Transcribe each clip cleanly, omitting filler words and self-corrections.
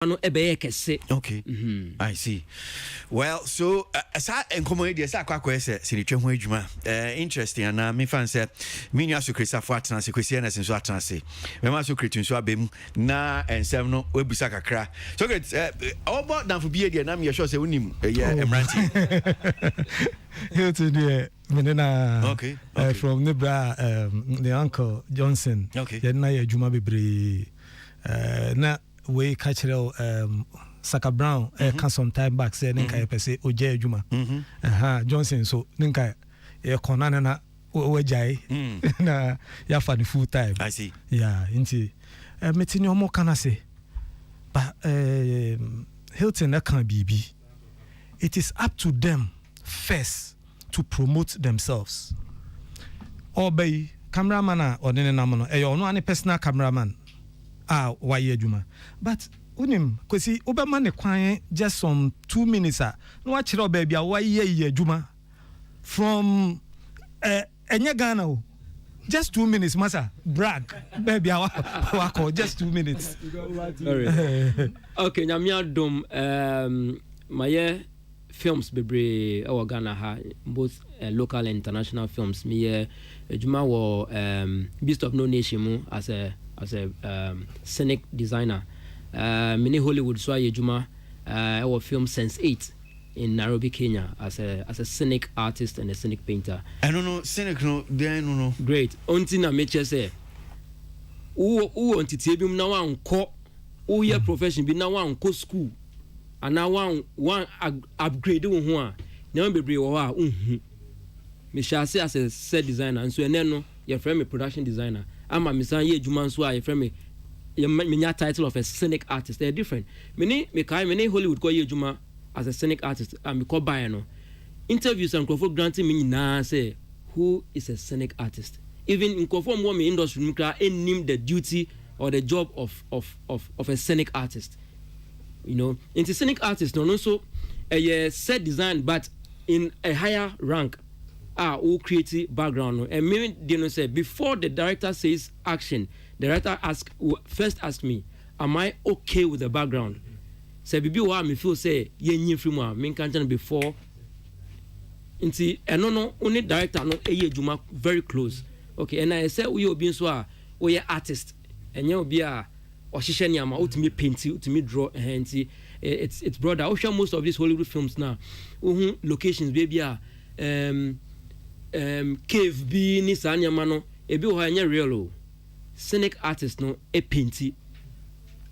Okay. I see. Well, so asa enkomo e dey say akwa say sinitwe ho adwuma. Interesting and me fan say me nua so krisa fo atena kwesi na sinso atena se. Me ma so kretu nso abem na ensem no webusa kakra. So get obo dan fo bie dey na me sure say unim emranti. Here to the menena. Okay. From Nebra the uncle Johnson. Okay. Ya na ya adwuma bebre na we catch Saka Brown can some time back say ninka pese oje adwuma Johnson so ninka e konana na wajai na ya for the full time. I see. Yeah, inti metini omo kana say but Hilton that can be. It is up to them first to promote themselves. Obey cameraman or nene namono no any personal cameraman why adwuma but unim kwesi obama ne kwan just some 2 minutes no wa kire oba bia why adwuma from enye Ghana just 2 minutes masa brag baby wa just 2 minutes. Okay, nyamia dom my films bebre our Ghana ha both local and international films me adwuma wo Beast of No Nation mu as a scenic designer. Mini Hollywood so ajuma our film Sense 8 in Nairobi, Kenya as a scenic artist and a scenic painter. I don't know scenic no there no. Great. Until na meche say who ontitiebim na wan ko who your profession be na wan ko school and na wan upgrade wo ho a na wan bebre wo a me shall say as a set designer and so eneno your friend me production designer ama me san ye adwuma so a your friend me your title of a scenic artist. They're different. Many Hollywood call you adwuma as a scenic artist and me call by no interviews and Crawford granting me na say who is a scenic artist. Even in conform what me industry nuclear name the duty or the job of a scenic artist. You know, into scenic artist no so a set design but in a higher rank who create background no. And maybe they know say before the director says action, the director first ask me, am I okay with the background? Say bibi wa me feel say ye nyi free mu a me kan before nti eno no only director no eye adwuma very close. Okay, and I say we obi so a we artist enye obi a ohihye ni ama utimi paint utimi draw nti it's brother I show most of these Hollywood films now locations baby a cave bi ni sanyama no ebi ho anya real o scenic artist no e painti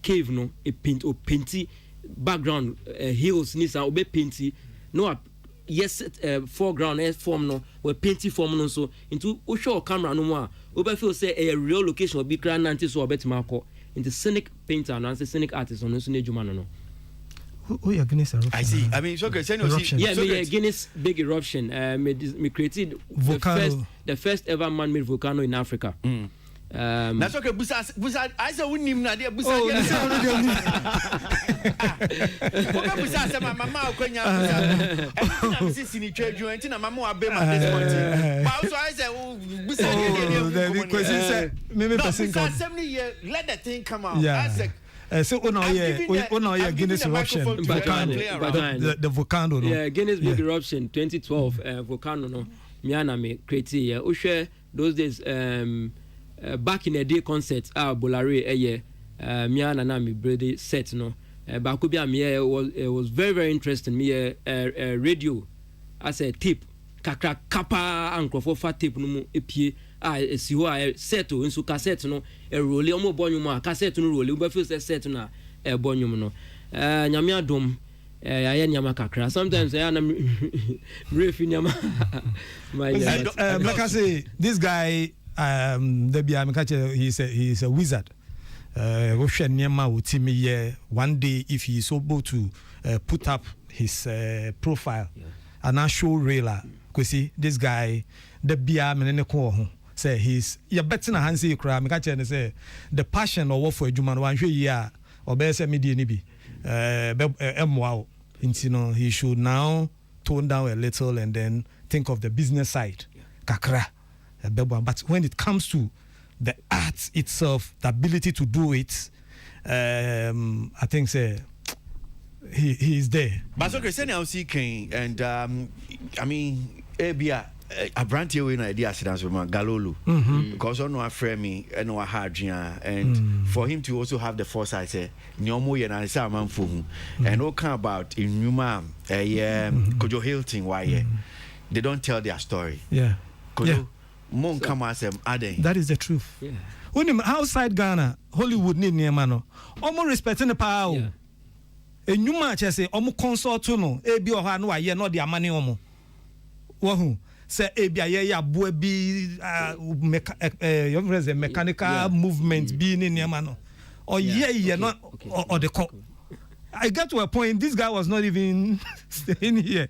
cave no e painti background hills ni sa obe painti no yes foreground form no we painti form no so into o show camera no more obe feel say a real location obi kra nanti so obetima akọ into scenic painter no and scenic artist no so na adwuma no. Oh, yeah, Guinness eruption. I see. I mean, so okay, yeah, me Guinness big eruption. Me created the first ever man-made volcano in Africa. That's okay. Busa, I say we name na there. Busa, Busa say my mama okwenya Busa. I'm sitting in church. You ain't na mama abe ma this point. But also I say Busa there. Because he said, maybe person come. 70 years. Let the thing come out. Yeah. So Guinness eruption the volcano no? Yeah, Guinness big eruption 2012 volcano no miana me create share those days back in the day concert Bolare miana na me brady set no back bi am it was very very interesting me radio as a tip kakra kapa ankrofo fa tape no mu epie esi ho set o nso cassette no roll omo bonyum a cassette no roll we feel set na bonyum no nyame adom ya nyama kakra sometimes ya na refi nyama like I say this guy the bia me catch he's a wizard go hwe nyama otimi ye one day if he is able to put up his profile and I show railer Kwasi this guy the bia me ne ko ho say he's ya better na hansi kra me catch say the passion or what for adwuma no wan hwe yi a obey say media ni bi emwa you know he should now tone down a little and then think of the business side kakra but when it comes to the art itself the ability to do it I think say he is there. But so Christian I see King and I mean Abia Abranti we no idea accidents with Galolu because on no frame me and no hardria and for him to also have the foresight say nyomo ye na say amanfo hu and all come about in Numa Kojo Hilton why they don't tell their story. Yeah. Kojo mon come asem aden. That is the truth. Yeah. When outside Ghana, Hollywood need near man. Almost respecting the power. And you match I say almost consult no. Ebi oha no aye no their money omo. Wahu say ebi aye ya boy be mechanical movement be in near man. Or not or the call. I got to a point this guy was not even staying here.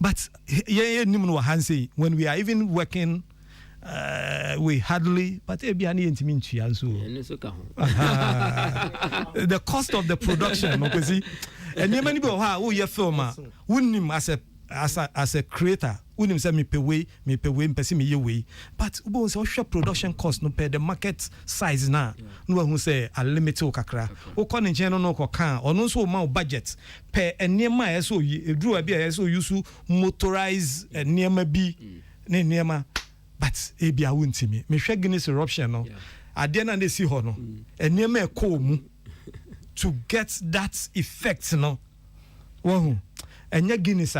But when we are even working we hardly but the cost of the production and you many people who you film as a creator wouldn't say me pay way me way but production cost no pay the market size now no who say a limit kakra o kon nchen no kan ono so ma budget per enema so drew a be so use motorized enema bi ne enema but e bia wontimi me hwe Guinness eruption no ade na dey see ho no enema e ko mu to get that effect no wo enya Guinness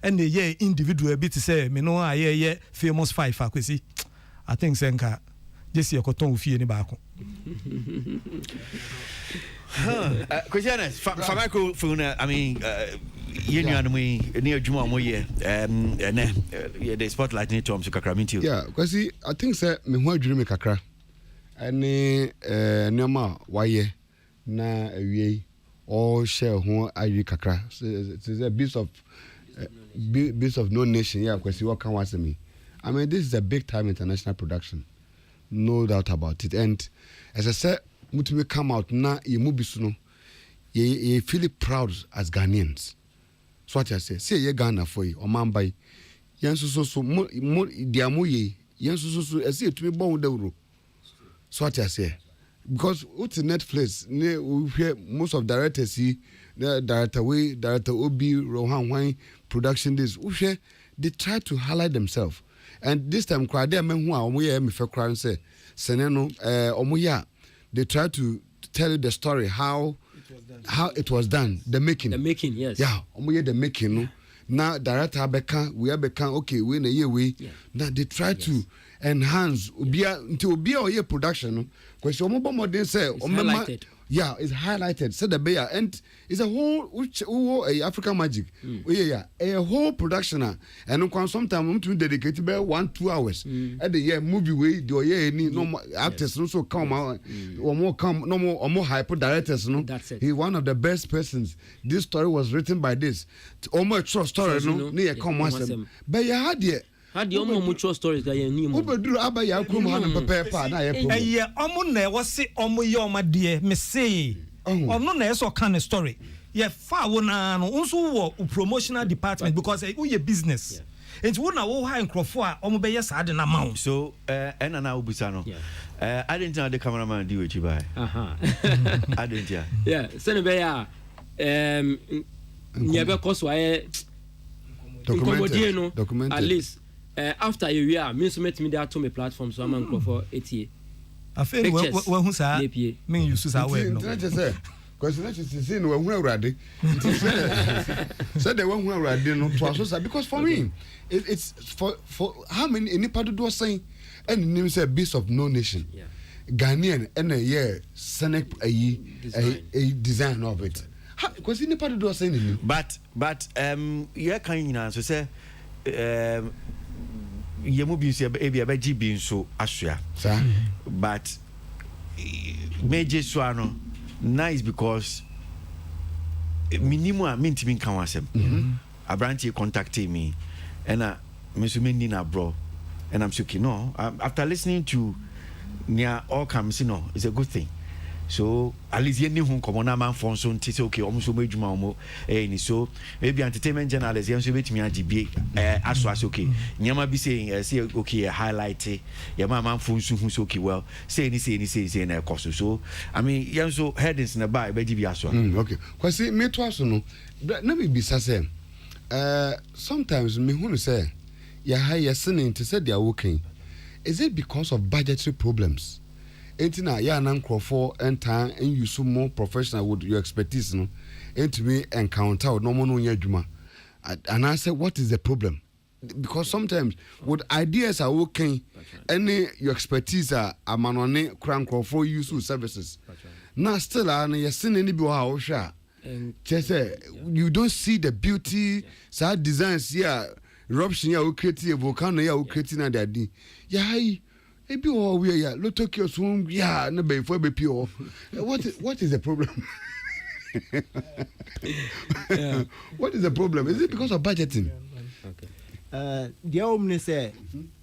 and the year individual bit to say me no aye famous five akwesi I think senka just your cotton fee ni baako Christian for microphone I mean you know me near Juma mo ye the spotlight ni Tom so kakra minti yeah Kwasi I think say me ho adwiri me kakra ene nema waye na awie all share ho ayi kakra it's a bits of no nation yeah because what can was me I mean this is a big time international production no doubt about it and as I said mutumi come out na ye mubisu no ye feel proud as Ghanaians so what I say ye Ghana for you omamba yenso so mo diamo ye yenso so ese etumi bon dawro so what I say because what's Netflix we hear most of directors see the director Obi Rohan Wine production this they try to highlight themselves and this time crowd there men who are me for crowd say seneno omoya they try to tell you the story how it was done the making yes yeah omoya the making no now director we beka okay we na year we now they try to enhance obia until obia or production no because omo modern say yeah, it's highlighted. Said the bear, and it's a whole African magic. A whole production, and sometimes to dedicate about 1-2 hours. At the year movie way, do no actors also come out or more hyper directors. No, that's it. He one of the best persons. This story was written by this. Almost short story. No, near come once. But you had yet. Had the mutual stories that you knew. Ubedru abaya kuma na pepe na ye problem. Eh omo na wo se omo ye oma de me say. Ono na eso kind of story. Ye fa wo na no nso wo promotional department because we ye business. Enti wo na wo ha nkrofo a omo be ye sa de na ma wo. So ena na obusa no. I didn't know the cameraman do it by. I didn't yeah, send be ya nyebe koso aye documented at least after a year me so met me there to my platform so am for 8 years after we hu sa me use sa we no because let's see no hu awrade said the one hu awrade no to so because for me it's for how many anybody do saying and name say beast of no nation Ghanaian and a year Senate a design of it because anybody do saying but you can answer say yemu bi se e bia ba GB so asua but major so no nice because minimum a mintimi kan wasem abranti contacted me and me so me na bro and I'm so no after listening to near all comes no it's a good thing so at least any who come on a man phone so say okay almost so much more ni so maybe entertainment journalists you so betimi agbe as okay nyama be saying say okay highlight ya man phone so okay well say na cost so I mean you so headings na buy be give aso okay Kwasi me to aso no na me bisa say sometimes me who say ya high sinning to say they are working. Is it because of budgetary problems? Entina ya na nkrofo enta and you so more professional with your expertise no enti me encounter no mo no nya adwuma. And I said what is the problem? Because sometimes with ideas are working any your expertise are amanone nkrofo use services. Now still na ya sin ni bi wa ho hwa. Just you don't see the beauty sad designs here. Eruption ya uketi volcano ya uketi na dadi ya hai ebi o we ya lotokyo so ya na be fo be pio what is the problem? Yeah. What is the problem? Is it because of budgeting? Okay. The omni say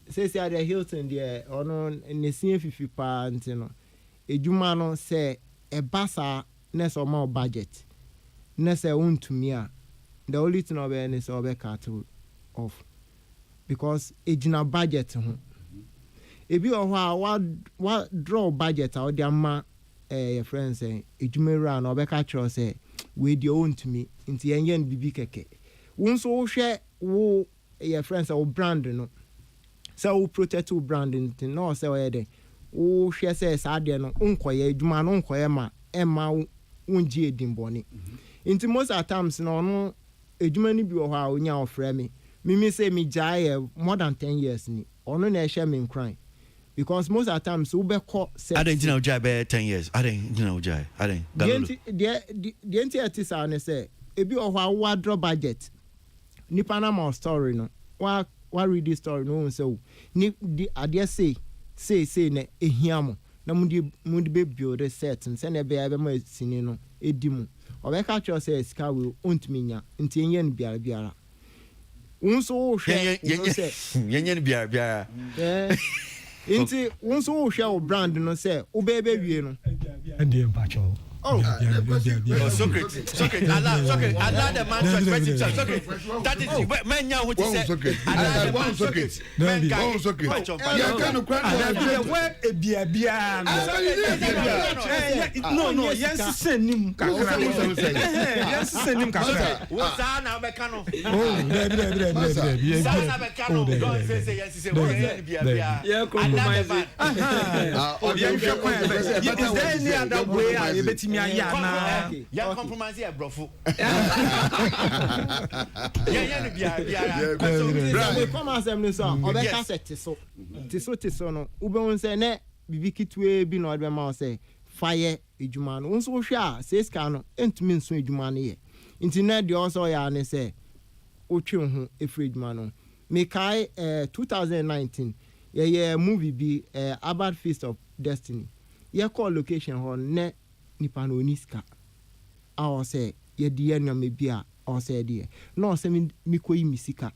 the Hilton there ono ne sin fifi pa ntino edwuma no say e basa na so ma budget na say untumi a the only thing obe ne say obe cut off because ejina budget ho ebi wa draw budget a odi ama your friends say ejumera na obeka chro say we dey own to me nti enye bibi keke wonso wo hwe wo your friends o brand no so wo protect wo brand nti no say we dey wo hwe say sa de no nkoye ejuma no nkoye ma ema wonji edimboni nti most at times no no ejuma ni bi wo ha onya ofre me say me jai more than 10 years ni ono na ehye me crying because most of the times we be call I don't know jai be 10 years I don't know jai I don't the entity are say ebi ohwa wa draw budget ni Panama story no wa read this story no say ni the ade say na ehiam na mudi be build a set say na be ma sini no edimu obeka cho say sika we ontumi nya nti enye no biara unso hwe yenyen biara inti unso hwe o brand no say ubebe wie no ende mpacho Socrates allow the man to express himself. Socrates that is men nya what he said allow Socrates men can Socrates ya kanu kwana we ebia no yes senim kakra yes senim kakra wo sa na be kanu sa na be kanu don't say yes say wo bia yeah compromise is there any other way I bet me ya compromise e brofo ya no bia we come as them so obeka set so no ube won say na bibi kitwe bi no be ma say fire ejuma no nso hwe a say ska no entumi nso ejuma no ye nti na de also ya ne say otwe ho efre ejuma no me kai 2019 ye movie bi About Feast of Destiny ye call location hon ne nipa no niska a say ye de no me bia o say de no say mi koyi misika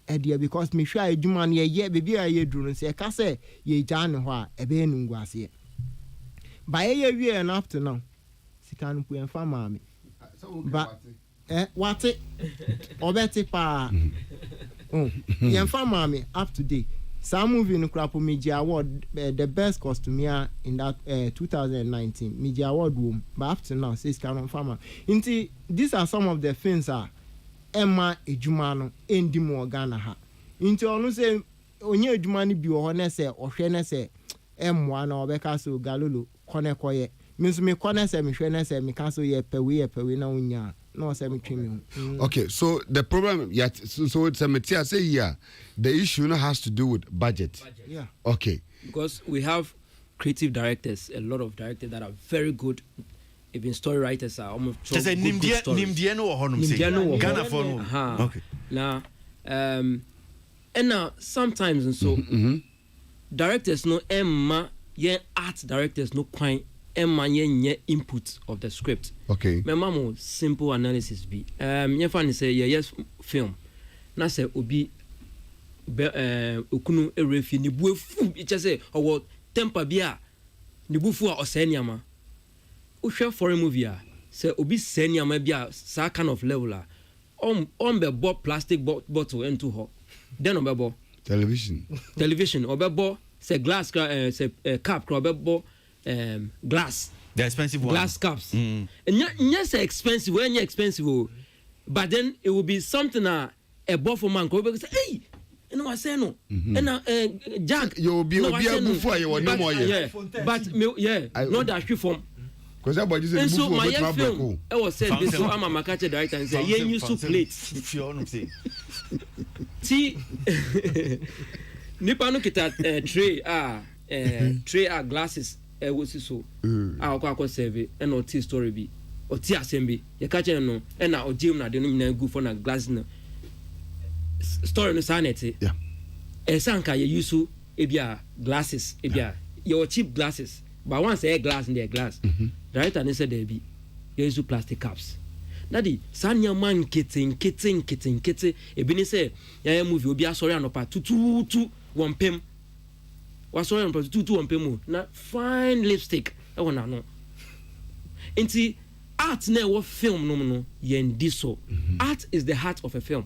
e de because me hwa adwuma no ye bebi a ye duru say ka say ye gya ne ho a e be nu ngwase ba ye wie na up to now sika no pu enfa maame ba wate obeti pa ye enfa maame up to date. Some movie no crap media award the best costumier in that 2019 media award room but up to now says Canon Farmer. Inti these are some of the things are Emma ejuma no endi mo Ghana ha. Inti onu say onye ejuma ni bi wo na say ohwe na say emwa na obeka so galolo kone koye. Means me kone say me hwe na say me ka so ye pewe na unya. No, okay, so the problem yet so it's a material say here the issue now has to do with budget. Yeah. Okay. Because we have creative directors, a lot of directors that are very good. Even story writers are almost just say Nimdiano or Honum say Ghana for no. Okay. Now and now sometimes and so directors no emma yeah art directors no quite emma yeah input of the script. Okay. My mama simple analysis be you find say yes film na say obi okunu erefi ni buefu it just say or temper bia ni bufu a oseniama share foreign movie say obi senior maybe a sa kind of level on be bought plastic bottle into her then obebo television obebo say glass say cup obebo glass the expensive one glass cups and yes expensive when you expensive but then it will be something a bought for man go say hey you know I say no and Jack you will be before you no more yeah but not that she from because that boy just so my film I was said this so I'm a market director and say yeah you so plates see nipa no kita tray glasses was so akwa serve and o tea story bi o tea assembly you catch no and na o gym na de no na go for na glass no story no sanity yeah sanka you use ebia glasses ebia your cheap glasses but once a glass in their glass right and they said there be you use plastic cups daddy sanya man kitten ebi ni say ya movie obi asori anopa tutu one pem was sorry anopa tutu one pem na fine lipstick e wona no enti art na wo film no yen diso art is the heart of a film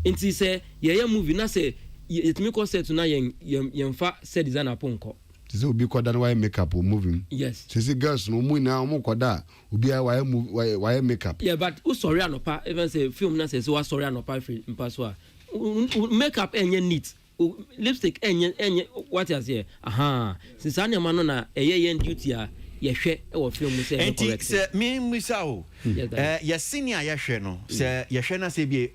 enti say ya movie na say it me ko say to na yen fa set designer ponko say obi koda na why makeup or moving yes say girls no mu na omo koda obi why makeup yeah but who sorry anopa even say film na say so was sorry anopa so makeup enye neat lipstick enye what is here since anya man no na eye duty a ye hwe e wo film say correct say me misa o ye senior ye hwe no say ye hwe na say bi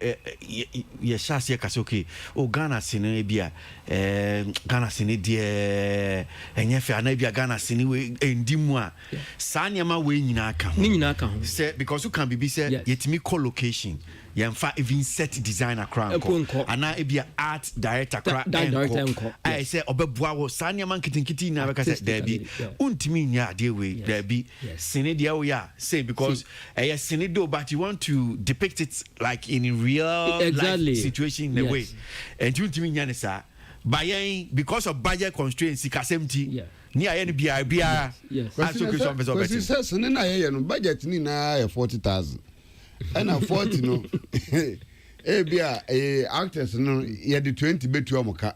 ye chance ye kasoke o Ghana sene bia Ghana sene die enye fe ana bia Ghana sene we endimu a sanya ma we nyina aka ho say because you can be say yetimi co-location yemfa even set designer crown ana ebia art director crown I say obeboa wo sanya man kitinkiti na beka say there be untimi nya ade we there be sene dia we ya say because sene do but you want to depict it like in real life situation in a way and you untimi nya ne sa bayen because of budget constraintsikasemti ni ayen bia as occasion person because says sene na ye no budget ni na 40,000 and a 40 no bia actors no ye the 20 betu amoka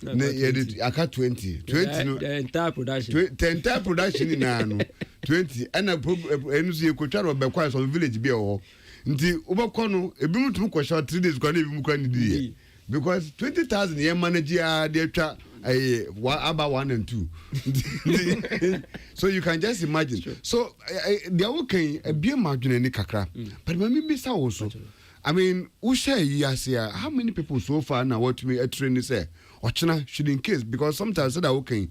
na ye the aka 20 no the entire production na no 20 and enu so ye kotwa be kwa so village bia ho nti ubakọ no ebi mutum ko short 3 days kwa na ebi mu kwa ni die because 20,000 ye manage dey twa about 1 and 2 so you can just imagine so they are okay be imagine any kakra but me bisa also I mean who share year how many people so far now what me a train say ochina should in case because sometimes that okay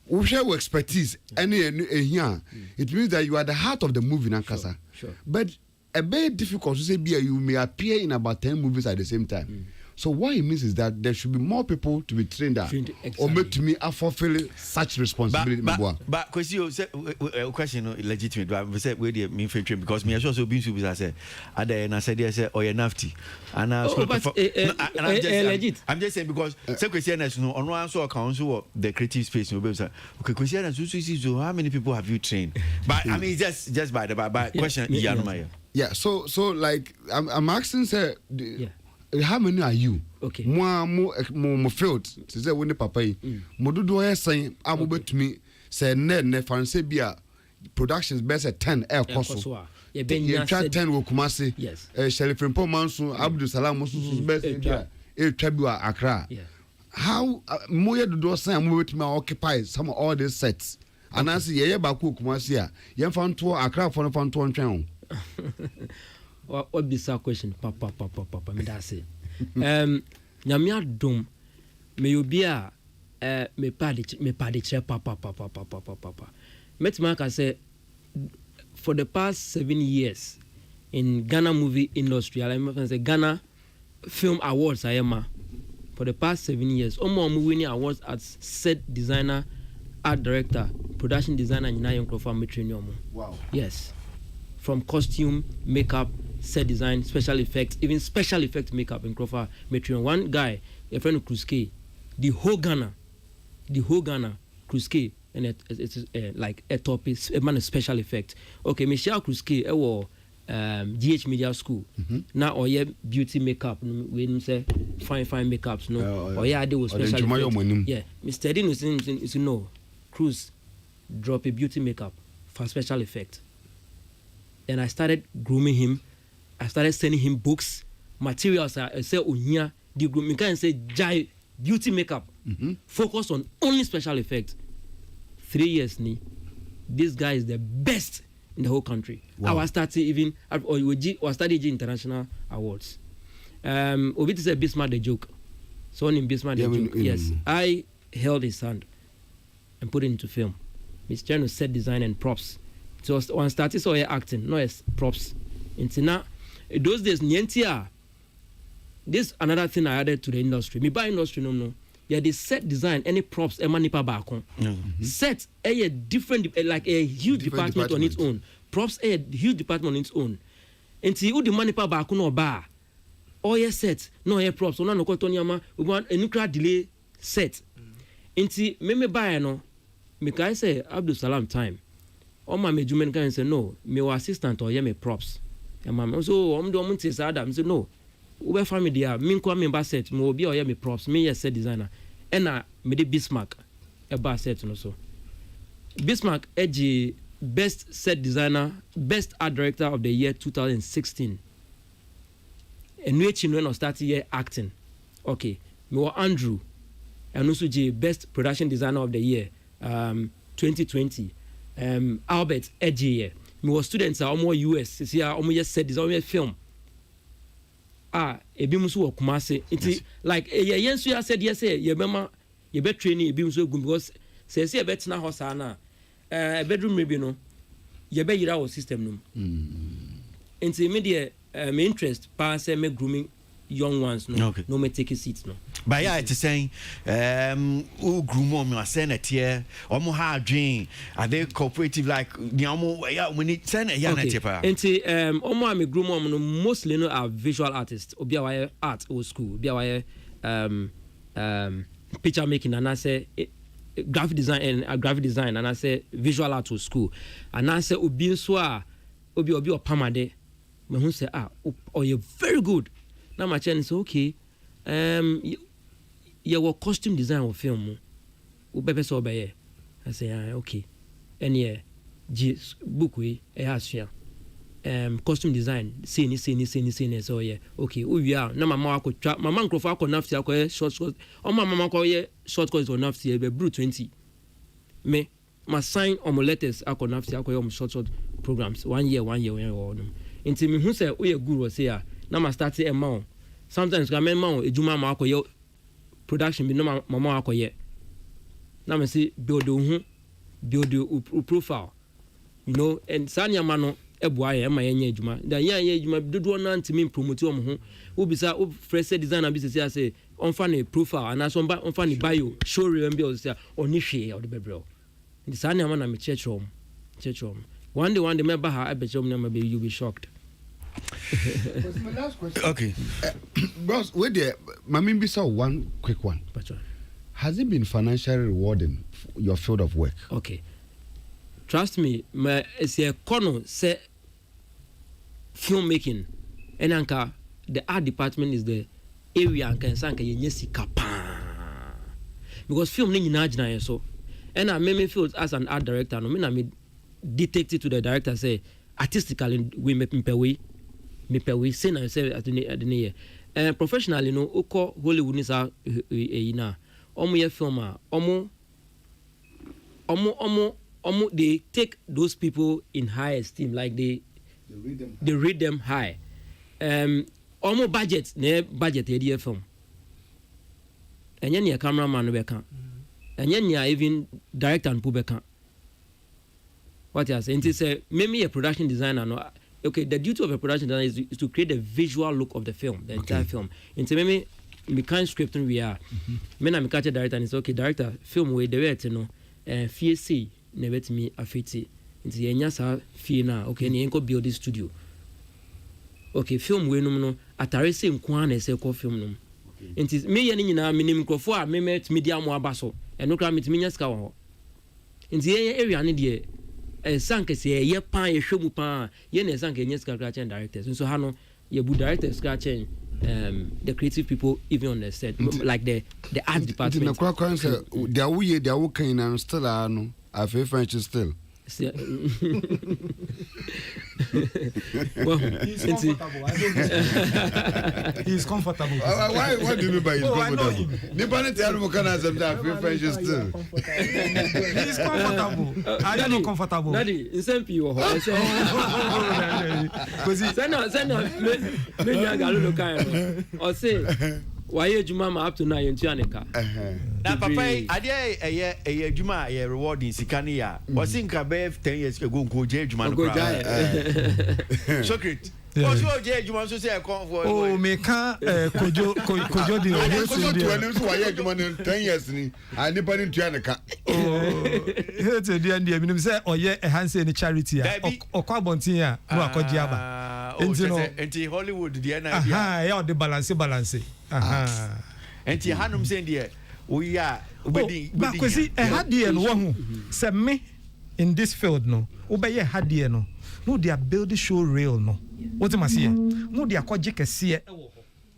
who share your expertise any here it means that you are the heart of the movie nankasa but a very difficult to say you may appear in about 10 movies at the same time so what it means is that there should be more people to be trained or made to me fulfill such responsibility. But because you say question legitimate, but we say we me train because me also been to be say and I said yes or you nafty and I'm just saying because say question is no on one so council the creative space no be say okay question so how many people have you trained but I mean just by the question yeah so like I'm asking say how many are you? Okay. Mo field. Say when the papa yi. Mo dodo yesan amobetumi say ne fancy bia productions best at 10 air koso. Ye try 10 wo Kumasi. Yes. Sherifin Mansu Abdul Salam so best bia twa Accra. How mo ye dodo san amobetumi occupy some of all these sets. And as ye ba ku Kumasi a ye fan to Accra for no fan to ntwen. What be sa question papa me da say nyame adom me obi a me pade kire papa metima ka say for the past 7 years in Ghana movie industry I say Ghana Film Awards ayema for the past 7 years omo winning awards as set designer, art director, production designer nyina yenkrofo metreni omo. Wow. Yes, from costume, makeup, set design, special effects, even special effect makeup in Crawford Metron. One guy, a friend of Kruske, the whole Ghana, Kruske, and it's like a topic a man special effect. Okay, Michelle Kruski GH Media School. Now or beauty makeup we say fine makeups no or I do special effect. Yeah, Mr. Dean is no Cruz drop a beauty makeup for special effect. Then I started grooming him. I started sending him books, materials. I say Unya the grooming can say Jai beauty makeup. Focus on only special effect. 3 years ni. This guy is the best in the whole country. Wow. I was starting international awards. Obit is a Bismarck the joke. So on in Bismarck the joke. Yes, I held his hand and put it into film. He's trying to set design and props. So one started so acting, no as props. Into now, those days Nientia. This another thing I added to the industry. Me buy industry no. Yeah, they set design any props emanipa baako. Set a different like a huge department on its own. Props a huge department on its own. Until you the manipa baako no bar. All your set no air props. No kotonyama we want a nuclear delay set. Until me buy no. Me can say Abdul Salam time. All my measurement can say no. Me wa assistant or me props. And my so I'm the one say Adam say no. Ube family dia min kwa member set mo obi oya me props me yes set designer and me the Bismarck e ba set no so Bismarck edge best set designer best art director of the year 2016 and we chin when I started year acting okay me wa Andrew and also best production designer of the year 2020 Albert edge year me was students are almost US see almost yes set design film ebi muso wo Kumasi it like yensu ya said yes ye bema ye be training ebi muso gum because say ye be tena ho sa na bedroom maybe no ye be yira wo system no into me me interest pa say me grooming young ones no okay. No me take a seat no but yeah it's saying who groom on me say net here omo ha adwen are they cooperative like omo yeah we need send ya net pa into omo me groom on no mostly no are visual artists obi a art or school obi a picture making and I say graphic design and I say visual art or school and I say obi so obi opamade me hu say oh you very good. Now my channel is okay. Your costume design of film. Ube so be I say okay. And yeah, book we has costume design. See so yeah. Okay. We are now mama ko mama nkrofo akọ nafti akọ short. O mama ko ye short course on nafti be bru 20. Me my sign on my letters akọ nafti akọ short programs 1 year or no. Until me who say we good was here. Now I start a mount. Sometimes I mount a juma makoye production be no mama akoye. Now I see build profile. You know, and Sanya mano Aboagye my yenye juma. The yenye juma do na ntimi promote o ho. Wo bisa o fresh designer bi say on fan profile and as on fan bio show reel bi o say oni hwe o de bebro. The Sanya man na me church room. One day member ha abechom na maybe you be shocked. What's my last question? Okay. Boss, wait there. Mamimbi saw one quick one. Has it been financially rewarding your field of work? Okay. Trust me, my say kono say filmmaking and anka the art department is the area anka sanka yenye sika pa. Because film ni nyina agina so. And I me feel as an art director no me na me dictate to the director say artistically we me pewe say na say at the year professionally no oko Hollywood ni sa na omo ye film a omo they take those people in high esteem like they read them high omo budget e film enye ne cameraman no be kan enye ne even director and pube kan. What you say? It say maybe a production designer. No, okay. The duty of a production designer is to create the visual look of the film, the entire film. Into maybe me kind scripting we are. Me na me catch director and it's okay. Director film we the way to know. FSC never to me affiti. Into yenya sa fee na okay. Ni enko build this studio. Okay, film we no atare se nkwan say ko film no. Into me yeni nyina me nim krofo a me met media mo abaso. Eno kra me nya ska wo. nti area ne de sank say ye pan ye hwemu pan ye na sank ye script chain directors so ha no ye bu directors script chain the creative people even on the set like the art department the kwa say they are working and still no afi French still well, he's comfortable. He's comfortable. Why do you mean by he's comfortable? Nipani tell me can I say that French still. He's comfortable. I don't know comfortable. Daddy, in some people, I say, send me galo kind or say why you mama up to now in Tianica. Now, Papa, I dare a Juma a rewarding Sikania. Was in Kabev 10 years ago, go J. Juma. Secret. What's your J. Juma to say a call for? Oh, make Kojo the Juma 10 years. I never in Tianica. Oh, here's the end. You say, oh, yeah, a hands in charity or Carbontia, no, Kojiaba. Anti Hollywood, the end. Yeah, the balance. And Hanum saying, dear, we are wedding. But Kwasi, a hadi and one say me in this field, no, obey a hadi no. No, they are building show real, no. What am I saying? No, they are called Jake.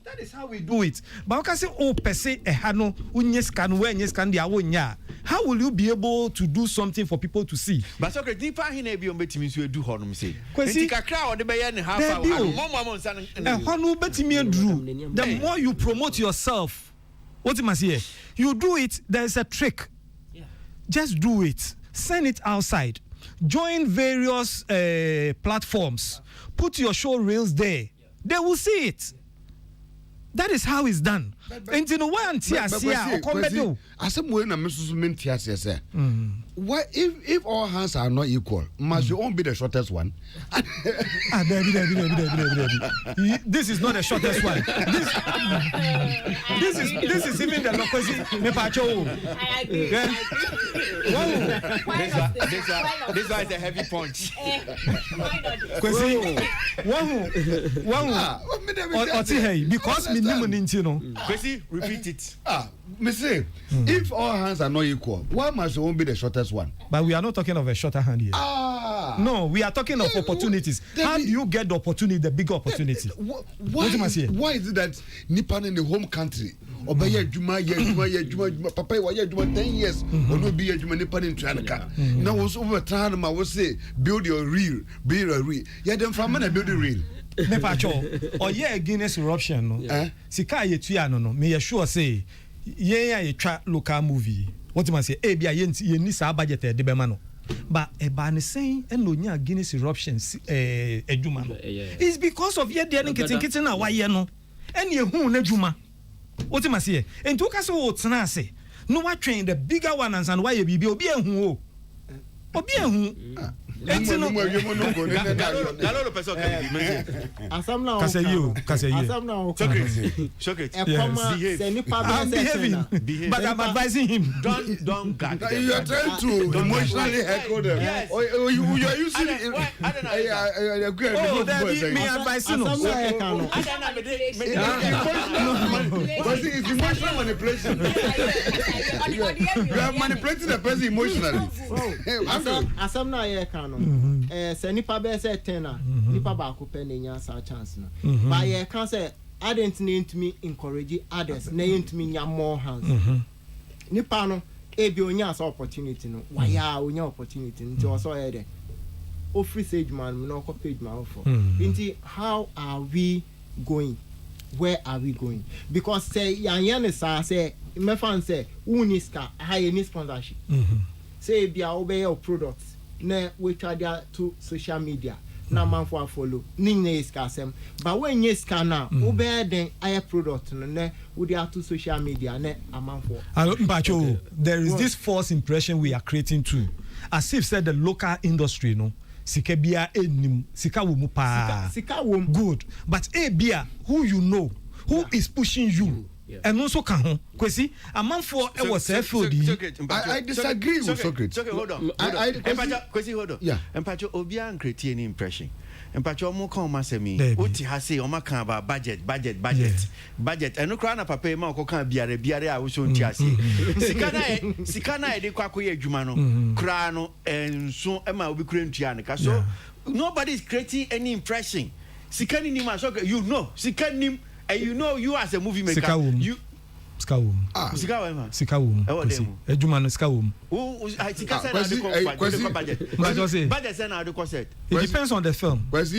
That is how we do it. But I can say, oh, per se, a hano, unyescan, when yescan, the awonya. How will you be able to do something for people to see? But okay, deeper he never be on betting you do honum say. Kwasi, crowd the bayan half hour. The more you promote yourself, what am I saying? You do it, there's a trick. Yeah. Just do it. Send it outside. Join various platforms. Put your show reels there. They will see it. That is how it's done. And you know why Antia I said when I'm Mrs. Why if all hands are not equal, must you own be the shortest one? This is not the shortest one. This is even the Kwasi Mepacho. I agree. This is a heavy punch. Kwasi, because me Kwasi, repeat it. Me say, if all hands are not equal, why must you be the shortest one? But we are not talking of a shorter hand here. No, we are talking of opportunities. How do you get the opportunity, the bigger opportunity? Why is it that Nippon in the home country, Obey Juma, Papa, 10 years, or no be a Juma Nippon in Tranaka? Now was over time, I will say, build your real, build a real. Yeah, then from when I build a real. Mepacho, or yeah, Guinness eruption, no. Sika yetuano, no. Me sure say, yeah, a trap local movie. What you must say, eh, be a yen sa budget de bemano. But a ban saying and no nya Guinness eruptions a juma. It's because of ye dear kitchen why ye no. And ye who ne juma. What you must say? And took us all say. No what train the bigger one and why ye be who. Obi who. But I'm advising him. Don't gag. You are trying to emotionally heckle them. Yes. You are using it. Me advising because it's emotional manipulation. You are manipulating the person emotionally. Say nipa be say 10 na nipa ba ko pe na nya sa chance no ba ye kan say adent na ntumi encourage others na ntumi nya more hands nipa no e bi onya sa opportunity no wa ya onya opportunity nti o so ye de o free sage man no ko page man for nti how are we going, where are we going? Because say yan sa say me fan say uniska high any sponsorship say bia obey your products na we try to social media na man for follow ninne is kasem but when you scan now obey den air product no na we dey to social media na aman for there is this false impression we are creating too, as if said the local industry no sika bia enim sika wo mu pa sika wo good but bia who you know who is pushing you. And also can Kwasi a man for I was I disagree with Socrates. Hold on. Kwasi hold on. Yeah. And Pacho Obia and create any impression. mpacho mo kan ma semi oti ha say o ma kan about budget eno kra na papa ma ko kan biare a wo so nti ase sika na e de kwa koye adwuma no kra no enso e ma obi kra ntua ne ka so nobody is creating any impression sika ni ma so you know sika ni and you know you as a movie maker you Skawum. Sikawum. Ejuma no skawum. Budget say na the concept. It depends on the film. But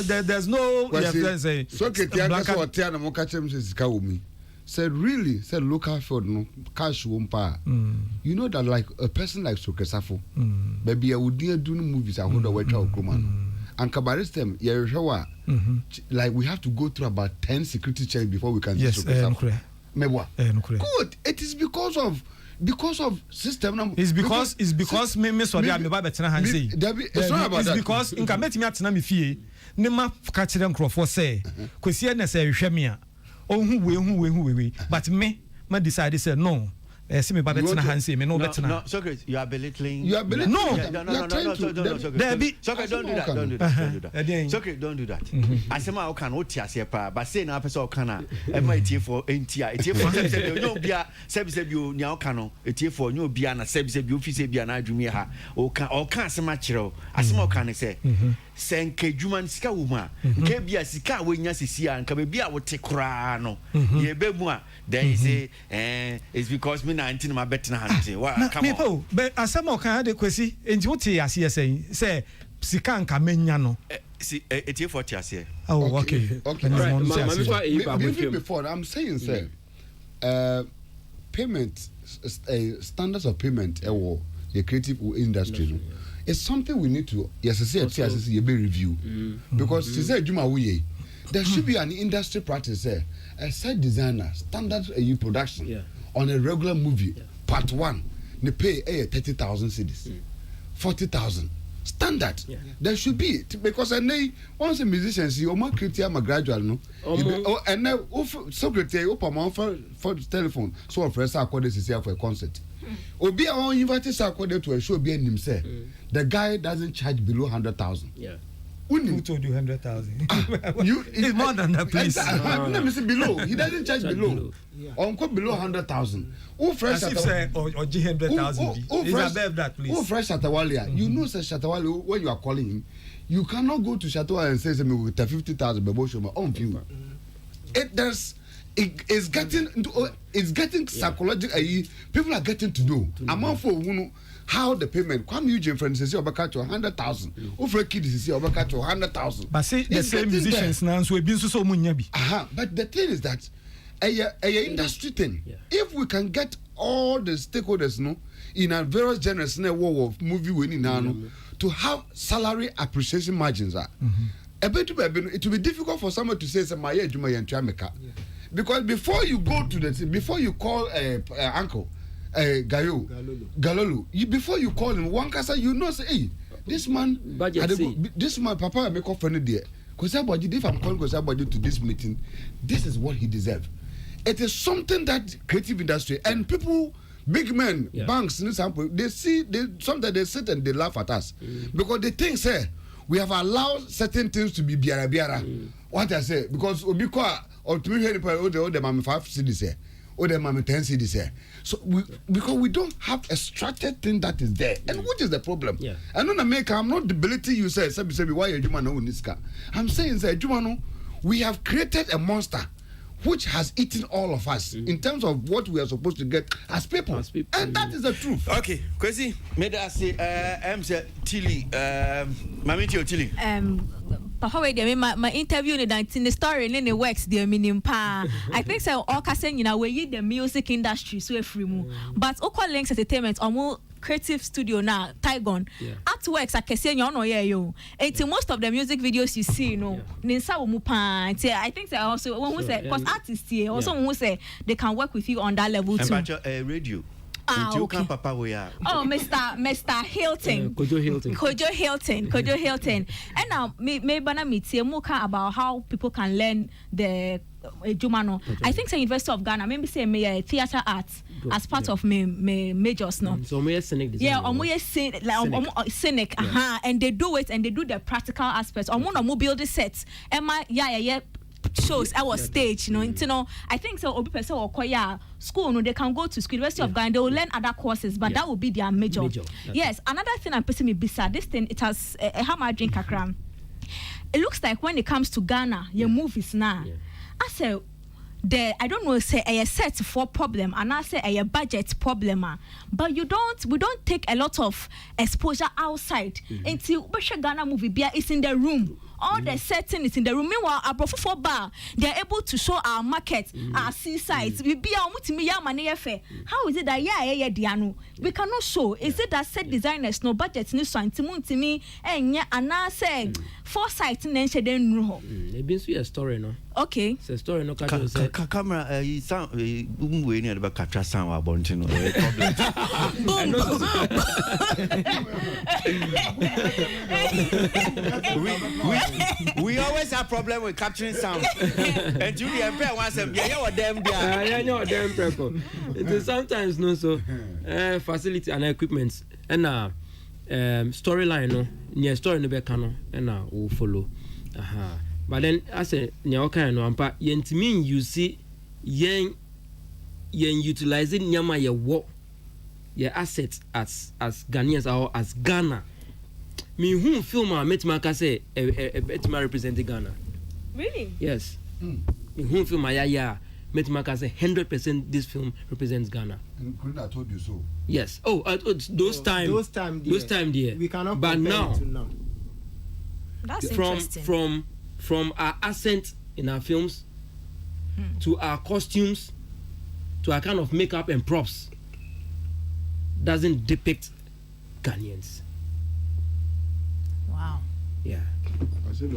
there's no say. So Ketiaka so tia na mo ka chem say sikawum. Said really said local field no cash wumpa. You know that like a person like Sokesafo. Maybe I would do movies I hold away to Okroma. And Kabaristem Yerewa like we have to go through about 10 security checks before we can see Sokesafo. Good. It is because of system. It's because me sorry I'm about better hand say. It's not about that. It's because in can met me atena me fie. Ne ma ka kire nkrofo say. Kwesi na say hwehwe me a. Ohu we. But me decide say no. See me about better hand say me no better. No, Socrates, you are belittling. No. No. Socrates, don't do that. Socrates, don't do that. Asema o kan o ti ase pa, but say na person o kan na e ma etie for entia. Etie for say no bia se bi o nya o kan no etie for nya bia na se bi o fi se bia na adwumi ha. O kan asema kire o. Asema o kan say senke dwuma sika wo mu a ke bia sika we nya sisi a nka be bia wo te kra no ye be mu a then you say it's because me 19 my bet na hand wa come on but asema o kan de Kwasi enti wo te ase say sika nka menya no see etie for te ase okay before I'm saying say payment standards of payment the creative industry it's something we need to review because she said there should be an industry practice a set designer standard production on a regular movie part 1 they pay 30,000 cedis 40,000 standard there should be because once a musician see o ma create am gradual no and now secretary open for telephone so press according to for a concert obi on invite according to a show be him say the guy doesn't charge below 100,000 who told you 100,000 it's more than that please let me say below he doesn't charge below on below 100,000 who fresh at say or 100,000 is above that please who fresh at Atawalia you know say Shatawale when you are calling him you cannot go to Shatawale and say me with 50,000 bebo show on view it's getting psychological people are getting to know among for how the payment come Eugene friends say obaka to 100,000 over kids say obaka to 100,000 but see the same musicians now so be so munya bi but the thing is that a industry thing if we can get all the stakeholders in a various genres in a war of movie winning now to have salary appreciation margins it will be difficult for someone to say my ejuma yantua because before you go to the thing, before you call uncle Galolo, before you call him one kasa you know say hey this man papa make off friend there because if I'm calling Kwasi to this meeting this is what he deserves. It is something that creative industry and people big men banks in example sometimes they sit and they laugh at us because they think say we have allowed certain things to be biara what I say because obikwa or to me here the mama 5 cedis here or the mama 10 cedis here so because we don't have a structured thing that is there and what is the problem and on America I'm not debilitating you say why you man no niska I'm saying say Jumano we have created a monster which has eaten all of us in terms of what we are supposed to get as people. And that is the truth. Okay, Kwasi, may I say, I'm Tilly, Mami Tilly. Papa, wait, my interview in the story and the works, the meaning pa. I think so. All casting, we the music industry so free move, but all links entertainment or more creative studio now, Tygon. Artworks I can say yo. And most of the music videos you see, Ninsa Mupa. I think they also one who say because artists here also who say they can work with you on that level too. And radio. Okay. Papa we are. Oh, Mr. Hilton. Kojo Hilton. And now me bana meet about how people can learn the Jumano. I think the University of Ghana maybe say me theater arts as part of me majors no. So me scenic design. Yeah, scenic. And they do it and they do the practical aspects. Omo build the sets. Emma yeah. Shows our stage, you know. I think so. Obi person or choir school, no, they can go to school, University of Ghana. They will learn other courses, but that will be their major. Yes, another thing I'm putting me beside this thing. It has how much drink akram. It looks like when it comes to Ghana, your movies now. I say I don't know, say a set for problem, and I say a budget problem, but we don't take a lot of exposure outside until Ghana movie is in the room. All the setting is in the room. Meanwhile, our for bar, they are able to show our market, our seasides. We be our How is it that Diano? We cannot show. Is it that set designers no budget no so to me and I say foresight and then no. It been a story no. Okay. It's a story no camera sound we need about capture sound about no problem. We always have problem with capturing sound. And Julia wants them. Yeah, them. It is sometimes no so facility and equipment and storyline no near story no be canon and we follow. But then I say near kind no ampa yentimi you see yen utilizing nyama ye work your assets as Ghanaians or as Ghana. Me who film metima ka say metima represent Ghana. Really? Yes. Me who film ya metima ka say 100% this film represents Ghana. And couldn't I told you so? Yes. Those time there. We cannot but now, to now. That's interesting. From our accent in our films to our costumes to our kind of makeup and props doesn't depict Ghanaians. Wow. Yeah. I said,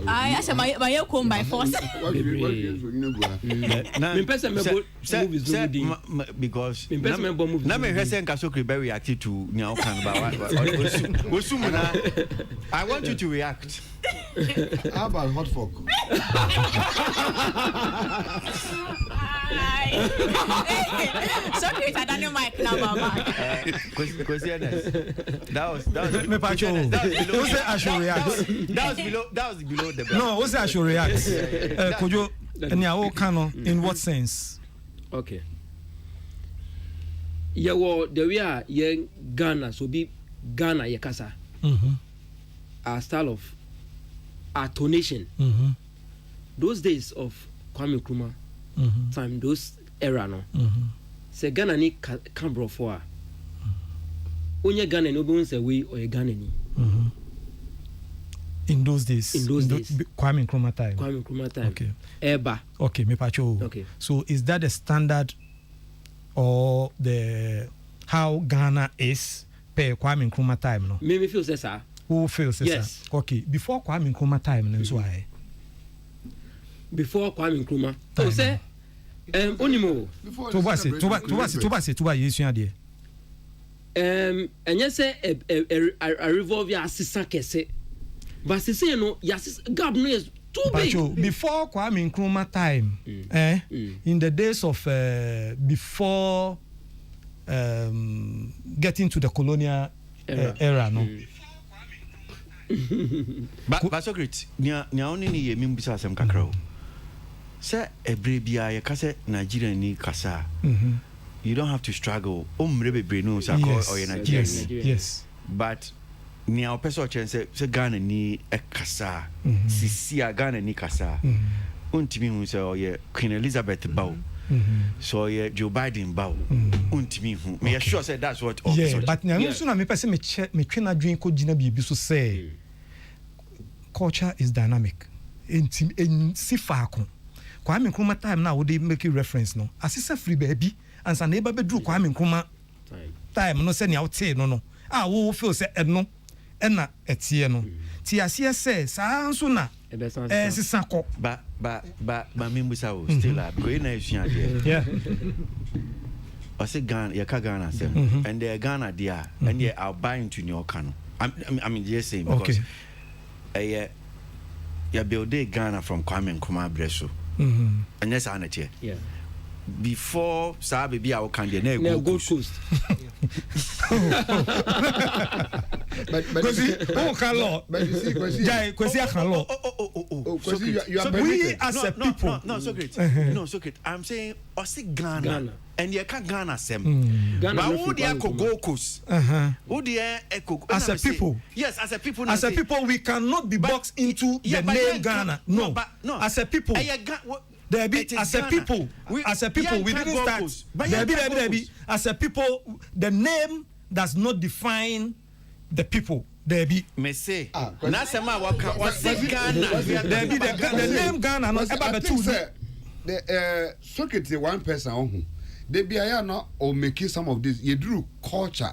I said my come by force. Because very reactive to now I want you to react. How about hot folk? Sorry, I don't know my Baba. That was below the belt. No, what's I should react? Kojo, in what sense? Okay. Yeah, well, the way are Ghana, so be Ghana yakasa. Our style of our tonation. Those days of Kwame Nkrumah time, those era no. Say Ghana ni Cambro for. Onye Ghana no be say we or Ghana ni. In those days. Kwame Nkrumah time. Okay. Eba. Okay, me pacho. Okay. So is that the standard or the how Ghana is per Kwame Nkrumah time no? Me feel say sir. Who feels yes. Okay, before Kwame Nkrumah time no so I. Before Kwame Nkrumah. Oh say onimo. Tuba yesu ade. Enye say a revolve ya assistant kese. But say no, yes, gap no is too big. Before Kwame Nkrumah time, in the days of before getting to the colonial era no. But Socrates, nya only ni yemi mbisa asem kakra o. Say ebre bia ye kase Nigeria ni kasa. You don't have to struggle. Mrebe brenu sa ko or Nigeria. Yes. But nia opeso chense se Ghana ni ekasa. Sisi a Ghana ni kasa. Untimi hu se oye Queen Elizabeth Bow. So yeah, Joe Biden bow. Untimi hu. Me sure say that's what all. Yeah, but now so na me person me twena dwen ko gina bibi so say culture is dynamic. In sifaako. Kwame Nkrumah time now they make a reference no. Asisa free baby and sa neighbor bedru Kwame Nkrumah time no say nya wote no. Wo feel say no na etie no. Ti asie say sa nso na sisako. Ba me musa o still up. Go na esuade. Yeah. I say Ghana, you can Ghana them, and they're Ghana there, and yeah, I'll buy into your canoe. I mean, just saying because you build Ghana from Kwame Nkrumah Breso, and that's an idea. Yeah. Before Sabi, I will can the Gold Coast. But we as a people, no, so great. No, so great. I'm saying, I see Ghana. And you can't Ghana sem. But who the echo Gold Coast? Who the echo as a people? Yes, as a people. As a people, we cannot be boxed into the name Ghana. No, as a people. There be as a people, we didn't start. There be as a people, the name does not define the people. There be. Me say. Nasema what's Ghana? There be the name Ghana. Not about the secretary one person on they be or making some of this. You drew culture,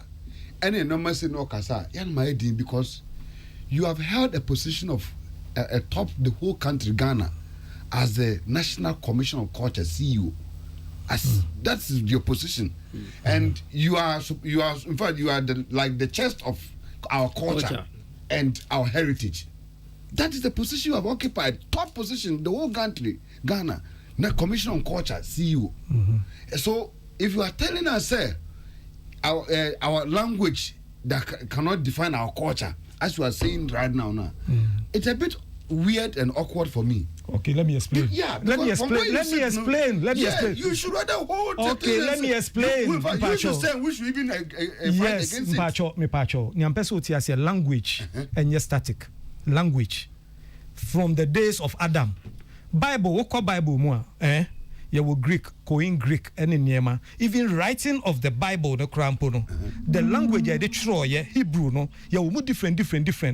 and no mercy no kasa. Yan my dean because you have held a position of atop the whole country Ghana. As the National Commission of Culture CEO, as that's your position, and you are in fact you are the chest of our culture and our heritage. That is the position you have occupied, top position the whole country, Ghana, the Commission on Culture CEO. So if you are telling us our language that cannot define our culture, as you are saying right now, it's a bit weird and awkward for me. Okay, let me explain. Let me explain. You should rather hold. Okay, let me explain. You should say we should even fight against it. Yes, language and yes, static language from the days of Adam. Bible, what Bible more? You will Greek, Koine Greek, and in Yema. Even writing of the Bible, the Krampo, the language they throw, Hebrew, no, you will different,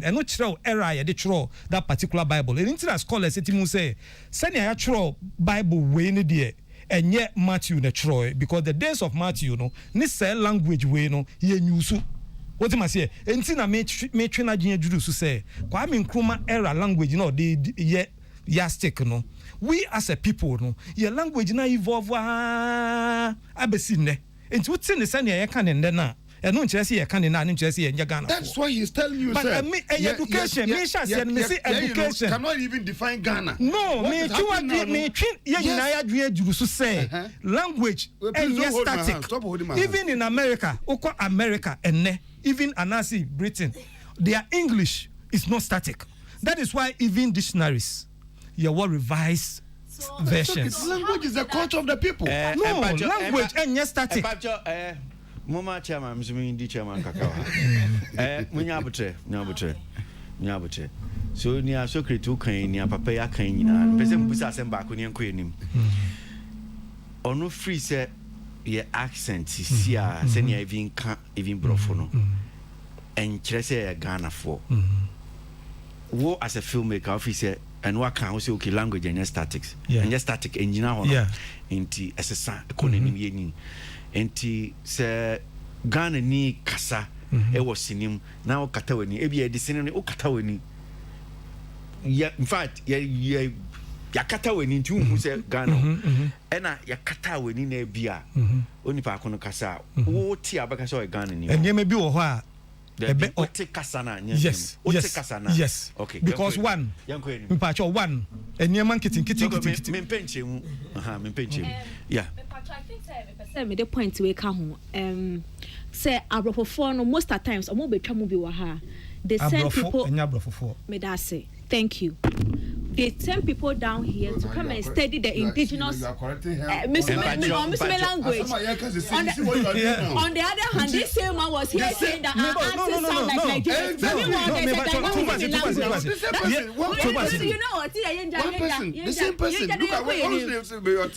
and not throw error, they throw that particular Bible. And interest scholars say, send a throw Bible way in the and yet Matthew the Troy, because the days of Matthew, no, this language way, no, ye knew so. What am I say? And Tina may train a genius to say, Kwame Nkrumah era language, no, the yastic, no. We as a people, no, your language na evolve abesine. And what's in the sanya can and then and no chesi ya can and chesi and Ghana. That's why he's telling you, but education, education cannot even define Ghana. No, say language and yes static. Even in America, America and even Anasi Britain, their English is not static. That is why even dictionaries. Your revised versions. Language is the culture of the people. No, language and yes static. Mama chairman, Mr. Chairman Kakao. Nyabutre. So near Socrates who came near Papaya Kane, President Busa and Bakunian Queen. Or no free set your accent, Sia, senior even brofono. And Chese Ghana for. Wo as a filmmaker officer. And what can also okay language and statics and static engineer inti SSA economy yeni inti se Ghana ni kasa e was sinim now kataweni e be sinim o kataweni in fact ya kataweni nti hu se Ghana ena ya kataweni na bia oni pa kono kasa wo ti abaka so Ghana ni and me bi wo ho a yes. Okay. Because one, one, and your man kitting. Yeah. I think the point we come say Abrofono most of times, or more be they send people. Thank you. They send people down here to come and study the indigenous language. On the other hand, this same one was here saying that our accents sound like Nigerians. You know what? The same person. Look at what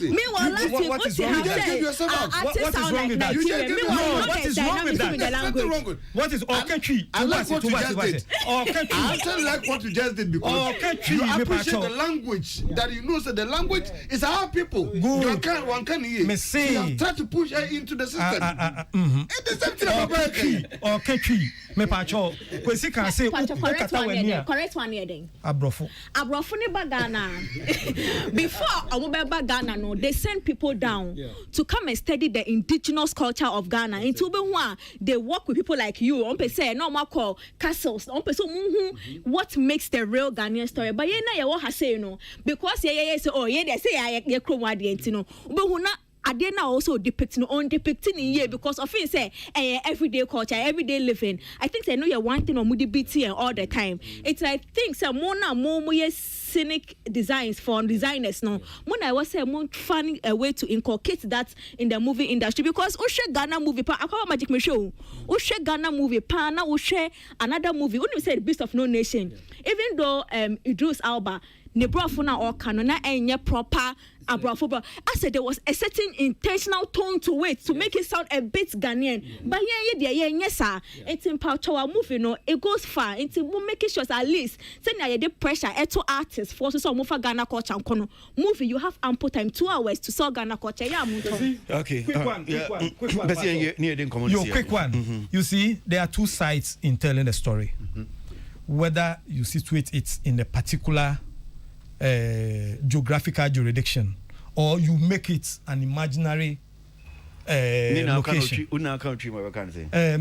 meanwhile, last week, what you have said, our accents sound like Nigerians. Meanwhile, what is wrong with that? What is all country? I like what you just did. I actually like what you just did because you appreciate the language that you know. So the language is our people. Good. One can hear. Me say. You have tried to push her into the system. It is something about okay. Me pacho. Kwesi can say. Correct one here then. Abrofo ne bagana. Before Omobeba Ghana, no, they send people down to come and study the indigenous culture of Ghana. In Tubewa, they work with people like you. On say no more call castles. On say what makes the real Ghanaian story. But yeah, na ya say no because yeah say oh yeah they say yeah chroma the no. But Adena also depicting in here because of it say everyday culture, everyday living. I think they know you're wanting on moody BT and all the time. It's I think some more scenic designs for designers no. When I was say more finding a way to inculcate that in the movie industry because Ushe Ghana movie pa akwa magic me show. Ushe Ghana movie pa na Ushe another movie. When you say the Beast of No Nation, even though Idris Alba ne brofuna or canona enye proper abrafo, I said there was a certain intentional tone to it to make it sound a bit Ghanaian. But yes sir, it's in our movie no, it goes far. It's making sure at least send the pressure to artists for so move Ghana culture kono movie. You have ample time, 2 hours to sell Ghana culture. Okay, quick one. Quick one. You see, there are two sides in telling the story. Whether you situate it in a particular geographical jurisdiction or you make it an imaginary location.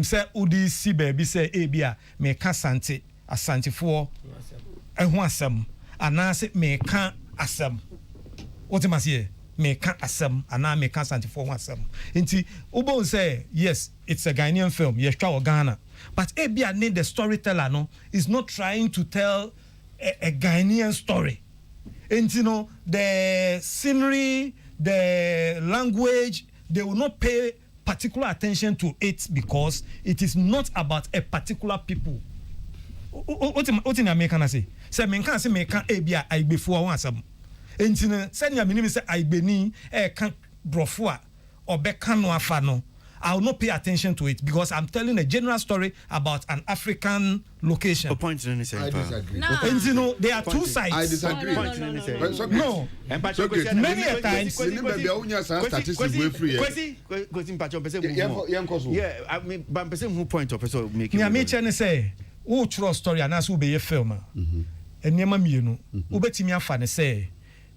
Say udi si baby say ebia me ka sante asante for eho asem anase me ka asem what am I say me ka asem ana me ka sante for asem nti ubo say yes it's a Ghanaian film yes twa Ghana but ebia need the storyteller no is not trying to tell a Ghanaian story. And you know, the scenery, the language, they will not pay particular attention to it because it is not about a particular people. What in American I say? Say men can say men can ebia I before one some. And you know, say ya minimum say I beni can brofua or bekano afano. I will not pay attention to it because I'm telling a general story about an African location. I disagree. And you know, there are two sides. I disagree. No. Many a times. Yeah, I mean, but person who point of so making. Me a say, oh, true story, and as we be a film. And near me, you know, ubeti me afane say,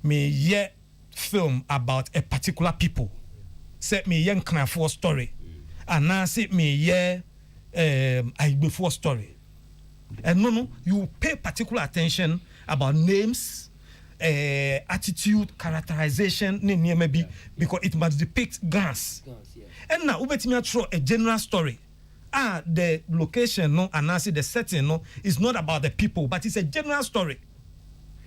me ye film about a particular people. Set me young kind of story. And now say me I before story. And no, you pay particular attention about names, attitude, characterization, maybe because it must depict glance. And now ubeti me throw a general story. The location no, and now see the setting no is not about the people, but it's a general story.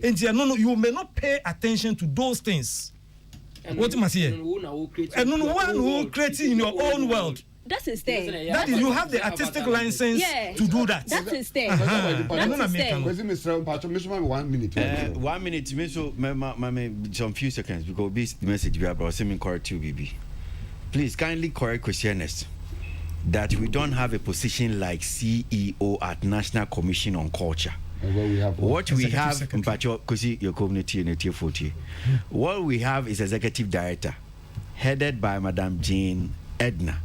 And you may not pay attention to those things. What must you say? And no one who creates in your own world. That is there. That is, you have the artistic license to do that. That is there. That is there. 1 minute. 1 minute. Me so some few seconds because this message we are about sending correct to BB. Please kindly correct questioners that we don't have a position like CEO at National Commission on Culture. What we have, your community in 40. What we have is executive director, headed by Madam Jane Edna.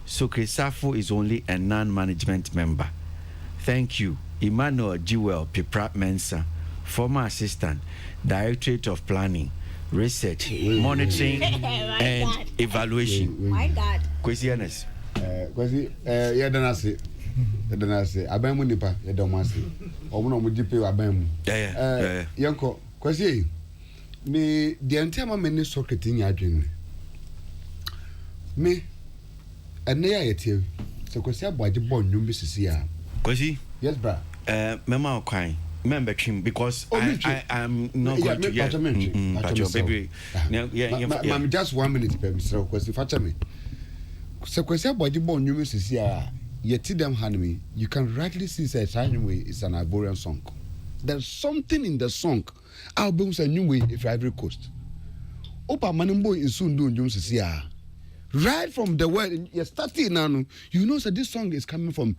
So Krisafo is only a non-management member. Thank you, Emmanuel Jewel Pipra Mensa, former assistant, Directorate of Planning, Research, Monitoring, and Evaluation. My God. Questioners. Kwasi, yeah, then I say. Then I say, Abamu nipa, you don't want to say. Omuno mujipe Abamu. Yeah. Yanko, Kwasi, me the entire many socket in your dream. Me, and near it here. So Kwasi Aboagye born you Mrs. Ya. Kwasi? Yes, bra. Mama crying. Remember him because I'm not going to get baby. Ma'am, just 1 minute, Mr. Kwasi, facha me. So Kwasi Aboagye born you Mrs. Ya. Yet them hand you can rightly see that anyway it's an Ivorian song. There's something in the song. I'll be a new way if Ivory Coast. Opa Manimbo is soon doing Jones see right from the word you're starting now. You know that this song is coming from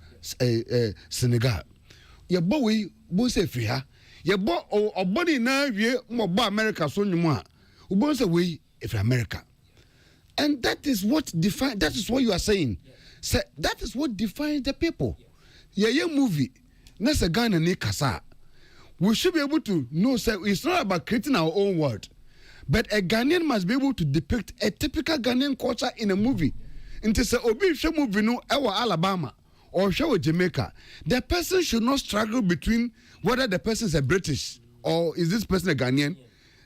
Senegal. Your boy say free ye bo oboni na wie mo bo America so nyumu a ubon say we if America. And that is what you are saying. Say that is what defines the people. Yeah, movie. That's a Ghana ni kasa. We should be able to know, say, it's not about creating our own world. But a Ghanaian must be able to depict a typical Ghanaian culture in a movie. Into say, Obi show movie no ewa Alabama or show Jamaica. The person should not struggle between whether the person is a British or is this person a Ghanaian.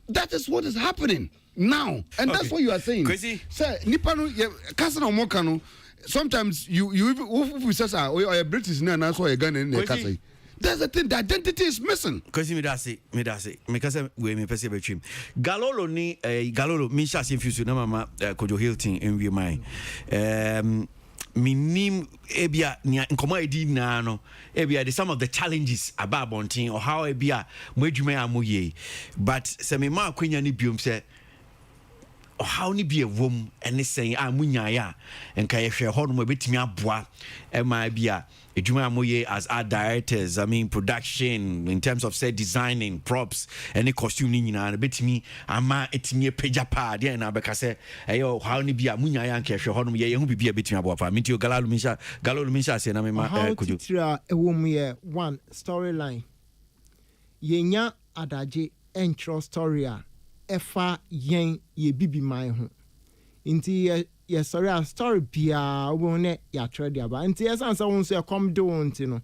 That is what is happening now. And that's what you are saying. Crazy. Say, Nipano, Kasa no Mokano. Sometimes you even if say or a British na na so a Ghanaian in Kasa. That's the thing. The identity is missing. Because me that's it. Because we me perceive between Galolo ni Galolo me shall infuse na mama Kojo Hilton in we mind. Minim ebia ni nkoma edi na no ebia the some of the challenges about bonting or how ebia mo adwuma amoye. But se me ma akwanya ni biom se how ni be a wom ene sen amunya ya enka ye hwe ho no betimi aboa e ma bia edwuma amoye as art directors, I mean production in terms of say designing props any costume ni nyina betimi ama etimi peja pa de na beka se eyo how ni bia amunya ya enka hwe ho no ye hu bibia betimi aboa fa mitio galalo misha se na me ma kuju tira ewom ye one storyline yenya adaje entro story a efa yen ye bibi man ho nti ye story bia wo ne ya trade aba nti yes answer won so e come do nti no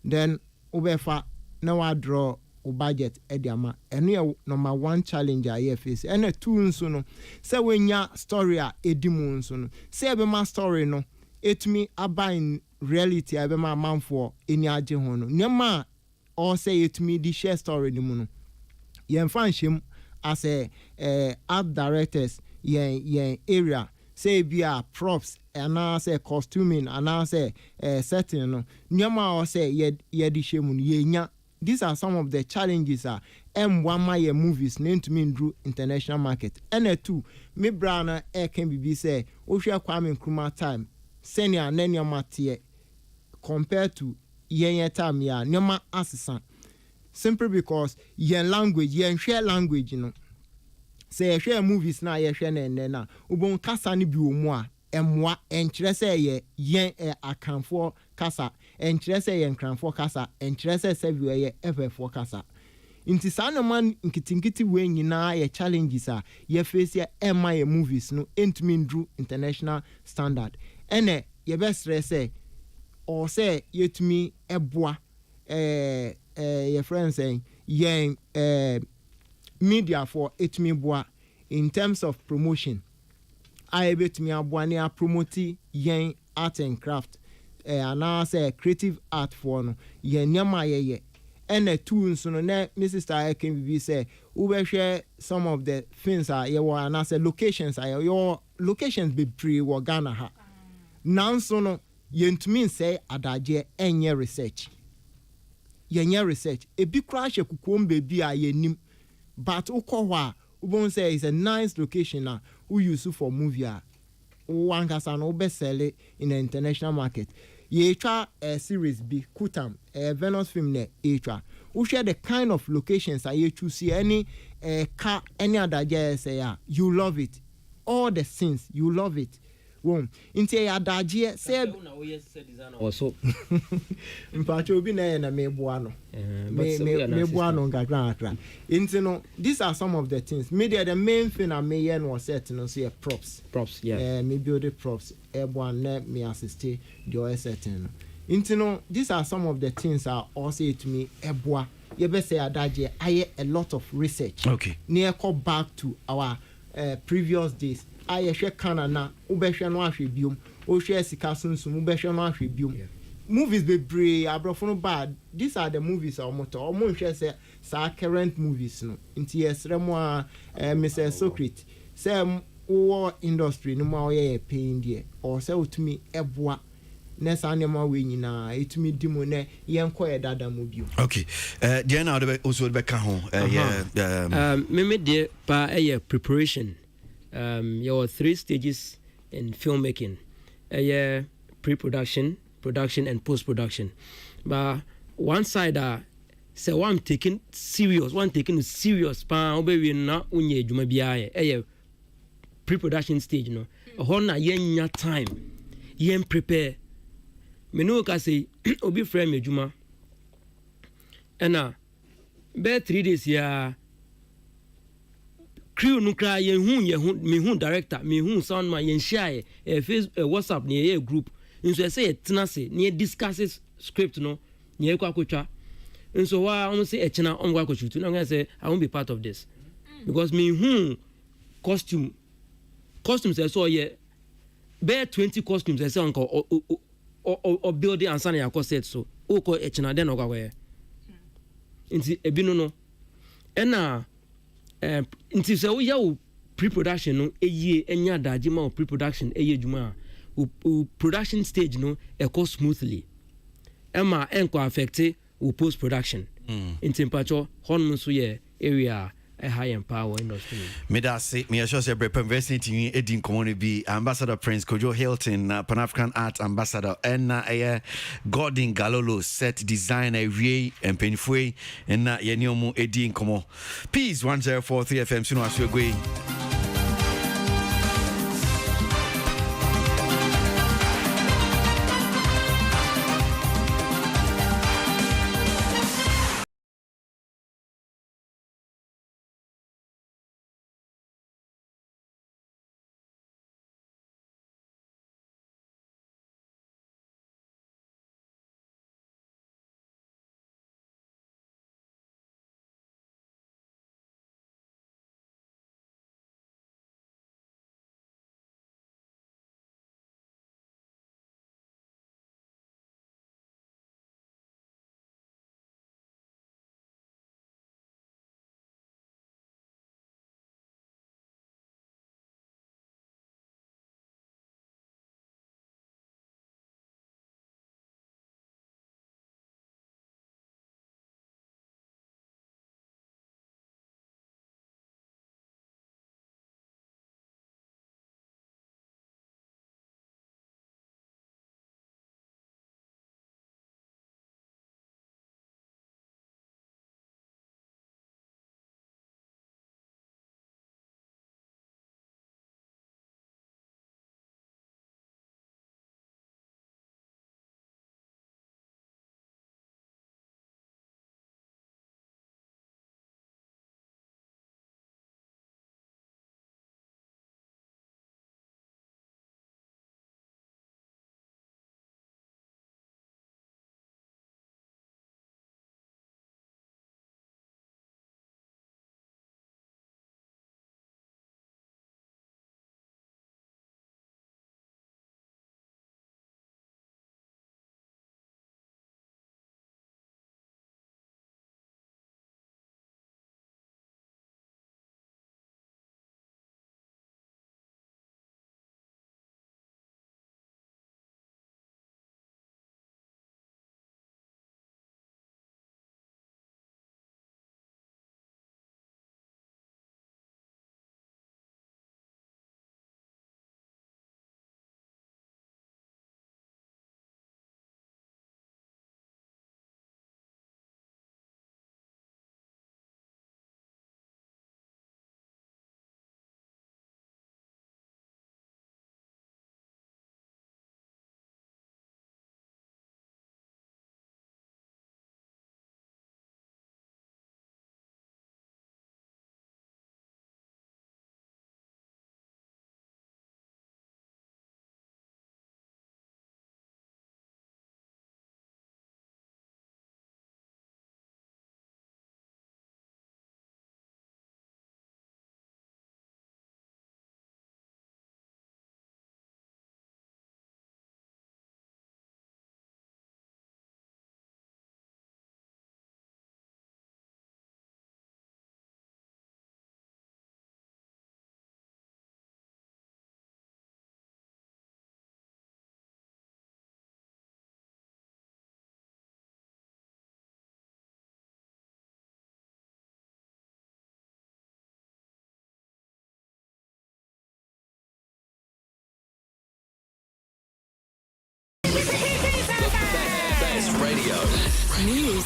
then obefa na wa draw o budget e di ama eno ye number 1 challenge a ye face ene two nso no se wenya story a edimu nso no se be ma story no etumi aba in reality ebe ma manfo eni age ho no nyama o se etumi di share story ni mu no ye mfa nhiem as a art directors yen area say be a props and I say costuming and I say setting no nyama or say ye di shemu ye these are some of the challenges M1 my movies named to me through international market and two me brana can be say Osha Kwame Nkrumah time senior nenya matie compared to yen time ya nyama assistant simply because yen language yen share language you know say share movies na ye share na ubon kasa ni bi omu a emwa enkyere say ye yen akanfo kasa enkyere say yen kranfo kasa enkyere say sevi ye efefo kasa inti sana man nkitinkiti we nyina ye challenges a ye face ye ema ye movies no entimi ndru international standard ene ye be stress say or say yetumi eboa your friends saying yen media for etumi boa in terms of promotion I betumi aboa ne promote yen art and craft and I say creative art for no yen nyama ye and two so no na Mrs. Star can be say we share some of the things are ye wa and I say locations are your locations be pre wo Ghana ha now so no yentumi say adaje enye research yenye research ebi crash ekukom baby a yenim but ukwa ubon say is a nice location na who use for movie a one kasa no be sell in the international market ye twa a series B Kutam Venus film ne etwa who share the kind of locations I you choose any car any other say you love it all the scenes you love it won inti ya daje say na we say designer also mpacho obi na meboa no meboa no ngakra inti no these are some of the things media the main thing I may yen was set no say props yeah me build the props ebo na me assist the set no inti no these are some of the things are also to me eboa you be say adaje I a lot of research okay near call back to our previous days I share Canada, Ubesha no ahwe biom, o share sika sunsum Ubesha no ahwe biom. Movies be brave, abrofo bad. These are the movies our motor. Omo share say sa current movies no. Inti esremo Mr. Socrates. Say war industry no ma ye paying there. Or say utumi eboa. Nesa anema we nyina etumi dimo ne yenko ye dada mu bio. Okay. There now also be ka ho me de pa preparation. There were 3 stages in filmmaking. Pre-production, production, and post-production. But one side say one taking serious pa obewie na unye adwuma bia ye pre-production stage no ho na yenya time yen prepare me no ka say obi frame adwuma ena be 3 days ya crew no kra me hu director me hu sound man yen share Facebook WhatsApp ne ye group nso say tena se ne discuss script no ne kwa kwatwa nso wa am say echina on kwa kwatwa no I say I won't be part of this because me hu costumes I saw ye be 20 costumes I say on or building and sana ya set so o ko echina den okwa we nti ebinu no ena nti se wo ya wo pre-production no eyie enya daje ma wo pre-production eye dwuma production stage no e go smoothly ema enko affect wo post production nti mpacho hon so ye area a high empower industry. Medasi, me assure say Brep University Edin Community Ambassador Prince Kojo Hilton, Pan African Art Ambassador, and Gordon Galolo set designer Rie and Penfue, and Yeniomu Edin Komo. Peace 1043 FM Sunu Aswegwe.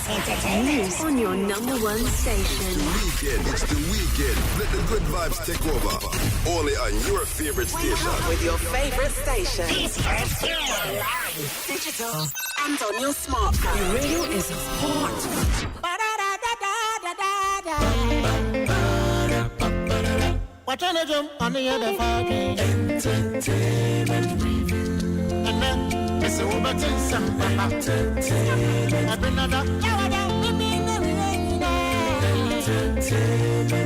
News on your number one station. It's the weekend. Let the good vibes take over. Only on your favorite station. With your favorite station. Live, digital, and on your smartphone. Your radio is hot. What can I jump on the other fucking entertainment review? And then it's over to some entertainment. I've been another entertainment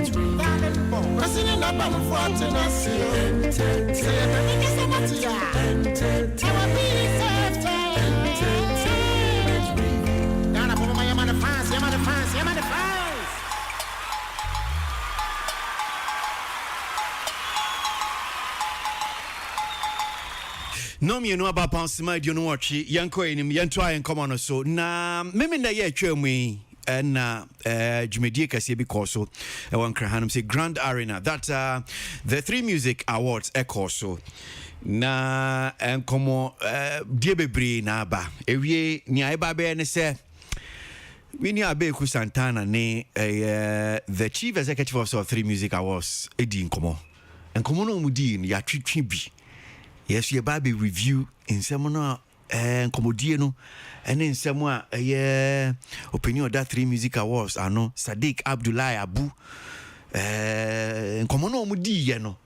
review. President up on the front and I see entertainment. Entertainment review. Down up on my man of fans, man of fans, man of fans. No me no about Pansima do no watch yanko enim yanto ayen come on so na meme na ye atwam na jumedie kase bi koso e won krahanum say Grand Arena that the 3 music awards e koso na enkomo die bebre na ba ewie ni aiba be ne se Winnie Abeku Santana ne the chief executive officer of 3 music awards edi nkomo no mudi ni ya twitwi bi. Yes, your baby review in some comedy no and in some opinion of that 3 music awards I know Sadiq Abdullahi Abu komono mudi no.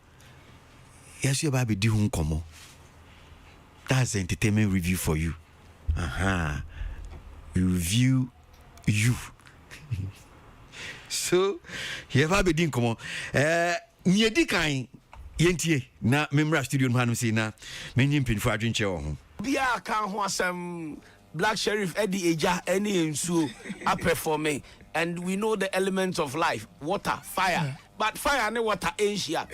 Yes, your baby di hun komo. That's entertainment review for you. We review you. So your baby di komo nyedi kan yentie na memra studio no hanu sei na menyim pinfo adwenche wo ho bia kan ho asem Black Sheriff Eddie Eja any ensuo a performing and we know the elements of life, water, fire, but fire and water Asia.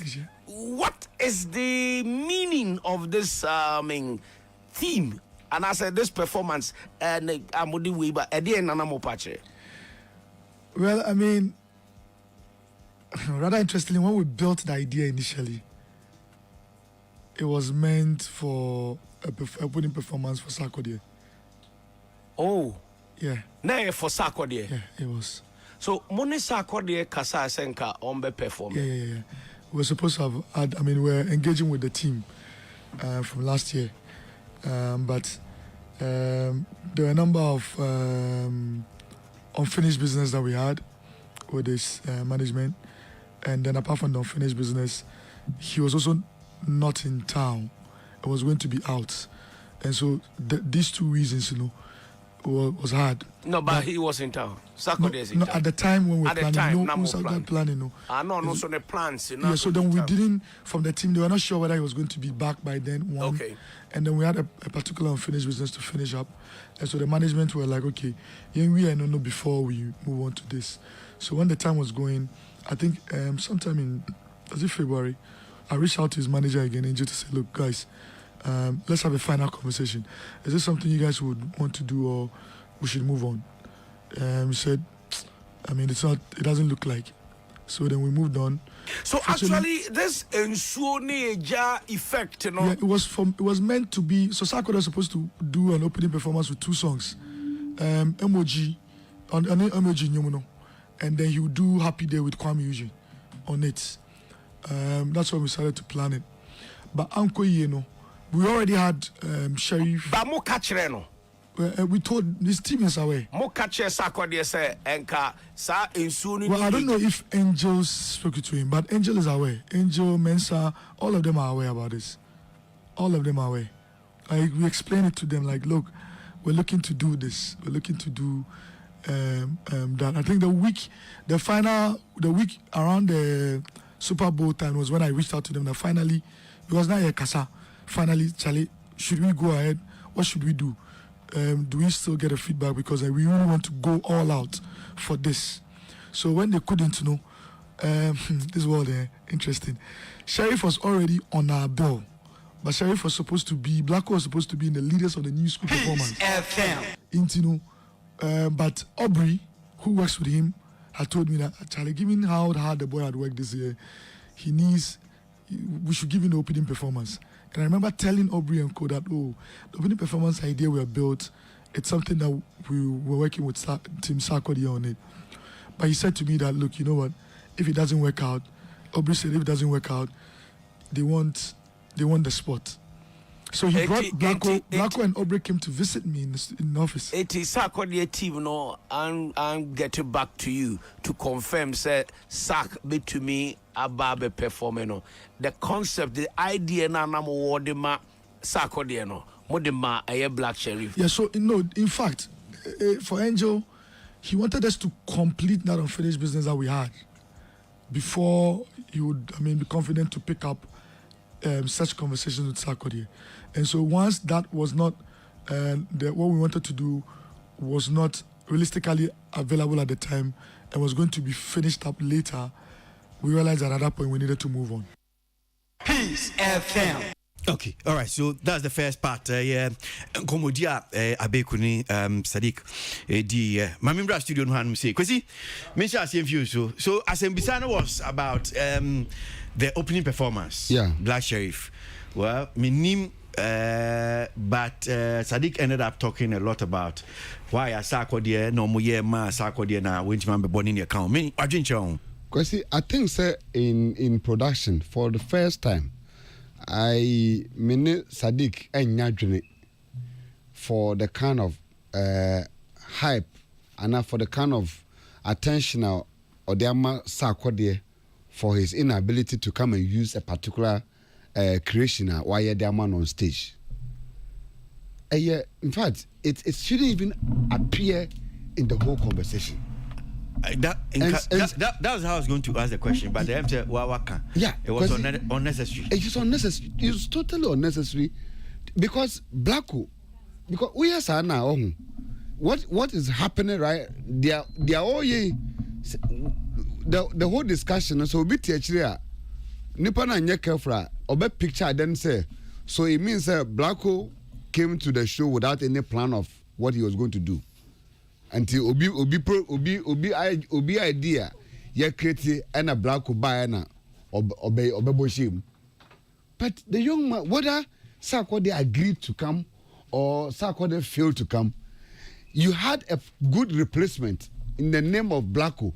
What is the meaning of this theme and I said this performance and amudi we but Eddie and Nanamo Pache? Well, I mean, rather interestingly, when we built the idea initially, it was meant for a opening performance for Sarkodie. Oh. Yeah. Nah, for Sarkodie. Yeah, it was. So, Mone Sarkodie Kasa Senka on be perform. Yeah. We were supposed to have had, I mean, we were engaging with the team from last year. But there were a number of unfinished business that we had with this management. And then apart from the unfinished business, he was also not in town. It was going to be out. And so these 2 reasons, was hard. No, but he was in town. No, at the time when we were planning, no. No, so the plans. Yeah, so then we didn't, from the team, they were not sure whether he was going to be back by then, one. Okay. And then we had a particular unfinished business to finish up. And so the management were like, okay, we don't know before we move on to this. So when the time was going, I think sometime in, was it February, I reached out to his manager again, Angel, to say, look, guys, let's have a final conversation. Is this something you guys would want to do or we should move on? He said, I mean, it doesn't look like. So then we moved on. So actually, this Ensuoneja effect, Yeah, it was meant to be, so Sarkodie was supposed to do an opening performance with 2 songs. Emoji, on Emoji Nyomuno. And then he would do Happy Day with Kwame Eugene on it. That's when we started to plan it. But we already had Sheriff. But mo catch no. We told this team is away. Mo catch Sarkodie say enka sa ensuo. Well, I don't know if Angel spoke to him, but Angel is aware. Angel, Mensa, all of them are aware about this. All of them are aware. Like we explained it to them, like, look, we're looking to do this. We're looking to do that. I think the week around the Super Bowl time was when I reached out to them that finally, it was not a Kasa. Finally, Charlie, should we go ahead? What should we do? Do we still get a feedback? Because we really want to go all out for this. So when they couldn't know, this was interesting. Sheriff was already on our bill. But Sheriff was supposed to be, Blacko was supposed to be in the leaders of the new school performance. FM. But Aubrey, who works with him, had told me that, Charlie, given how hard the boy had worked this year, we should give him the opening performance. And I remember telling Aubrey and Co that, the opening performance idea we have built it's something that we were working with Team Sarkodie on it. But he said to me that, look, you know what? If it doesn't work out, Aubrey said if it doesn't work out, they want the spot. So he brought Blacko and Aubrey came to visit me in the office. It is Sarkodie team, no, and getting back to you to confirm, say, Sark be to me about the performance. The concept, the idea, na mo wodema Sarkodie no, modema a Black Sheriff. Yeah, so in fact, for Angel, he wanted us to complete that unfinished business that we had before he would, be confident to pick up such conversations with Sarkodie. And so once that was not, what we wanted to do was not realistically available at the time and was going to be finished up later, we realized that at that point we needed to move on. Peace FM. Okay, all right. So that's the first part. Komodia Abekuni Sadiq di Mamimra studio no hanum say. Kwasi, mention as view so as Mbisano was about the opening performance. Yeah. Black Sheriff. Well, minim but Sadiq ended up talking a lot about why Sarkodie no mo ye ma Sarkodie na wenchman be born in the account. Me adwinche. Kwasi, I think sir in production for the first time I mean Sadiq and Nyadwene for the kind of hype and for the kind of attention or the Sarkodie for his inability to come and use a particular creation while the man on stage. In fact, it shouldn't even appear in the whole conversation. That was how I was going to ask the question, but the answer waka. Yeah, it was unnecessary. It is unnecessary. It's totally unnecessary because Blacko, because we are now what is happening right? They are all the whole discussion. So be actually nipa na nyeka fra obe picture then say so it means Blacko came to the show without any plan of what he was going to do. Until obi idea ye create and a Blacko buy na obey boshim. But the young man, whether Sarkodie agreed to come or Sarkodie failed to come, you had a good replacement in the name of Blacko.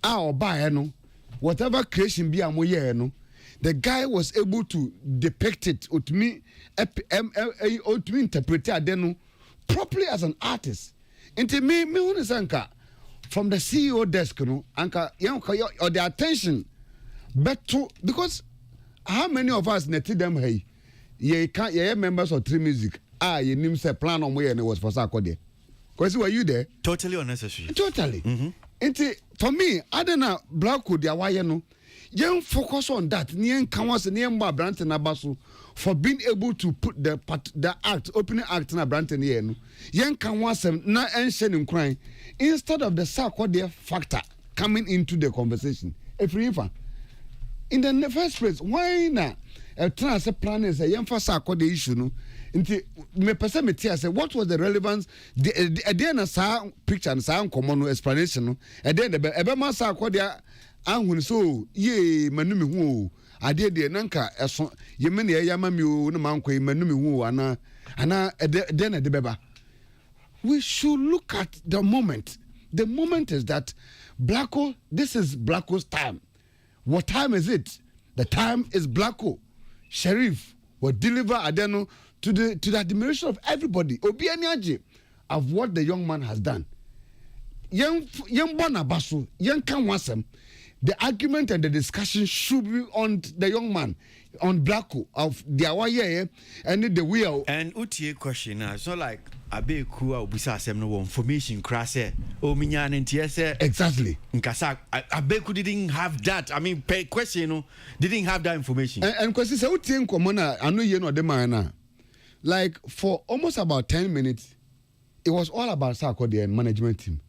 Or buy no whatever creation be amoye no, the guy was able to depict it to me interpret it properly as an artist. Into me anka from the CEO desk, anka or the attention, but to because how many of us netted them hey, ye can't ye members of Tree Music ye name say plan on where and it was for Sarkodie. Because were you there? Totally unnecessary. Totally. Into for me, I don't know Blacko dia why no. Yen focus on that. Nien kanwas nien ba brand na baso for being able to put the opening act na brand here no. Yen kanwasem na enhye ne nkran instead of the Sarkodie factor coming into the conversation. If in the first place, why na a trans plan is a yen for Sarkodie issue no. Inti me pese me tia say what was the relevance the na sa picture and sa common explanation no. The ebe ma Sarkodie ahun so ye manumi hu ade de nanka eso ye me ne ya mami o no manko ye manumi hu ana de na de beba. We should look at the moment. The moment is that Blacko, this is Blacko's time. What time is it? The time is Blacko. Sheriff will deliver Adeno to the admiration of everybody. Obi aniaje of what the young man has done. Young Bonabasu, young Kanwasem. The argument and the discussion should be on the young man, on Blacko of the Awaye and the wheel. And utie question it's not like Abeku or Busa Asem no information crass o minyan ntiese. Exactly. Nkasa Abeku didn't have that. I mean question didn't have that information. And Kwasi say utie nkomona anu ye no de man na. Like for almost about 10 minutes it was all about Sarkodie and management team.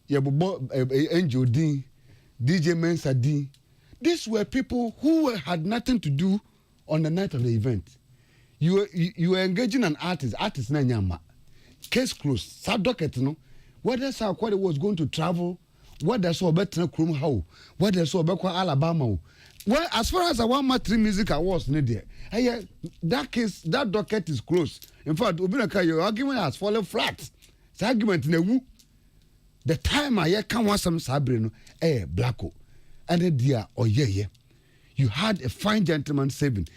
Yebobo Angel D DJ Mensa D. These were people who had nothing to do on the night of the event. You were engaging an artist na nyama. Case closed. Sa docket no. Whether Sarkodie was going to travel, whether so better Krum how, whether so better Alabama. Well, as far as I want my Tree Music Awards there. That docket is closed. In fact, Obinaka, your argument has fallen flat. Sa argument na wu. The time I can want some sabre no blacko. And then dear or yeah. You had a fine gentleman saving.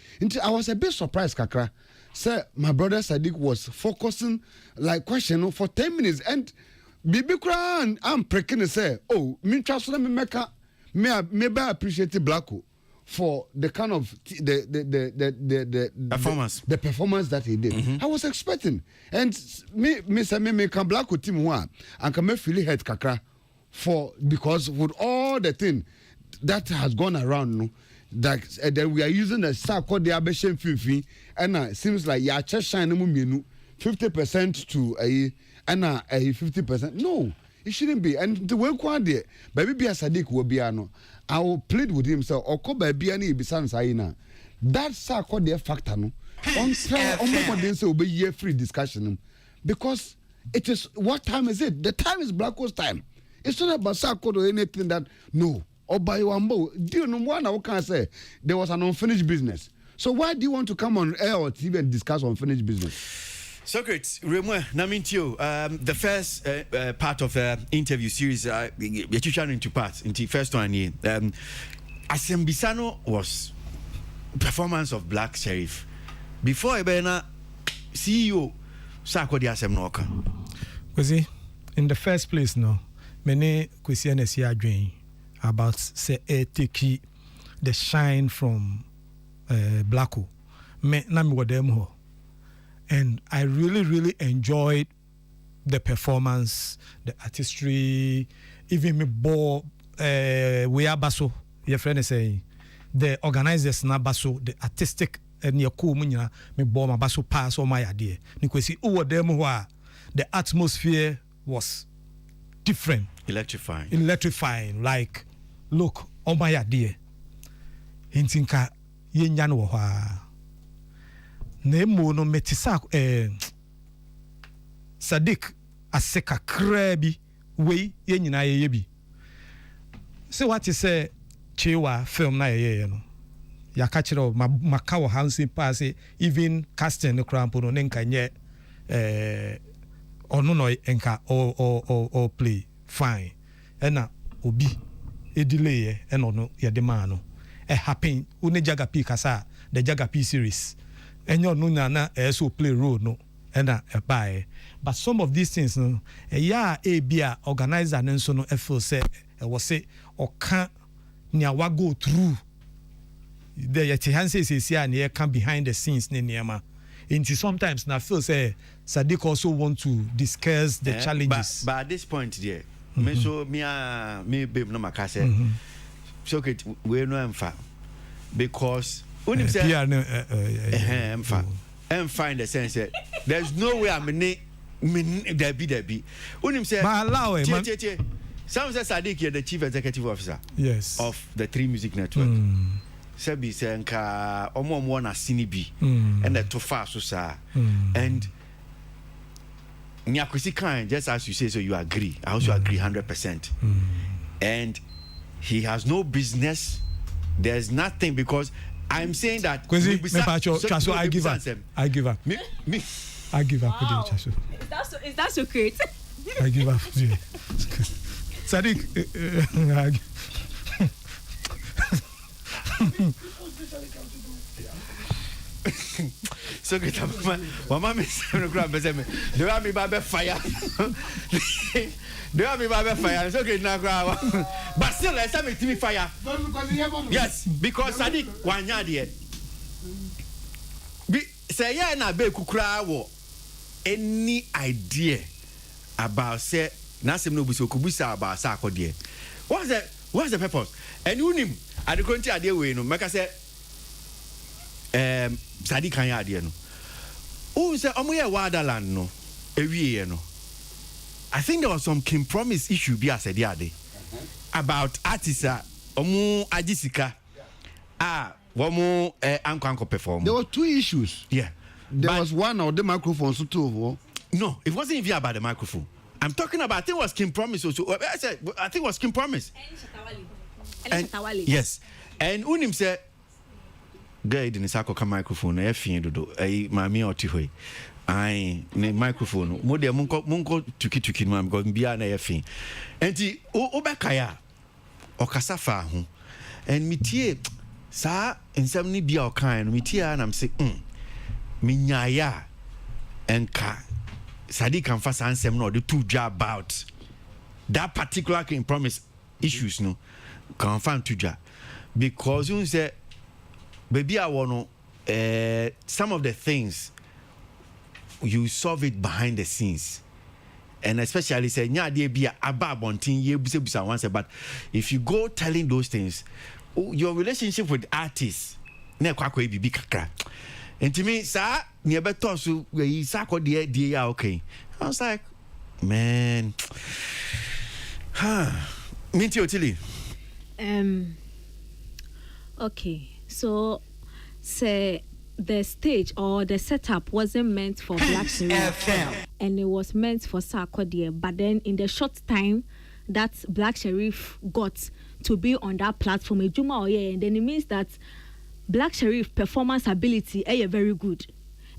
I was a bit surprised, Kakra. Sir, my brother Sadiq was focusing like question for 10 minutes and Bibi Kran, I'm precking say, oh, me trust me meka maybe I appreciate Blacko for the kind of the performance. The performance that he did. I was expecting. And me say me can Blacko team one and can me feel head Kakra for because with all the thing that has gone around no. That then we are using the sack called the Abeshen Fifi, and it seems like ya just shine 50% to a 50%. No, it shouldn't be. And the way quite baby be a Sadiq will be ano. I will plead with him, so or call baby any bisan saina. That sack called the factor no. On didn't say be year free discussion because it is what time is it? The time is Black Coast time. It's not about sack or anything that no. Or by Wambo, do you know what I can say? There was an unfinished business. So why do you want to come on air or TV and discuss unfinished business? Socrates, Remwe, Namintio, the first part of the interview series, we're trying into parts. In the first one here, Asembisano was performance of Black Sheriff. Before Ebena, CEO, Sako di Asemnoka. Kwasi, in the first place, no, many Kwasi and Esia Dwayne. About say take the shine from Blacko. Me na me wadem ho. And I really enjoyed the performance, the artistry, even me bo we are baso. Your friend is saying the organizers na baso, the artistic and your cool munya me bo ma baso pass all my idea. Ni kwesi uwa dem ho the atmosphere was different. Electrifying, like look, oh my idea. Hintinka yenyan wo ha. Nemo no metisa Sadiq aseka krabi we yenyina ye bi. So what you say Chewa film na ye no. Ya ka kire maka wo hansi pass even casting no crampo no nka nye ono no enka or play fine. Ena obi delay and no ya de man no e happen une Jagapi kasa the Jagapi series and you no na so play role no and a buy but some of these things no e bia organizer and so no e feel say e was say or can nya wa go through the yet hanse say and here come behind the scenes ne niema into sometimes na feel say Sadiq also want to discuss the challenges but at this point there me so me babe no makase so we no emfa because when him say emfa in the sense that there's no way I'm there be when him say but allow it some say Sadiq the chief executive officer yes of the 3 Music Network Sebi say nka omo na sinibi and the too far so sir and Nyakwisi kind, just as you say, so you agree. I also agree 100%. And he has no business. There's nothing because I'm saying that. Kwasi, I give up. I give up. I give up. Wow. Is that so great? I give up. Sadiq. So good, Mama Miss Grab me. Do you have me by fire? Do you have me by fire? So good now, but still, let's have me fire. Yes, because Sadiq Wanya dear. Say, yeah, na be kukra wo any idea about say Nasim no buso kubusa about Sako dear. What's the purpose? And you nim at the country idea we no make say Sadiq kan ya de no o say omo ye wadaland no ewie no I think there was some Kim Promise issue bi as de ade about artists omo agisika womo anko perform. There were 2 issues. Yeah, there was one of the microphones too. No, it wasn't even about the microphone. I'm talking about, I think it was Kim Promise also. I think it was Kim Promise. And yes, and unim said guy didn't sako ka microphone e fin dodo e mami oti hoy Aye, ne microphone. Mo de munko tuki no am go bia na yefin. Enti obekaya okasa fa ho. And metie sa ensam ni bia okan no metie na am say minyaya enka Sadiq can fast ansem no the two job about that particular can promise issues no can find two job because you say baby I want some of the things you solve it behind the scenes, and especially say nya dey be ababontin ye busa once, but if you go telling those things, your relationship with artists na kwakwa bibi kakra ntimi sa ne beto so yi sako de ya okay. I was like, man, Minti Otili. Okay, so say the stage or the setup wasn't meant for Black Sherif and it was meant for Sarkodie, but then in the short time that Black Sherif got to be on that platform, and then it means that Black Sherif performance ability is very good.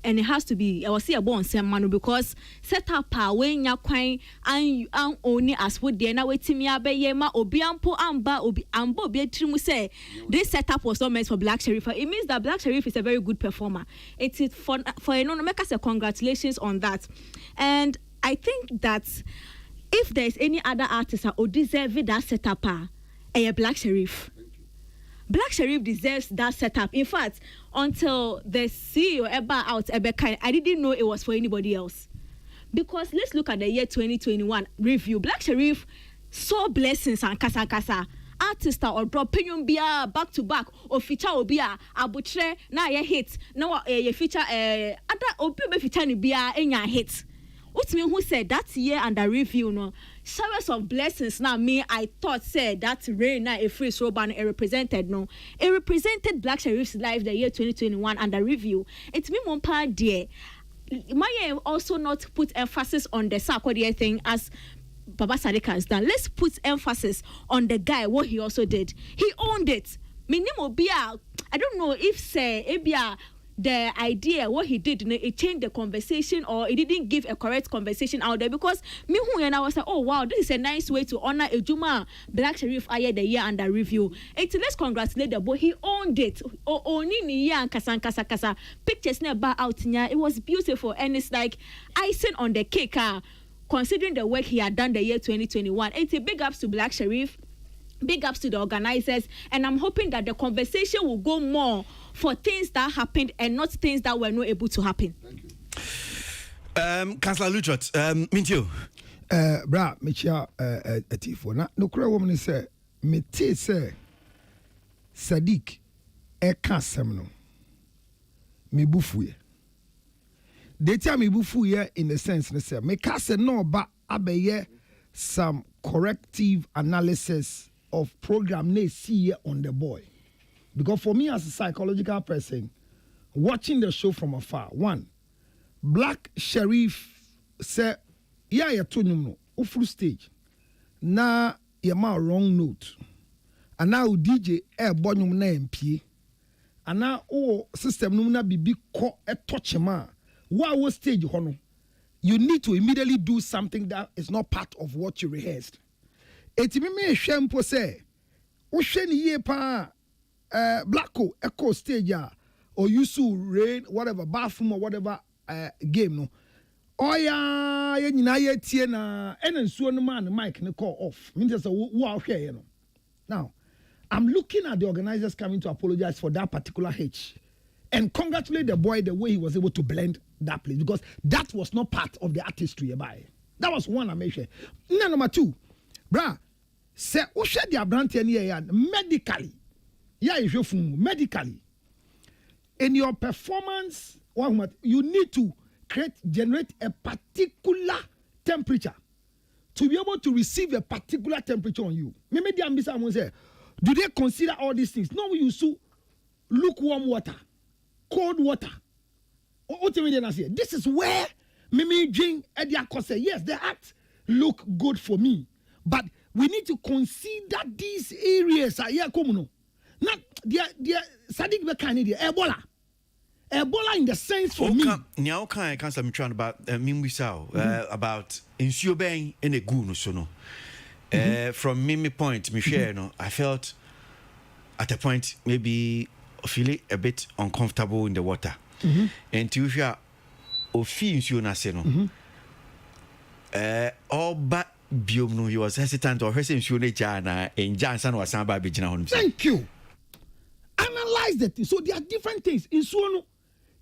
And it has to be, I was say about some man because set up when you quite and only as what they now wait me abeyema obiampo amba obi ambo be trimu say this setup was not meant for Black Sherif. It means that Black Sherif is a very good performer. It is for make us a congratulations on that. And I think that if there's any other artist who deserve that setup, a Black Sherif. Black Sherif deserves that setup. In fact, until the CEO ever out, I didn't know it was for anybody else. Because let's look at the year 2021 review. Black Sherif saw blessings and kasa. Artist or drop opinion bia back to back or feature obia abutre na ye hit. Now ye feature other obi feature ni bia enya hit. What me who said that year under review no showers of blessings now me I thought said that rain na a free Roban it represented Black Sherif's life the year 2021 under review. It's me one part there. My also not put emphasis on the Sarkodie thing as Baba Sadiq has done. Let's put emphasis on the guy what he also did. He owned it. Minimo bia I don't know if say ebia the idea what he did it changed the conversation or it didn't give a correct conversation out there because me who and I was like, oh wow, this is a nice way to honor Ejuma Black Sherif Aye the year under review. Let's congratulate the boy. He owned it. Oni ni ya kasa pictures never out nya. It was beautiful and it's like icing on the cake considering the work he had done the year 2021. It's a big ups to Black Sherif. Big ups to the organizers, and I'm hoping that the conversation will go more for things that happened and not things that were not able to happen. Thank you. Councillor Luchot, Mintio. Bra, Michia, a tifo. No cry woman say, me say, Sadiq, semno. Me bufuye. They tell me bufuye in the sense, say, me kase no ba abeye some corrective analysis of program they see on the boy. Because for me as a psychological person, watching the show from afar, one, Black Sherif say, yeah, you told no, full stage. Na you ma wrong note. And now DJ air bonum na MP. And now system no na bibi ko e touch ma. What stage hono? You need to immediately do something that is not part of what you rehearsed. Eti me shempo say, o sheni ye pa Blacko echo stage or you so rain whatever bathroom or whatever game no. Oh yeah, ye nyina ye tie na enensuo no man mic ne call off. Means say wo ahwe ye no. Now, I'm looking at the organizers coming to apologize for that particular hitch and congratulate the boy the way he was able to blend that place because that was not part of the artistry by. That was one I made sure. Number two, bra, say who shed the brand medically. Yeah, if you're medically. In your performance, you need to generate a particular temperature to be able to receive a particular temperature on you. Maybe the ambassador will say, do they consider all these things? No, you use lukewarm water, cold water. This is where Mimi drink Ediako say, yes, the act look good for me, but we need to consider these areas. Not the Sadiq Bekani, Ebola. Ebola in the sense for me. Now can cancel me trying about about insuo ben in a goon so no. From me point, me share no, I felt at a point maybe feeling a bit uncomfortable in the water. And to hear of insuo na se no. All but biom no, he was hesitant or hesitant insuo ne jana and Jansan was samba bijina hon. Thank you. Analyze the thing. So there are different things. Insuo no,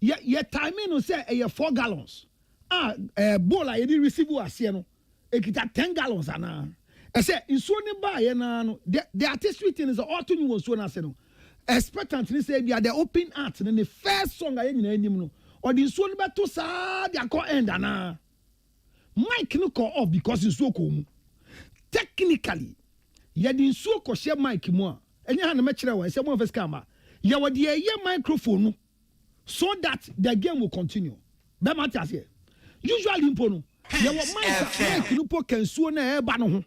your timing no say 4 gallons. Bola you did receive as no. Ekita 10 gallons ana. I say insuo ne ba ye na no. The artistry thing is all to you insuo na se no. Expectant ni say be the open art and the first song aye nyina anim no. Or the insuo ne be to sa dia ko end ana. Mic no call off because insuo ko mu. Technically, ye the insuo ko share mic mu a. Enya ha na me kire wa say mo first camera. Ye wo the ye microphone no so that the game will continue. Be matters here. Usually impo no. Ye wo mic no po kan suo na e ba no ho.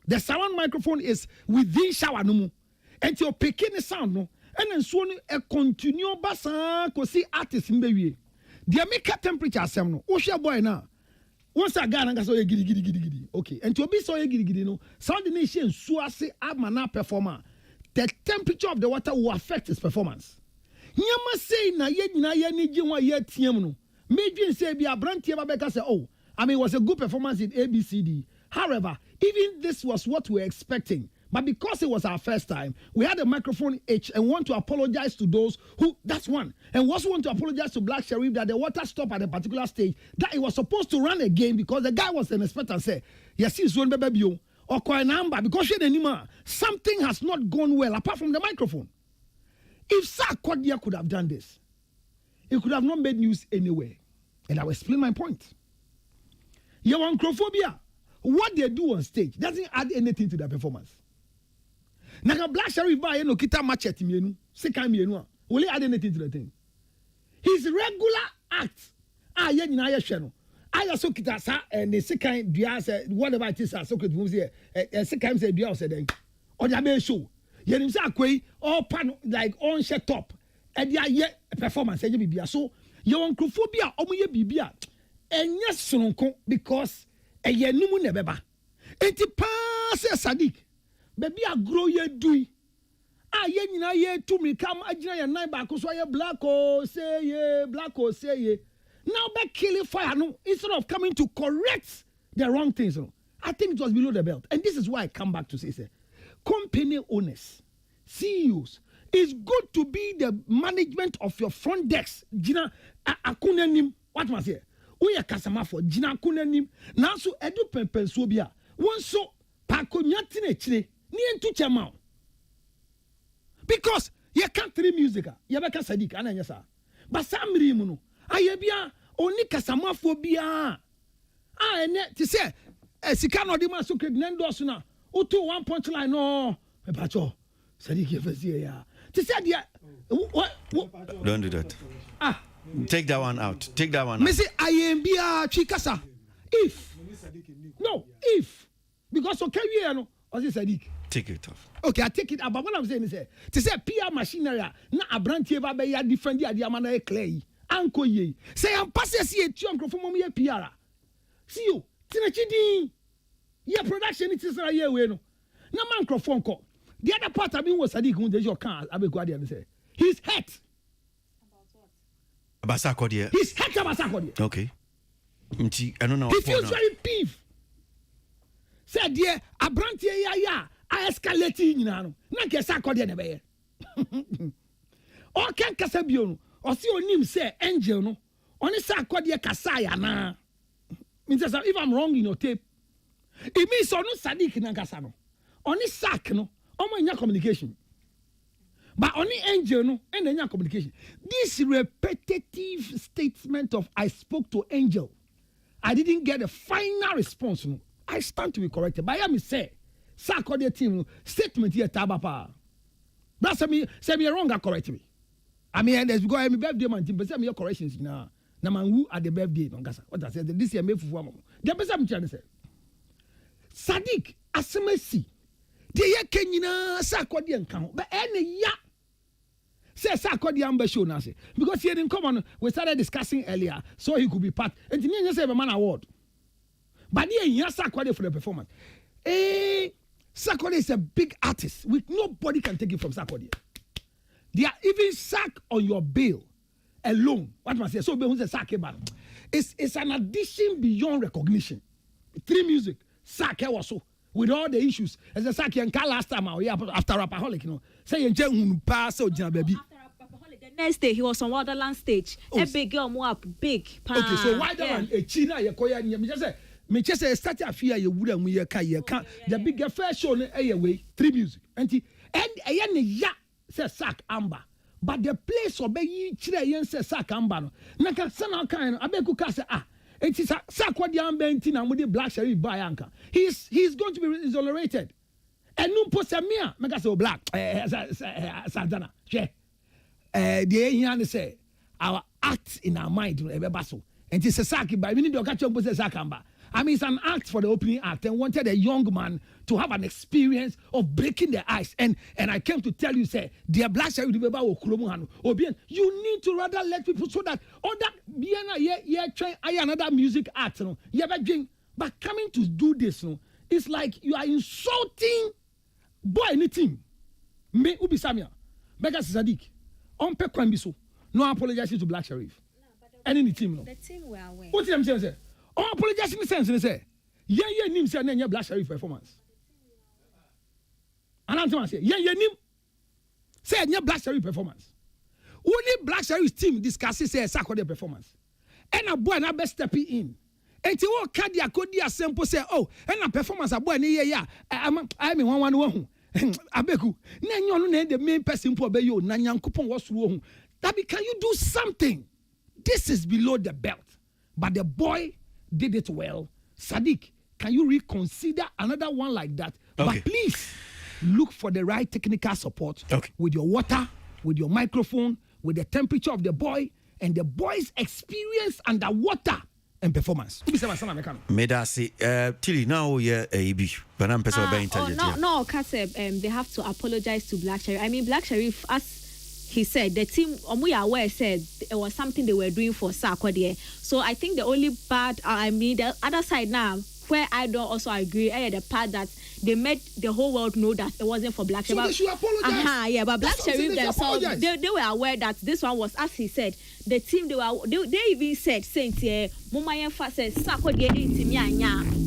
The sound microphone is within shower no mu. And your picking the sound no. And then so a continue basa ko see artist mbewie. The make temperature asem no. O share boy na. Once I got and so gidi. Okay. And to be so gidi no. Sound the nation so ase amana performer. The temperature of the water will affect his performance. Nyama say na ye nyina ye ni gye ho ye tiem no. Me dwen say bi abrantie ba beka say oh, I mean it was a good performance in ABCD. However, even this was what we were expecting. But because it was our first time, we had a microphone itch and want to apologize to those who, that's one. And also want to apologize to Black Sheriff that the water stopped at a particular stage, that it was supposed to run again because the guy was an expert and said, yes, he's one baby, or call a number because something has not gone well apart from the microphone. If Sarkodia could have done this, it could have not made news anywhere. And I will explain my point. Your microphobia, what they do on stage doesn't add anything to their performance. Now, Black Sheriff buy no kita machete mienu, second mienu. Will he add anything to the thing? His regular act, ye nyina ye hwe no. Aya so kita sa and the second dia say whatever it is so could say second say dia say then. Or the be show. Ye nim say akwai all pan like on share top. E dia ye performance e bibia so ye won crofobia omo ye bibia. Enye sonko because e ye numu ne beba. Enti pa say Sadiq baby a grow ye dui. Ye nyina ye to me come agina ye nine back so ye black o say ye. Now be killing fire no instead of coming to correct the wrong things. No. I think it was below the belt. And this is why I come back to say company owners, CEOs, it's good to be the management of your front desk. Gina akunanim what must say? Uya kasama for Gina akunanim. Now so edu pen so bia. One so pakonyati ne chire. Ni entu chema. Because you can't read music. You beka Sadiq ananya sa. But samri mu no. Aye bia oni kasama fo bia. Ene ti say sika no de ma so credit nendo so na. Uto one punch line no. Me pacho. Sadiq ye fesi ya. Ti say dia what? Don't do that. Take that one out. Take that one out. Me say aye bia chikasa. If because okay we no. Or say Sadiq. Take it off. Okay, I take it. But what I'm saying is, to say PR machinery, na abrantie ba be ya different dia dia mana e clear. Anko ye. Say am pass see e tu anko from me PR. See you. Tinachidi. Ye production it is na ye we no. Na microphone ko. The other part I mean was Sadiq who dey your car abegwa dia say. His head. About Sarkodia. His head about Sarkodia. Okay. I don't know. He feels very peeved. Said dear abrantie ya. I escalate nyina no na ke Sarkodia ne be ye. O kan kasa bio no o si onim say angel no oni Sarkodia kasa ya na. Means if I'm wrong in your tape it means onu Sadiq na kasa no oni sack no omo nya communication but oni angel no and nya communication. This repetitive statement of I spoke to angel, I didn't get a final response no. I stand to be corrected but I am say Sarkodia team statement here tabapa. That's me say me wrong correct me. I mean there's because I'm birthday man team but say me corrections na man who at the birthday no gasa. What I said this year me fufu am. The person me say Sadiq asemesi de ye kenyina Sarkodia nkan ho but ene ya say say Sakodi Amber show now say because he didn't come on. We started discussing earlier, so he could be part. And he didn't say a man award. But he has Sakodi for the performance. Sakodi is a big artist. Nobody can take it from Sakodi. They are even sack on your bill alone. What must I say? So who's a sack about? It's an addition beyond recognition. 3 music sack also with all the issues. As a sack and last time after Rapaholic, say you pass or baby. The next day he was on Wonderland stage. A big girl more up big. Okay, so why don't a China you call me just say start a fear you wouldn't we can the bigger first show away 3 music. And ya say sack amber. But the place obey chire yen say sack amber no. Naka sana kan abeku ka say it is sack what the amber na with the black sheriff by anka. He's going to be exonerated. And no posamia make say black sadana. She the here say our act in our mind no ebe baso. And it is a sack by we need to catch up say sack amber. I mean, it's an act for the opening act and wanted a young man to have an experience of breaking the ice. And I came to tell you, say, dear black sheriff, you need to rather let people so that try another music act. But coming to do this, it's like you are insulting boy any team. Me ubi Samuel, Becca Sadiq, on pe kwambiso. No apologizing to black sheriff. Any team, no. The team were aware. What did I'm saying? Oh, apologize in the sense, and say, yeah, nim say na black sheriff performance. And I'm say, yeah, nim say na black sheriff performance. Only black sheriff team discusses say Sakode performance. And a boy na best stepping in. And to what cardia could dia simple say, oh, and a performance a boy yeah. I'm in one. Abeku, na nyon no the main person for be you na nyankopon was ru. That can you do something? This is below the belt. But the boy did it well. Sadiq, can you reconsider another one like that? Okay. But please look for the right technical support with your water, with your microphone, with the temperature of the boy, and the boy's experience underwater and performance. Medasi, Tilly, now but I'm intelligent. No, they have to apologize to Black Sheriff. I mean, Black Sheriff, as he said, the team, we are aware, said it was something they were doing for Sakode. So I think the only part, the other side now, where I don't also agree, the part that they made the whole world know that it wasn't for Black Sheriff. So they should apologize. But Black Sheriff themselves, they were aware that this one was, as he said, the team, they even said, Mama Yenfa says, Sakode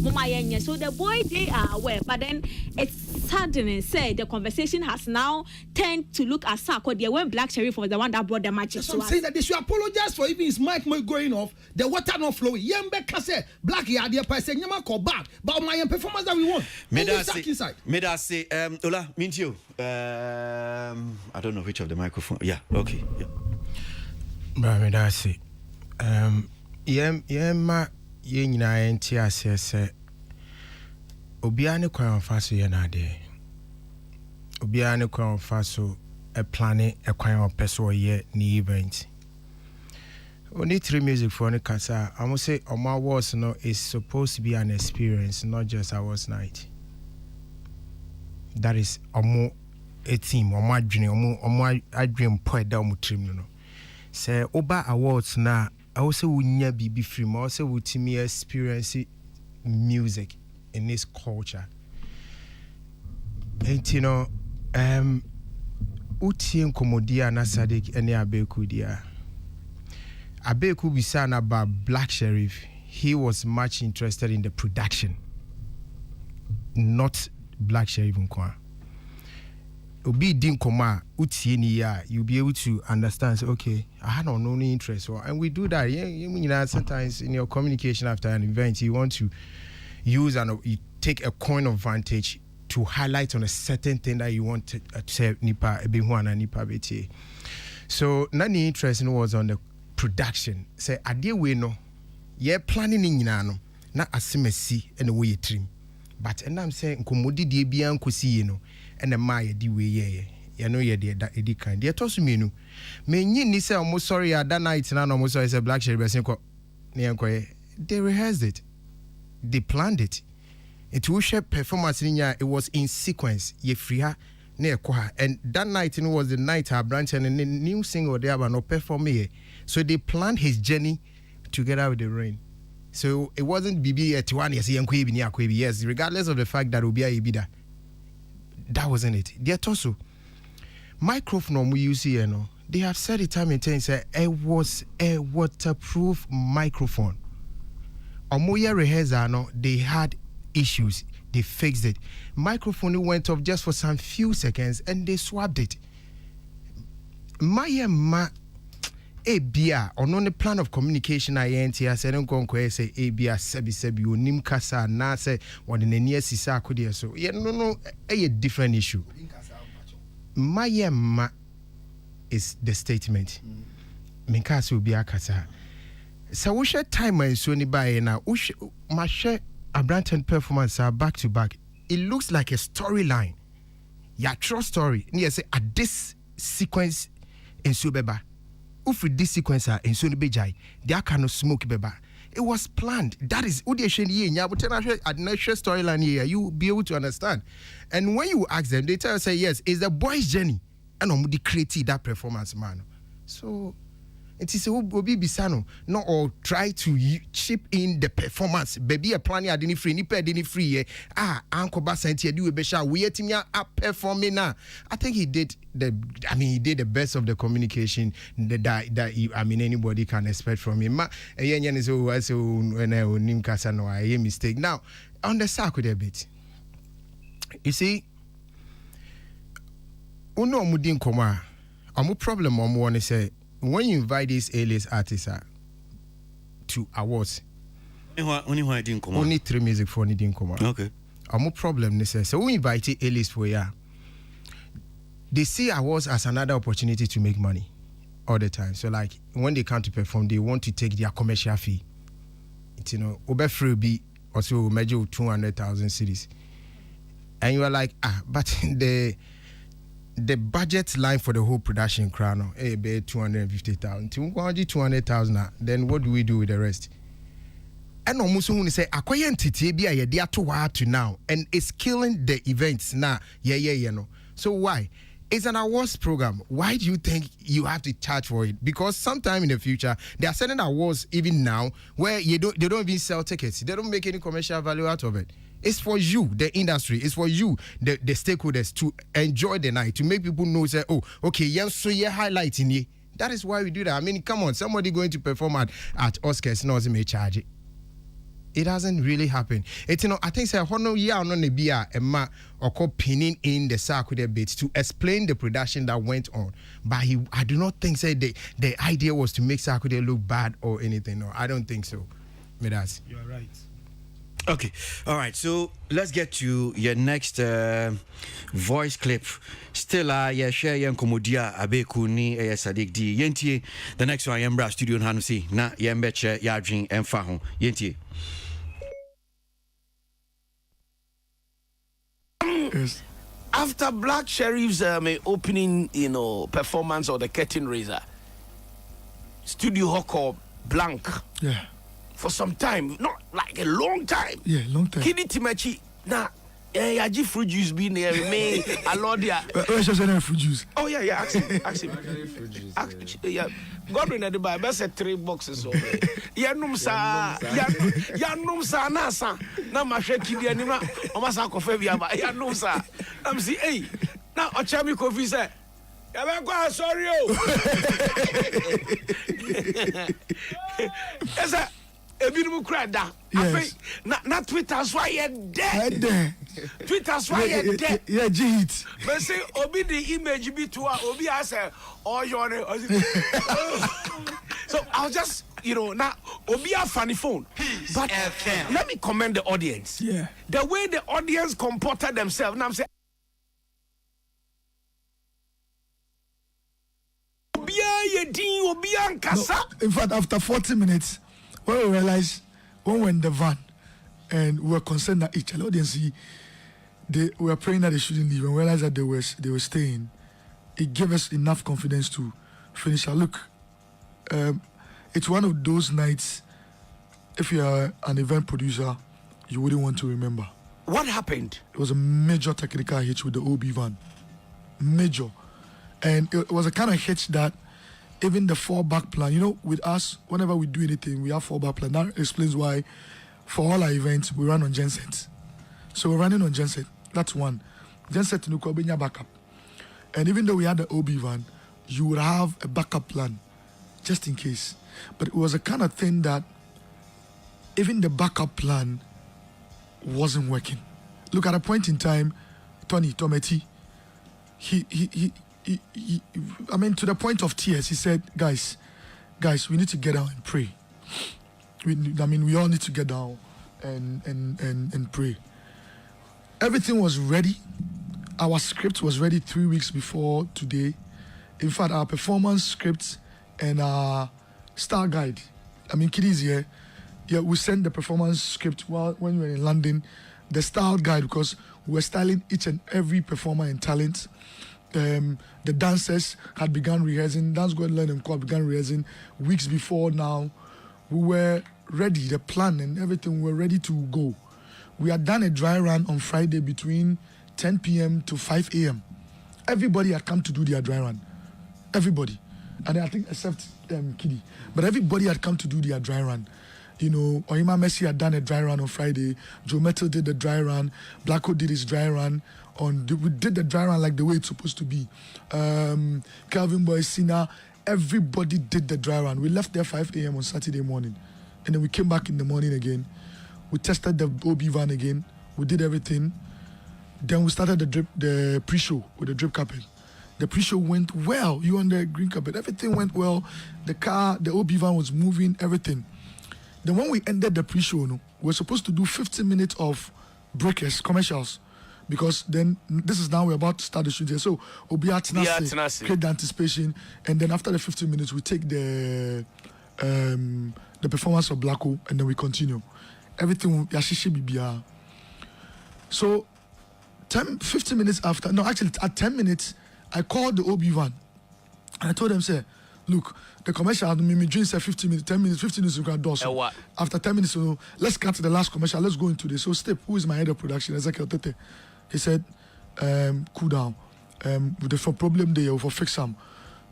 Mama. So the boy, they are aware, but then it's saddening, say the conversation has now turned to look at Sakode when Black Sheriff was the one that brought the matches to us. Saying that they should apologize for even his mic going off, the water not flowing. Yembe Kase, Black Yadia person, Yama call back, but my performance that we want. Medasi, Ola, means you. I don't know which of the microphone. Yeah, okay. Yeah. Medasi, Yema, Yena, and Tia Obiane Kwan Faso Yanade. Obiane Kwan Faso a planning a Kwan Peso ye ni event. Only 3 music for any casa. I must say on my was is supposed to be an experience, not just a was night. That is a team, or my dream, or my dream point down trim. Say Oba Awards now, I also would never be free, I also would to me experience music in this culture. And Uti Komodia na Sadiq any Abeku dia. Abeku bisan about Black Sheriff. He was much interested in the production, not Black Sheriff Nkwa. Obi din koma uti ni ya, you'll be able to understand. Say, okay, I had no interest, and we do that. Yeah, sometimes in your communication after an event, you want to use and you take a coin of vantage to highlight on a certain thing that you want to say nipa ebihuana nipa beti. So nani interest was on the production. Say adie we no ye planning in nyina na asemasi and the way you trim. But and I'm saying nkomodi die bia nkosi no and the my di we ye know ye that edi kind. They toss me no. Me nyi ni say almost sorry that night na no almost say Black Sheriff say ko they rehearsed it. They planned it. It will share performance in it was in sequence. Ye free near Kwa. And that night was the night our branch and the new single they have no perform here. So they planned his journey together with the rain. So it wasn't BB at 1 yes, regardless of the fact that Ubia Ibida. That wasn't it. They're also microphone we use here, no. They have said it time and time, say it was a waterproof microphone. Omoya rehearsal, no, they had issues. They fixed it. Microphone went off just for some few seconds and they swapped it. Ma Abia on the plan of communication I said don't go say Abia sebi onim kasa na say what in the near sisa kodia so yeah no a different issue. Ma is the statement. Minkasi Ubia kasa. So we share time and so ni by now. My share a Branton performance are back to back. It looks like a storyline. Yeah, true story. Yes, at this sequence in Subeba. If this sequence in Sunibejai, there cannot smoke beba. It was planned. That is what they should hear. But tell us at natural storyline here, you will be able to understand. And when you ask them, they tell us, say yes, it's the boy's journey. And I'm created that performance, man. So it is a Obi Bisano, not all try to chip in the performance. Baby, a plan I didn't free, nipa didn't free. Uncle Basanti do a besha. We at him up performing now. I think he did the best of the communication that anybody can expect from him. A mistake. Now, on the circle a bit. You see, uno mudin koma. Amu problem want to say. When you invite these A-list artists to awards, only 3 music for any didn't come out. Okay. Our problem is so we invite A-list for they see awards as another opportunity to make money all the time. So like when they come to perform, they want to take their commercial fee. It's, over free be also measure 200,000 cities, and you are like but the budget line for the whole production crown be 250,000. 200,000. Then what do we do with the rest? And almost when say acquire entity be a year to now, and it's killing the events now. No. So why? It's an awards program. Why do you think you have to charge for it? Because sometime in the future there are certain awards even now where they don't even sell tickets. They don't make any commercial value out of it. It's for you, the industry. It's for you, the stakeholders, to enjoy the night, to make people know, say, oh, okay, yes, so you're highlighting it. That is why we do that. I mean, come on, somebody going to perform at Oscars, no, may charge it. It doesn't really happen. It's, I think, say, hono ya no nebia emma or pinning in the circle there bit to explain the production that went on. But I do not think, say, the idea was to make circle there look bad or anything. No, I don't think so. Midas. You are right. Okay, all right, so let's get to your next voice clip. Still, share your komodia abeku ni Sadiq D. Yentie, the next one, Yembra Studio in Hanusi, na Yembeche, Yadrin, and Fahon. Yentie. Yes. After Black Sheriff's opening, performance of the curtain raiser, Studio Hawk blank. Yeah. For some time, not like a long time. Yeah, long time. Kini Timachi, yaji fruit juice be near me. Alodia. Where's your fruit juice? Oh yeah, ask him. Yeah, Godwin at the Bible said 3 boxes of Yanum sa nasa. Na mashe kidi anima. Omasa kofebia ba Yanum sa. I'm see, hey. Now Ochami Kofi say. Sorry. Yes, sir. Ebinumu krada. Yes. Na Twitter so ye dead. Twitter so ye dead. Yeah, G-hit. But say obi the image be to obi as all your so I'll just now obi a funny phone. But let me commend the audience. Yeah. The way the audience comported themselves. Now I'm saying no, in fact, after 40 minutes, when we realized, when we were in the van and we were concerned that each audience, we were praying that they shouldn't leave, and we realized that they were staying. It gave us enough confidence to finish our look. It's one of those nights, if you are an event producer, you wouldn't want to remember. What happened? It was a major technical hitch with the OB van. major. And it was a kind of hitch that even the fallback plan, you know, with us, whenever we do anything, we have fallback plan. That explains why for all our events, we run on genset. So we're running on genset. That's one. Genset no Kobinya backup. And even though we had the OB van, you would have a backup plan just in case. But it was a kind of thing that even the backup plan wasn't working. Look, at a point in time, Tony Tometi, he I mean, to the point of tears, he said, guys, we need to get down and pray. We all need to get down and pray. Everything was ready. Our script was ready 3 weeks before today. In fact, our performance script and our star guide, Kiddies here, we sent the performance script when we were in London, the style guide, because we were styling each and every performer and talent. The dancers had begun rehearsing. Dance Go and Learn and Co began rehearsing weeks before now. We were ready, the plan and everything, we were ready to go. We had done a dry run on Friday between 10 p.m. to 5 a.m. Everybody had come to do their dry run. Everybody. And I think except Kiddy. But everybody had come to do their dry run. You know, Oyima Messi had done a dry run on Friday. Joe Metal did the dry run. Blacko did his dry run. We did the dry run like the way it's supposed to be. Calvin Boy, Sina, everybody did the dry run. We left there 5 a.m. on Saturday morning. And then we came back in the morning again. We tested the OB van again. We did everything. Then we started the pre-show with the drip carpet. The pre-show went well. You on the green carpet. Everything went well. The car, the OB van was moving, everything. Then when we ended the pre-show, we were supposed to do 15 minutes of breakers, commercials. Because then this is now we're about to start the shoot here. So Obiatinase, create the anticipation. And then after the 15 minutes, we take the performance of Blacko and then we continue. Everything Yashishi Bibia. So 15 minutes after, no, actually at 10 minutes, I called the OB van and I told them, say, look, the commercial had me doing 15 minutes, 10 minutes, 15 minutes, we can do so. After 10 minutes, let's cut to the last commercial, let's go into this. So Step, who is my head of production, Ezekiel Tete, he said, cool down. With the problem there, for fix some.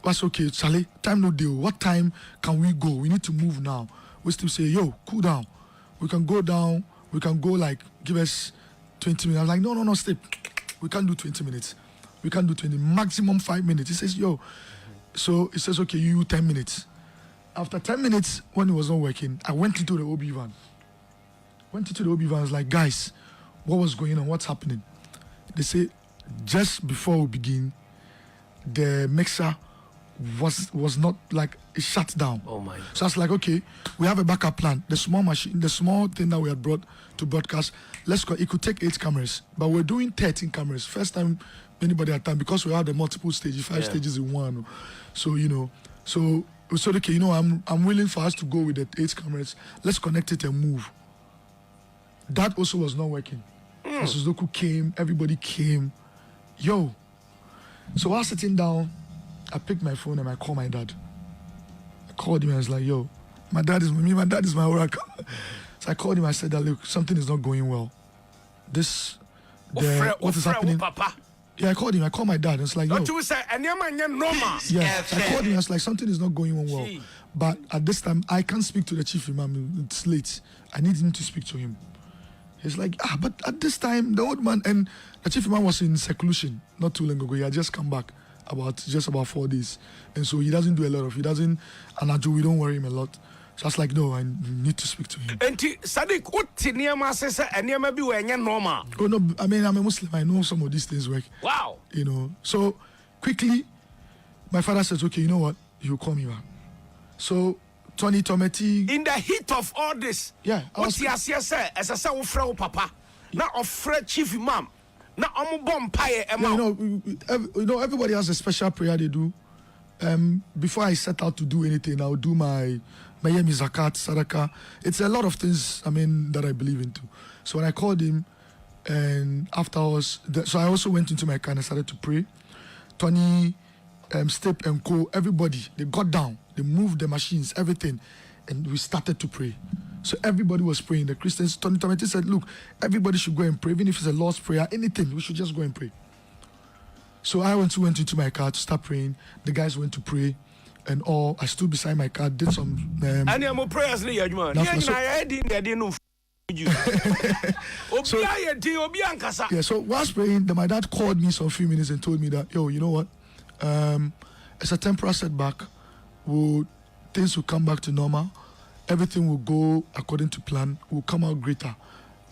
That's okay, Charlie, time no deal. What time can we go? We need to move now. We still say, yo, cool down. We can go down, we can go like, give us 20 minutes. I was like, no, Step, we can't do 20 minutes. We can't do 20, maximum 5 minutes. He says, yo. So he says, okay, you 10 minutes. After 10 minutes, when it was not working, I went into the OB van. I was like, guys, what was going on? What's happening? They say, just before we begin, the mixer was not like, it shut down. Oh my. So I was like, okay, we have a backup plan. The small machine, the small thing that we had brought to broadcast, it could take 8 cameras, but we're doing 13 cameras. First time anybody had time, because we have the multiple stages, 5 stages in one. So, so we said, okay, I'm willing for us to go with the 8 cameras. Let's connect it and move. That also was not working. Suzuku came, everybody came. Yo. So while sitting down, I picked my phone and I called my dad. I called him and I was like, yo, my dad is my oracle. So I called him, I said that, look, something is not going well. What is happening? Papa. Yeah, I called him. I called my dad. And it's like, don't you say, and your man, normal. Yeah, I called him. I was like, something is not going on well. But at this time, I can't speak to the chief imam. It's late. I need him to speak to him. He's like, but at this time, the old man, and the chief imam was in seclusion not too long ago. He had just come back about 4 days. And so he doesn't do a lot of, we don't worry him a lot. So I was like, no, I need to speak to him. And Sadiq, what Tiniama says, and you may be wearing normal. Oh, no, I mean, I'm a Muslim. I know some of these things work. Wow. So quickly, my father says, okay, you know what? You call me back. So, Tony Tometi. In the heat of all this, yeah, what's the say? As I say, we papa, not of chief imam, not on bomb pie. Everybody has a special prayer they do. Before I set out to do anything, I'll do my Mayemi Zakat, Sadaka. It's a lot of things, that I believe into. So when I called him, and afterwards, so I also went into my car and I started to pray. Tony, Step and Co, everybody, they got down, they moved the machines, everything, and we started to pray. So everybody was praying. The Christians, Tony Tometi said, look, everybody should go and pray, even if it's a Lord's Prayer, anything, we should just go and pray. So I went into my car to start praying. The guys went to pray, and all. I stood beside my car, did some. And I'm prayers, man. So whilst praying, then my dad called me some few minutes and told me that, yo, you know what? It's a temporary setback. Things will come back to normal. Everything will go according to plan. Will come out greater.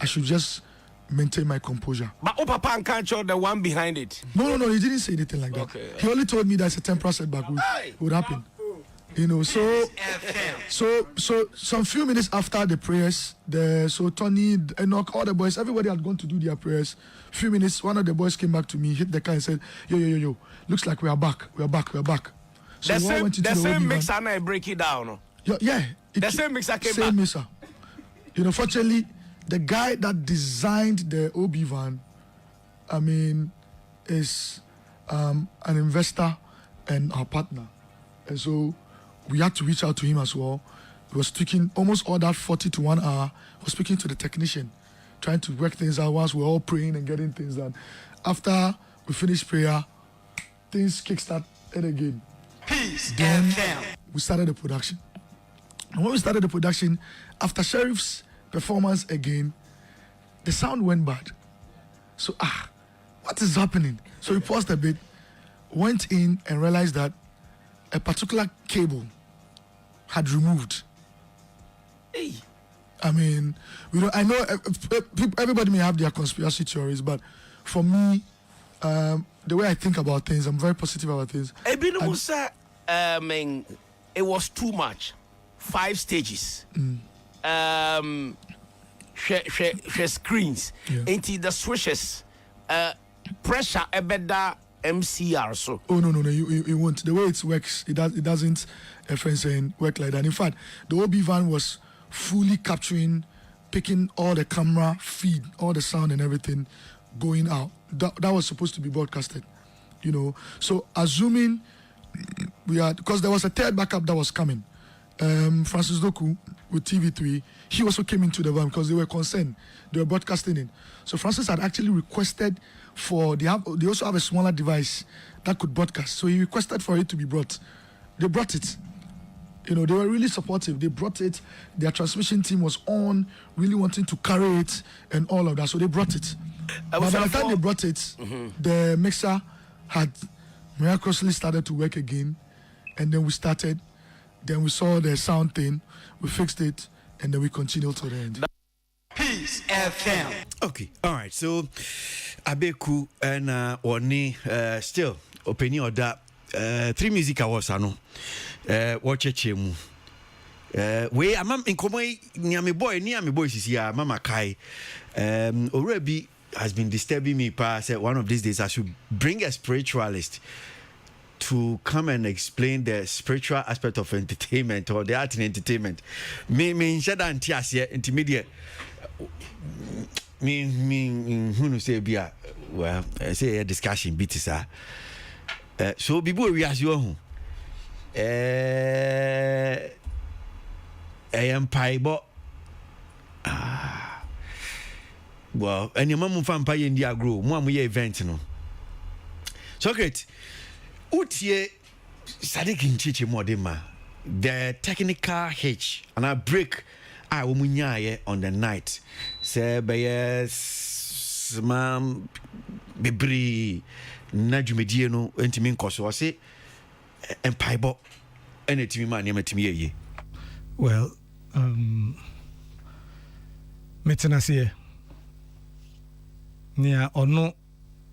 I should just maintain my composure. But Papa can't show the one behind it. No, he didn't say anything like that. Okay. He only told me that a temporary setback would happen. You know, so some few minutes after the prayers, Tony, Enoch, all the boys, everybody had gone to do their prayers. Few minutes, one of the boys came back to me, hit the car and said, yo, looks like we are back. So the same mixer and I break it down. Yeah. The same mixer came back. Same mixer. You know, fortunately, the guy that designed the OB van, is an investor and our partner. And so we had to reach out to him as well. He was speaking almost all that 40 to 1 hour. He was speaking to the technician, trying to work things out whilst we were all praying and getting things done. After we finished prayer, things kickstarted again. Then we started the production. And when we started the production, after Sheriff's performance again, the sound went bad. So, what is happening? So we paused a bit, went in and realized that a particular cable had removed. Hey. I know everybody may have their conspiracy theories, but for me, the way I think about things, I'm very positive about things. It was too much. 5 stages. Screens. Into the switches. Pressure better MCR so. Oh no, it won't. The way it works, it doesn't work like that. In fact, the OB van was fully capturing, picking all the camera feed, all the sound and everything going out. That was supposed to be broadcasted, you know. So assuming because there was a third backup that was coming. Francis Doku with TV3, he also came into the van because they were concerned. They were broadcasting it. So Francis had actually requested they also have a smaller device that could broadcast. So he requested for it to be brought. They brought it. You know, they were really supportive. They brought it. Their transmission team was on, really wanting to carry it and all of that. So they brought it. But by the time they brought it, the mixer had miraculously started to work again. And then we started. Then we saw the sound thing, we fixed it, and then we continued to the end. Peace FM. Okay, all right. So, Abeku and Oni still opinion of that 3 music awards. Watch it, chemu. We am in common. Niami boy, is here. Mama Kai. Already has been disturbing me. Said one of these days I should bring a spiritualist to come and explain the spiritual aspect of entertainment or the art in entertainment. Me shada antias here intermediate. Me who say bia well say a discussion bit sir. So bibu we as you empire but well and your mum fan pay India grow mo am event no. So great. Utie Sadik in Chichi Modima, the technical hitch and a break I womunyaye on the night. Say bayes mam bibri najumedieno entimin koso say empaibo enetimi man yemetimi ye. Well, metenase nia ono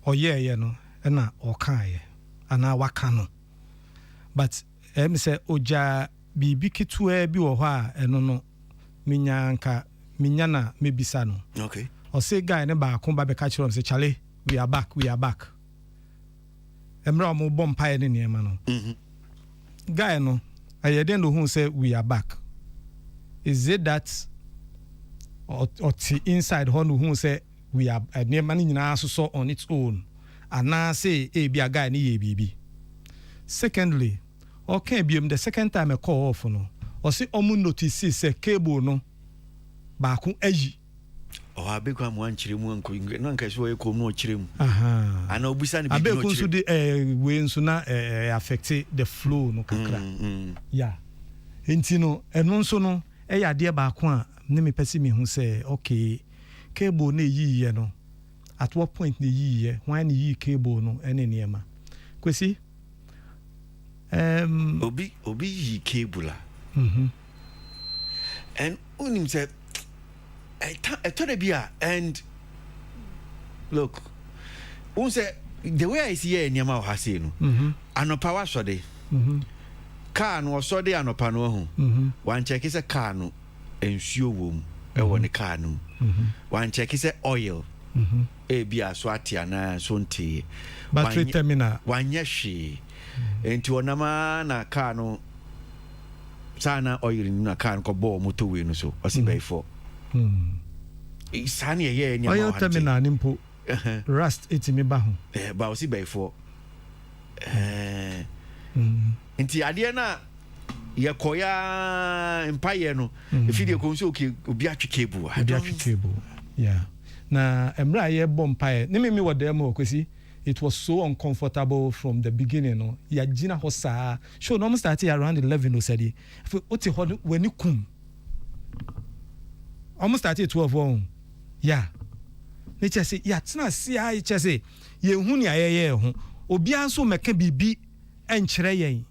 oyeye no na okaye ana wakano but say oja bibi kitwe bi wo ho a eno no minya na mebisa no. Okay. O say guy ne ba kon ba be ka kire say chale we are back emra mo bom pae ne niema no. Guy no ayeden do hu say we are back. Is it that or inside ho no hu say we are niema ni nyina so on its own? And now say be a guy ni ye bibi. Secondly, okay, the second time I call off no, or say omu notice say cable no back eji. oh abekwa mo ankyere mu anko no anka so ye kom no kyerem ana obusa ne bi no abekwa nso de we nso na affect the flow no kakra yeah enti no eno nso no ya de ba ko a ne me pese me hu say okay cable na yiye no at what point na yiye when yi cable no ene niema Kwasi obi yi cable and unim say I told bia and look un say the way I see here niema o ha say no anopa wa so de car no so de anopa no ho wan check say car no ensuo wom e woni car no wan check say oil e bia so atia na so ntie battery terminal wan yehwe enti onama na car no sana oil na car ko bo motorway no so o si by for isani ye ni oil terminal nimpo rust etimi ba ho ba o si by for enti ade na ye koya empire no if you go so okay obi atwe cable yeah na emra ye empire ne me wode am Kwasi it was so uncomfortable from the beginning no ya gina ho saa show no started around 11 no said oti ho when kum almost started 12 yeah ne chese ya tena sia ye chese ye hu ni ayeye ho obi anso meka bibi enkyere yen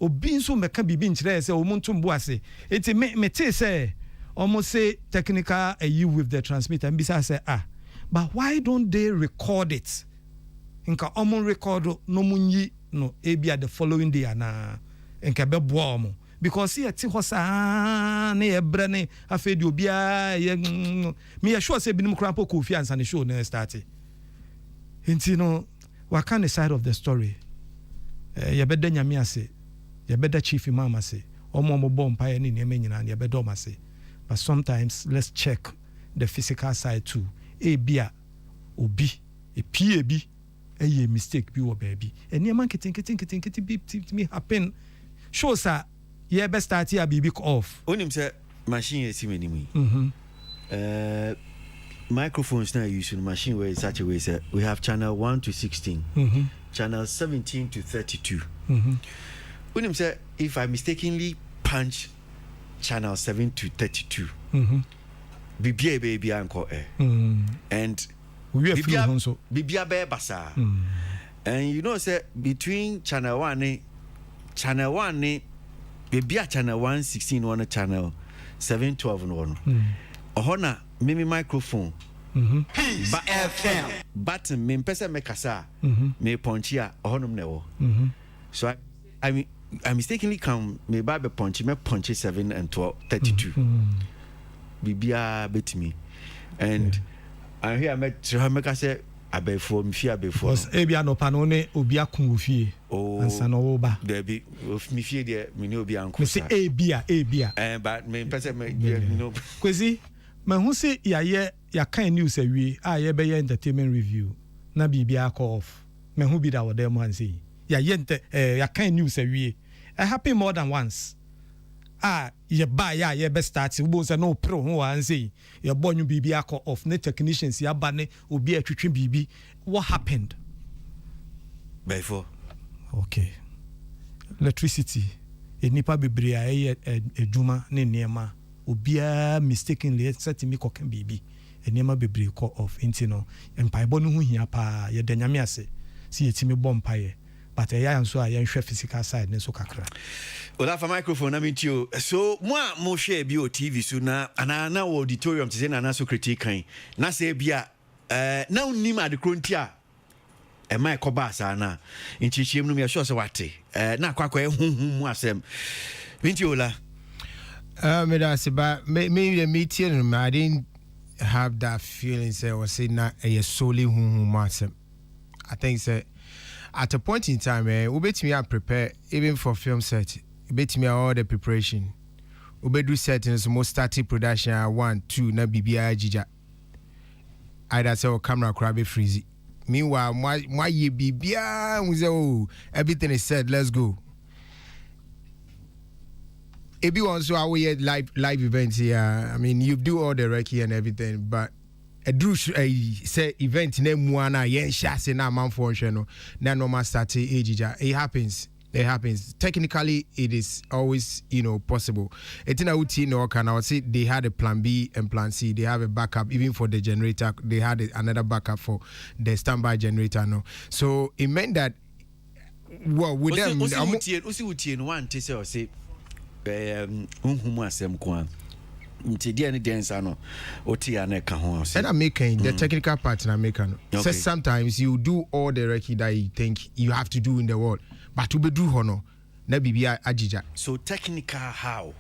obi nso meka bibi nkyere se o muntu mbo ase eti me te se almost say technical you with the transmitter and bisa say but why don't they record it nka omo record no munyi no ebia the following day na nka be boa omo because here ti hosa na ye bre ne afedi obia ye me ya sure say binim krampo ko fi ansa ne show na start enti no what kind of side of the story ye beda nyame ase ye beda chief imam ase omo bomb pa ye ne nyame nyina ye beda o ase but sometimes let's check the physical side too ebia obi epie bi a mistake be or baby and your man kitty me happen shows that you best start here be big off onim say machine is many me microphones now using machine where such a way say we have channel 1 to 16 channel 17 to 32 onim say if I mistakenly punch channel 7 to 32 baby anko and Bibia be basa and you know say between channel 1 ni bibia channel 116 one channel 712 no ohona mimi microphone FM button me pesa me kasa me punchi a ohonom na wo so I mistakenly come me ba be punchi 7 and 12 32 bibia betimi and I hear me say abefo mfi abefo was ebia no pa no ne obi akun ofie ansa no wo ba there be of mi fie there me ne obi anko me say ebia but me person me no Kwasi ma hu say ya kan news awie a ye be entertainment review na bibia call off me hu bi da wo dem han say ya kan news awie it happen more than once ye ba ye be start wo say no pro ho an say ye bonyu bibi akọ off ne technicians ya ba ne obi atwetwe bibi what happened before okay electricity enipa bebre aye edwuma ne niema obia mistakenly set me kokan bibi eniema bebre call off intino empaibo no hu hia pa ye danyame ase si yetimi bompaye but ya nso a yenhwe physical side ne so kakra ola fa microphone na mitio so mo share bi o TV so na ana auditorium te na so critique kan na se bia na unim ade krontia e mai ko ba sa na nchichiem no me sure se wate na kwakwa ehunhun mu asem mitio la me da se ba me meeting I didn't have that feeling say was say na e solely hunhun mu asem I think say at a point in time, we bet me and prepare even for film set. We bet me all the preparation. We do settings, most starting production 1, 2, na BBI jija. Either say camera crab freezy. Meanwhile, my ye BBI we say oh everything is said. Let's go. Everyone so our live events here. I mean you do all the recce and everything, but say event na muana yen shase na manfo hwe no na normal start ejija. It happens. Technically, it is always, possible. Etina uti no can I say they had a plan B and plan C. They have a backup even for the generator. They had another backup for the standby generator. No, so it meant that with them. Usi no one to say asem kwa. And I'm making the technical part and I'm making. So sometimes you do all the recce that you think you have to do in the world, but to be do hono, na bibia ajija. So technical how?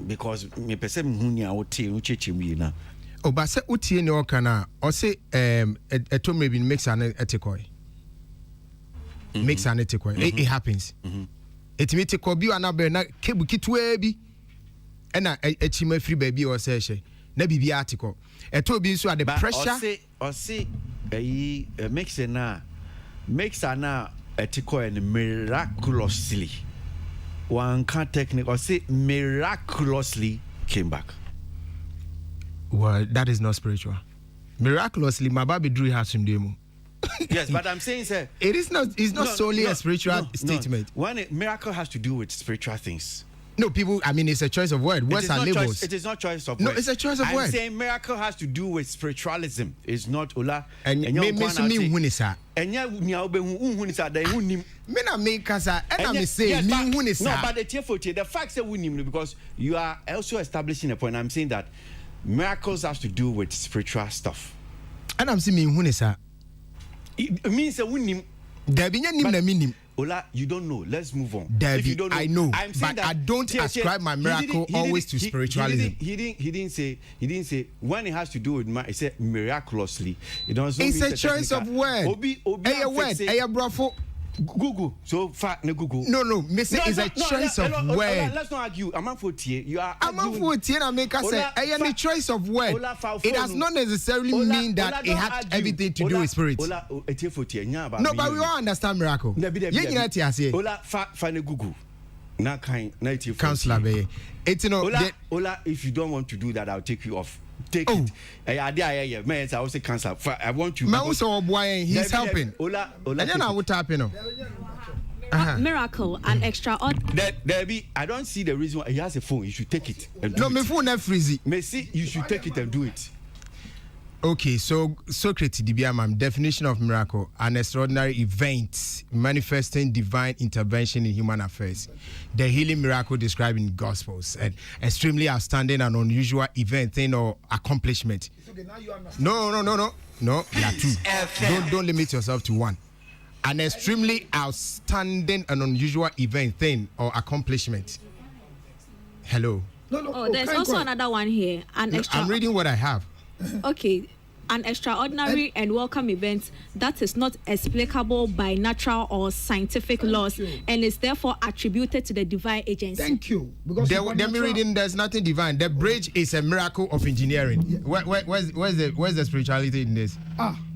Because me person hunya oti uchechi mi na. Oh, but say uti ne okana or say to maybe mix an etikoi. Mix an etikoi. It happens. It me tekoi bi anabe na kebu kitwe bi. Ena echima free baby or say na bibi article eto bi nso at the pressure or say makes na ethical and miraculously one can technique or say miraculously came back. Well, that is not spiritual. Miraculously my baby drew has him demo. Yes, but I'm saying sir, it's not solely a spiritual statement. One miracle has to do with spiritual things. No, people, I mean, it's a choice of word. Words are labels. It is not choice of word. No, it's a choice of word. I'm saying miracle has to do with spirituualism. It's not Ola. And me no, but the fact that we because you are also establishing a point. I'm saying that miracles has to do with spiritual stuff. And I'm saying it means that we Ola, you don't know. Let's move on. If you don't know, I know, I'm saying but I don't ascribe my miracle always to spiritualism. He didn't say when it has to do with he said miraculously. It doesn't. It's a choice of word. Obi a word. A bravo. Google. So far, no Google. No. Mister is a choice of word. Let's not argue. I'm for tie. You are. I'm for tie. I make us say a choice of word. It does not necessarily mean that it has everything to do with spirit. No, but we all understand miracle. Ola fa ne Google. Na kind na tie. Counselor be. It's Ola, if you don't want to do that, I'll take you off. Take it. I will say cancel. I want you. He's helping. Ola. I will tap Miracle and extraordinary. Debbie, I don't see the reason why he has a phone. You should take it. No, my phone is freezy. Messi, you should take it and do it. Okay, so Socrates, DBM, definition of miracle: an extraordinary event manifesting divine intervention in human affairs. The healing miracle described in Gospels, an extremely outstanding and unusual event, thing or accomplishment. Okay, now you understand. No. There are two. Don't limit yourself to one. An extremely outstanding and unusual event, thing or accomplishment. Hello. No. Oh, there's also another one here. I'm reading what I have. Okay, an extraordinary and welcome event that is not explicable by natural or scientific laws and is therefore attributed to the divine agency. Thank you. Because there's nothing divine. The bridge is a miracle of engineering. Yeah. Where's the spirituality in this?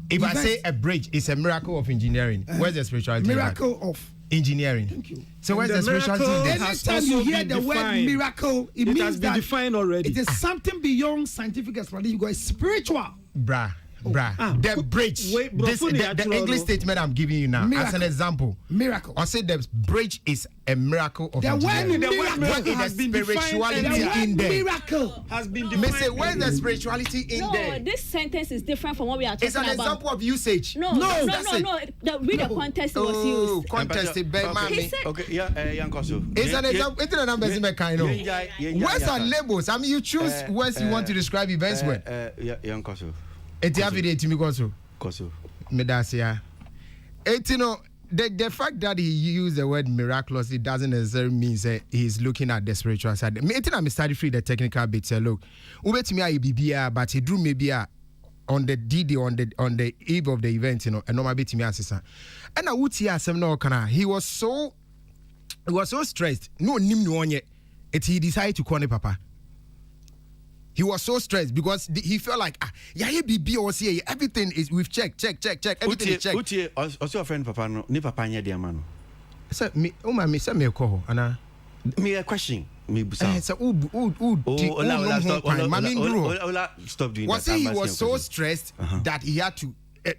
If I say a bridge is a miracle of engineering, where's the spirituality? Miracle of engineering. Thank you. So where's the spirituality in this? Anytime you hear the word miracle, it means has been that defined already. It is something beyond scientific explanation. It's spiritual. Bruh. The bridge. The English statement I'm giving you now as an example. Miracle. I say the bridge is a miracle of engineering. What is the spirituality in there? Miracle has been defined. Say, where's the spirituality in there? No, this sentence is different from what we are talking about. It's an example of usage. No. Read the context it was used. Contested by mommy. Okay, young Koso. It's an example. It's an numbers in my kind of. Words are labels. I mean, you choose words you want to describe events with. Young Koso. It's everyday to me, Koso. Medasia. The fact that he used the word miraculous, it doesn't necessarily mean that he's looking at the spiritual side. I'm studying free the technical bit. Say, look, but he drew maybe on the D-Day, on the eve of the event, and normal bit me assistant. And I would see he was so stressed. No, he decided to call him Papa. He was so stressed because he felt like everything is we've checked. Everything is checked. Also a friend Papa no, ni Papa nya dia man. So me, me say me call Anna. Me a question. me busa. Stop doing that. Was he was so stressed that he had to?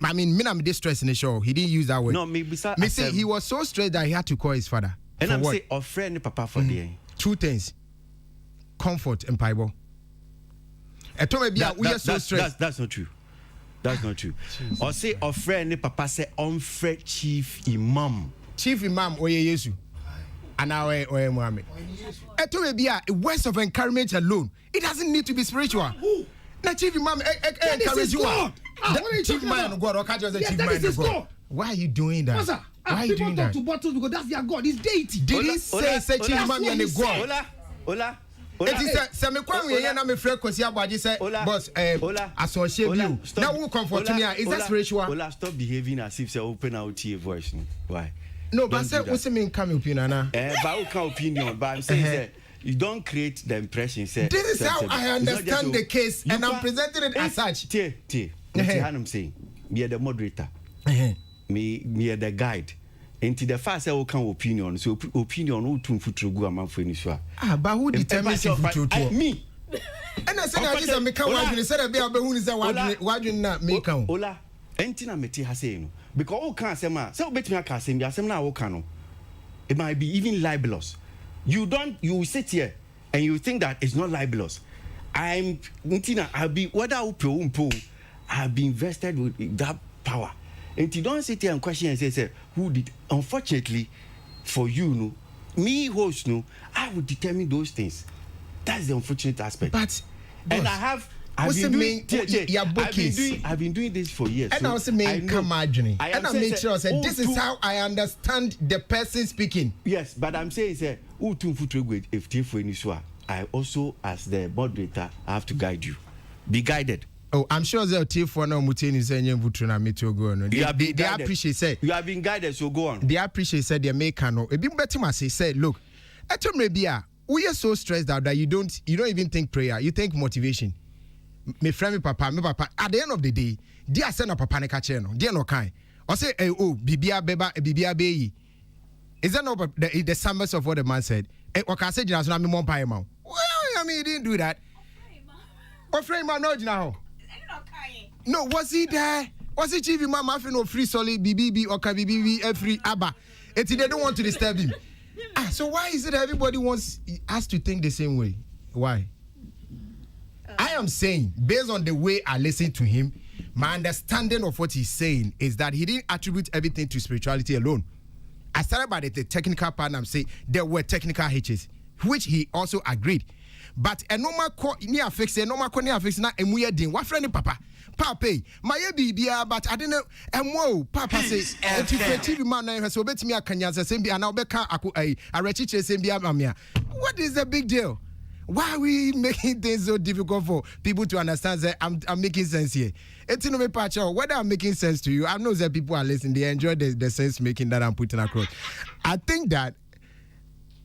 I mean, I'm distressed in the show. He didn't use that word. No, me busa. Me say he was so stressed that he had to call his father. And I'm saying, or friend papa for the two things: comfort and Bible. That's not true. That's not true. Or say or friend papa say unfriend chief imam. Chief imam oye Yesu. And now oye Muhammad. Eto may be a words of encouragement alone. It doesn't need to be spiritual. Na chief imam encourage you. Chief imam God or catch us chief imam God. Why are you doing that? Why are you doing that? To bottles because that's their God. It's deity. Did he say chief imam and God? It is say me kwa we na me frɛ Kwasi Aboagye say boss associate view. Now who comfort me is that spiritual? Ola, stop behaving as if say open out your voice. Why? No, but say what's me come opinion na. But who can opinion? But I'm saying say you don't create the impression say this is how I understand the case and I'm presenting it as such. I'm saying me the moderator. Me the guide. Into the first I can opinion, so opinion who to futrugu among for any but who determines if me? And I said I just make a word and said a bit of who is a why do not make out? Ola, Entina Meti has saying because all can't say ma, so bet me I can say me as now cano. It might be even libelous. You sit here and you think that it's not libelous. I'm Entina, I'll be whether I've been invested with that power. And you don't sit here and question and say who did. Unfortunately, for you, me host, I would determine those things. That's the unfortunate aspect. But and I've been doing this for years. And I also make imagining. And I make sure say this is how I understand the person speaking. Yes, but I'm saying say I also as the moderator I have to guide you. Be guided. Oh, I'm sure they'll take for no mutini saying Vutruna Metro go on. They appreciate say you have been guided, so go on. They appreciate said they make no. A bit better must say, look, at maybe we are so stressed out that you don't even think prayer, you think motivation. Me friend me papa. At the end of the day, they are send up a panic channel. They are no kind. Or say, bibia beba, bibia beyi. Is that not the summers of what the man said? What can I say? Just not me more pay man. Well, I mean, he didn't do that. Or frame man, no, now. No, was he there? Was he chief imam having no free solid BBB or KBBB free ABBA? They don't want to disturb him. So why is it everybody wants us to think the same way? Why? I am saying, based on the way I listen to him, my understanding of what he's saying is that he didn't attribute everything to spirituality alone. I started by the technical part and I'm saying there were technical hitches, which he also agreed. But a normal near fix a normal near fix na emuya din what friend papa papa my bibia but I didn't and papa says TV man na so bet me akanya same be na obeka a rechiche same be amia. What is the big deal? Why are we making things so difficult for people to understand that I'm making sense here? It's no me patch whether I'm making sense to you. I know that people are listening, they enjoy the sense making that I'm putting across. I think that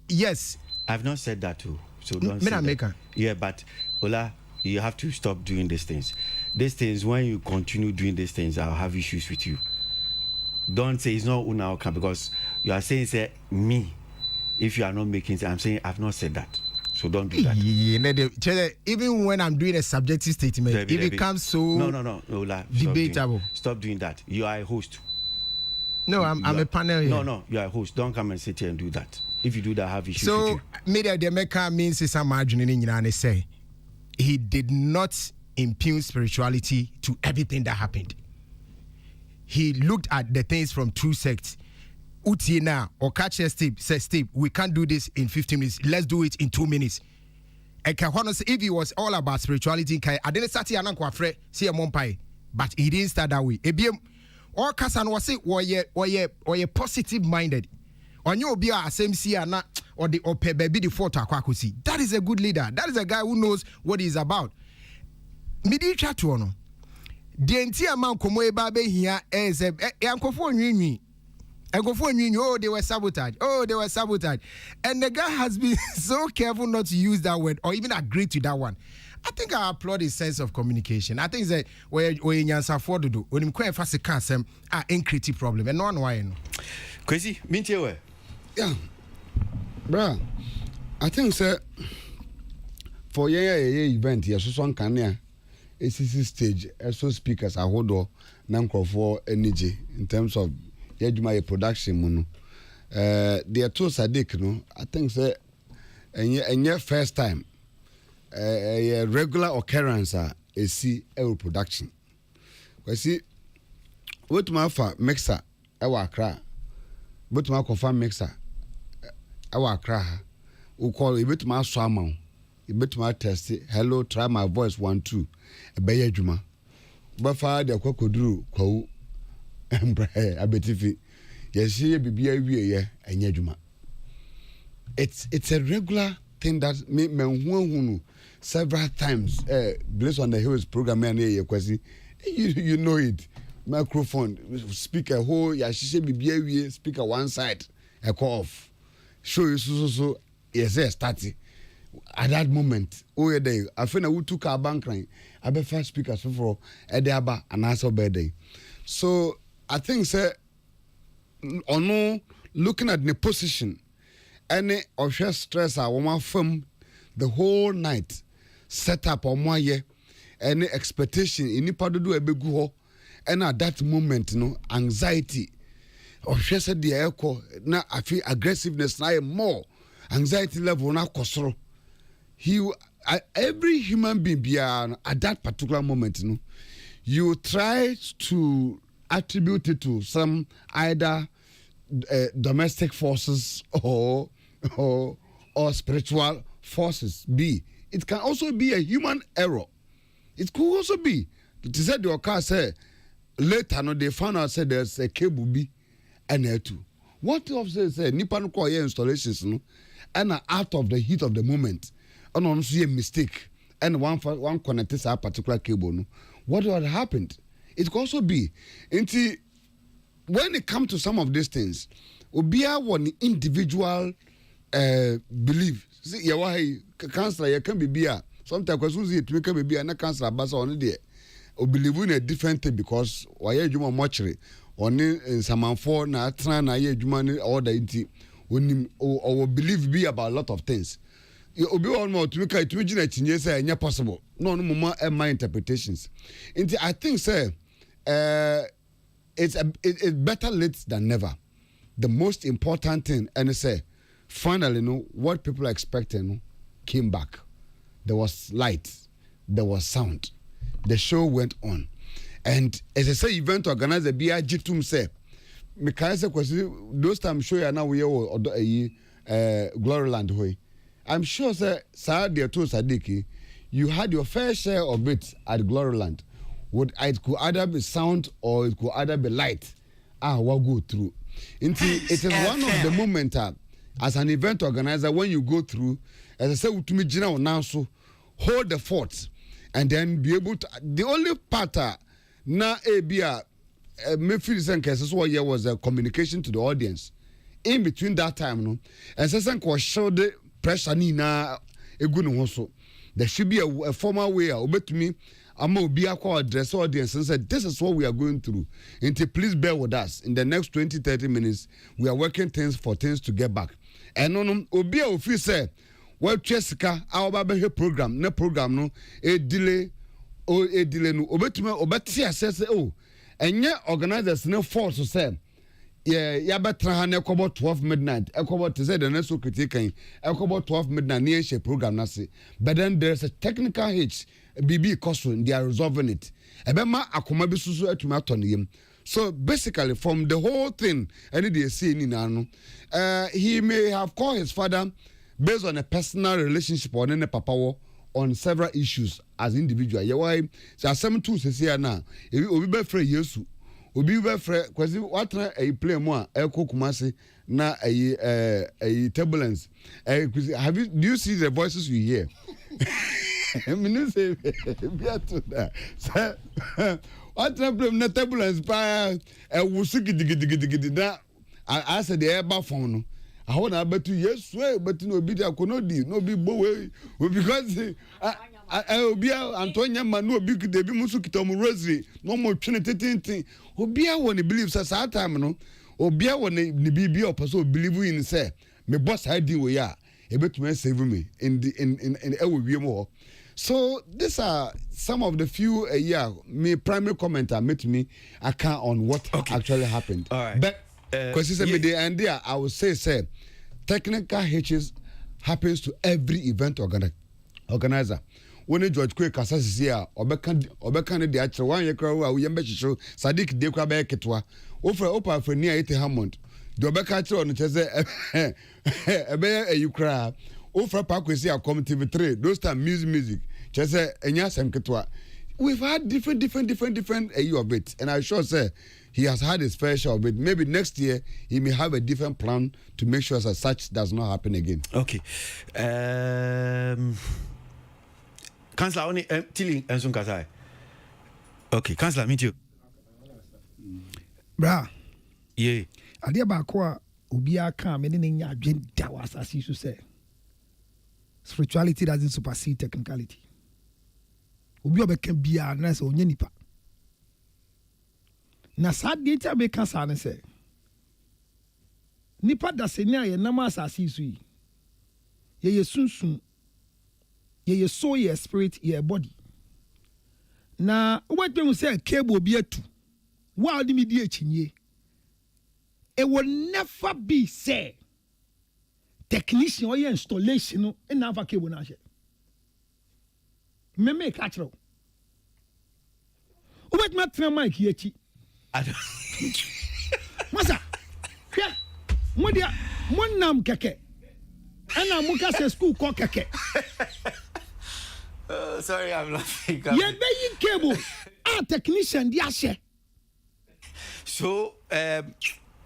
yes, I've not said that too. So don't say that. Yeah, but Ola, you have to stop doing these things. These things, when you continue doing these things, I'll have issues with you. Don't say it's not Unauthorized because you are saying say me. If you are not making sense, I'm saying I've not said that. So don't do that. Even when I'm doing a subjective statement, if it comes so no, Ola, debatable. Stop doing that. You are a host. No, I'm a panel here. No, you are a host. Don't come and sit here and do that. If you do that, I have issues with you. So, media the America means is some margin in say he did not impugn spirituality to everything that happened. He looked at the things from two sects. Utina or catch Steve says Steve, we can't do this in 15 minutes. Let's do it in 2 minutes. And if it was all about spirituality, I didn't start here see a monpai, but he didn't start that way. Or Kasan was say or positive minded. Or you be a same or the baby the photo akwakusi. That is a good leader. That is a guy who knows what he's about. Midi chatu ono. The entire man komo eba be here is a yankofo nwi. Oh, they were sabotaged. And the guy has been so careful not to use that word or even agree to that one. I think I applaud his sense of communication. I think that where you answer for to do when you quite fast cancer creative problem and no one why no. Kwasi, mintie we. Yeah. Bruh. I think sir for event here so son can ACC stage so speakers are hold on for energy in terms of my production mono. They are too sadic, no. I think sir and your first time a regular occurrence is see our production. We see what my mixer our cry. But my confirm mixer our cry. We call it bit my swamon. A bit my test. Hello, try my voice 1 2. A bay juma. But father, Coco ko a bit if it. Yes, she be a and yejuma. It's a regular thing that make me several times. Based on the Hills program, Kwasi, you know it. Microphone, speaker whole, ya she be speaker one side, a call off. Show you so. Yes, starting at that moment. Oh, yeah, day. I feel we took our bank line. I be first speaker so for a day about and also birthday. So I think, sir, or no, looking at the position, any of your stress, I want firm the whole night, set up on my year, any expectation, any part to do a big go, and at that moment, anxiety, or she said the echo, now I feel aggressiveness, now more anxiety level, now kosoro. Every human being at that particular moment, you try to attribute it to some either domestic forces or spiritual forces. It can also be a human error. It could also be. It said your car said later they found out said there's a cable B and A2. What officer said Nippon call installations and out of the heat of the moment and on see a mistake and one connected to a particular cable. What would have happened? It could also be into when it comes to some of these things, Obia one individual belief. See, yeah, cancer, you can be beer. Sometimes it can be a cancer, but on the or believe in a different thing because why you want muchery on some for na try na ye money or the inti or believe be about a lot of things. You be on more to make it to say and possible. No more my interpretations. I think sir it's better late than never. The most important thing, and I say, finally, what people are expecting came back. There was light, there was sound. The show went on, and as I say, event organizer BIG Tum say, those time show you now we are Gloryland way. I'm sure, sir, Sadia to Sadiki, you had your fair share of it at Gloryland. It could either be sound or it could either be light. What go through? It is one of the moments as an event organizer when you go through, as I said to me, now so hold the fort and then be able to. The only part now Mayfield and cases what year was a communication to the audience. In between that time, and Sasan was show the pressure nina a good also. There should be a formal way. To me. I'm going to address audience and said, this is what we are going through. And please bear with us. In the next 20-30 minutes, we are working things to get back. And on Obia Ofi say, well, Jessica, our baby program, no program, no, a delay, no, Obetia says, oh, and yet organizers no force to say, yeah, better about 12 midnight. About to say the next critique, about 12 midnight near she program, nasi. But then there's a technical hitch. BB Coswin, they are resolving it. Ebema akomabi susu etumatonium. So basically, from the whole thing, any day seeing in he may have called his father based on a personal relationship or any papa on several issues as individual. Yeah, why? So some two says here now. If we be free Yesu, we be free. Because what a play more Eko Kumasi na a turbulence. Do you see the voices you hear? What problem? No turbulence. By a wusuki diggy. I said the air baffon. I want to bet you yes, but no be there. No be boy because I will be Antonia Manu big de Bimusukitomu Rosary. No more Trinity thing. Obia when he believes us at time, no. Obia when the BB or person believe in say, me boss I deal we are. ebetumi save me in ewo wiem ho. So these are some of the few me primary commenter made me account on what actually happened. All right. But because it's a media and there, I would say technical hitches happens to every event organizer. When George Quick Assassin here, Obekan the actual 1 year crowd, we show Sadiq de Quabe Ketwa, Opa for near 80 Hammond. The Obeka on the Chese, a bear you cry. Ofra Pakwesi are coming TV3, those time music. Chese, and yes, and Ketwa. We've had different of it, and I sure say he has had his fair share of it. Maybe next year he may have a different plan to make sure that such does not happen again. Okay. Councillor, only Tilling and Sunkasai. Okay, Councillor, meet you. Bra. Yeah. Adia Bakwa, Ubia Kam, and then ya Dawas, as you say. Spirituality doesn't supersede technicality. Ubia can be a nice or nipa. Na sad data be cancer say. Nipa da senya ye namas as you ye soon. Ye soul, ye spirit, ye body. Na what when we say cable be a two, while the media chinye, it will never be say technician or your installation in our cable nash. Me make catcher. What my tram mic ye chi? Masa, yeah, one nam keke, and I'm muka school call keke. Sorry, I'm laughing. Ye be cable. Technician diashe. So,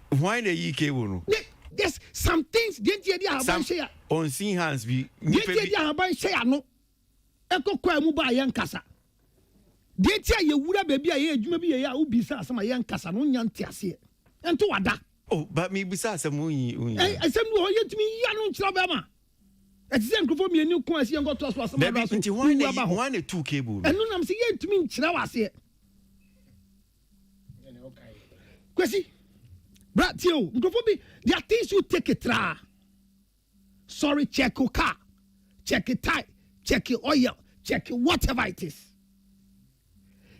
why the cable? Yes, some things didn't you have share. On seeing hands be. Didn't you have share no? Echo kwa muba yankasa. Didn't you would have baby a year, you may be a ya ubisa some yankasa no yantiasi. And to wada. Oh, but me besides some moon. I said, no, you to me, Yanu Chabama. Example for me a new Kwasi and got to us was one 2 cable. And no, I'm saying to me, Chawasi. Kwasi, brat you, there are things you take a tra. Sorry, check your car, check it tight, check your oil, check it whatever it is.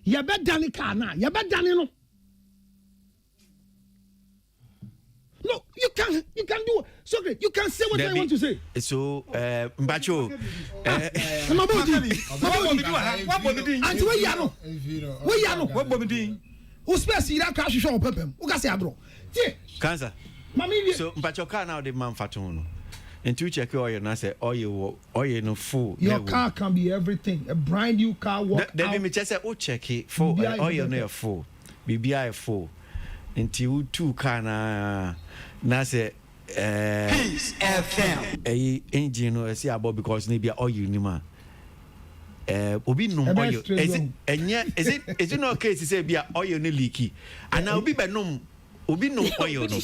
You better done it car now, you better done it. No, you can do it. So great. You can say what I want to say. So, Mbacho. Auntie, where you know? Where you know? What Bobby? Who spares you that crash show pepem? Who can say abro? Cancer. Mami, so Mbacho car now the man fatuno. And to check oil, and I say oil no full. Your car can be everything. A brand new car. Then me just say, oh, check it for oil no full. BBI full. Until 2 kana na say Peace FM engine no see about because maybe oil ni ma obi no oil is it not case say be oil no leaky and now obi be no oil no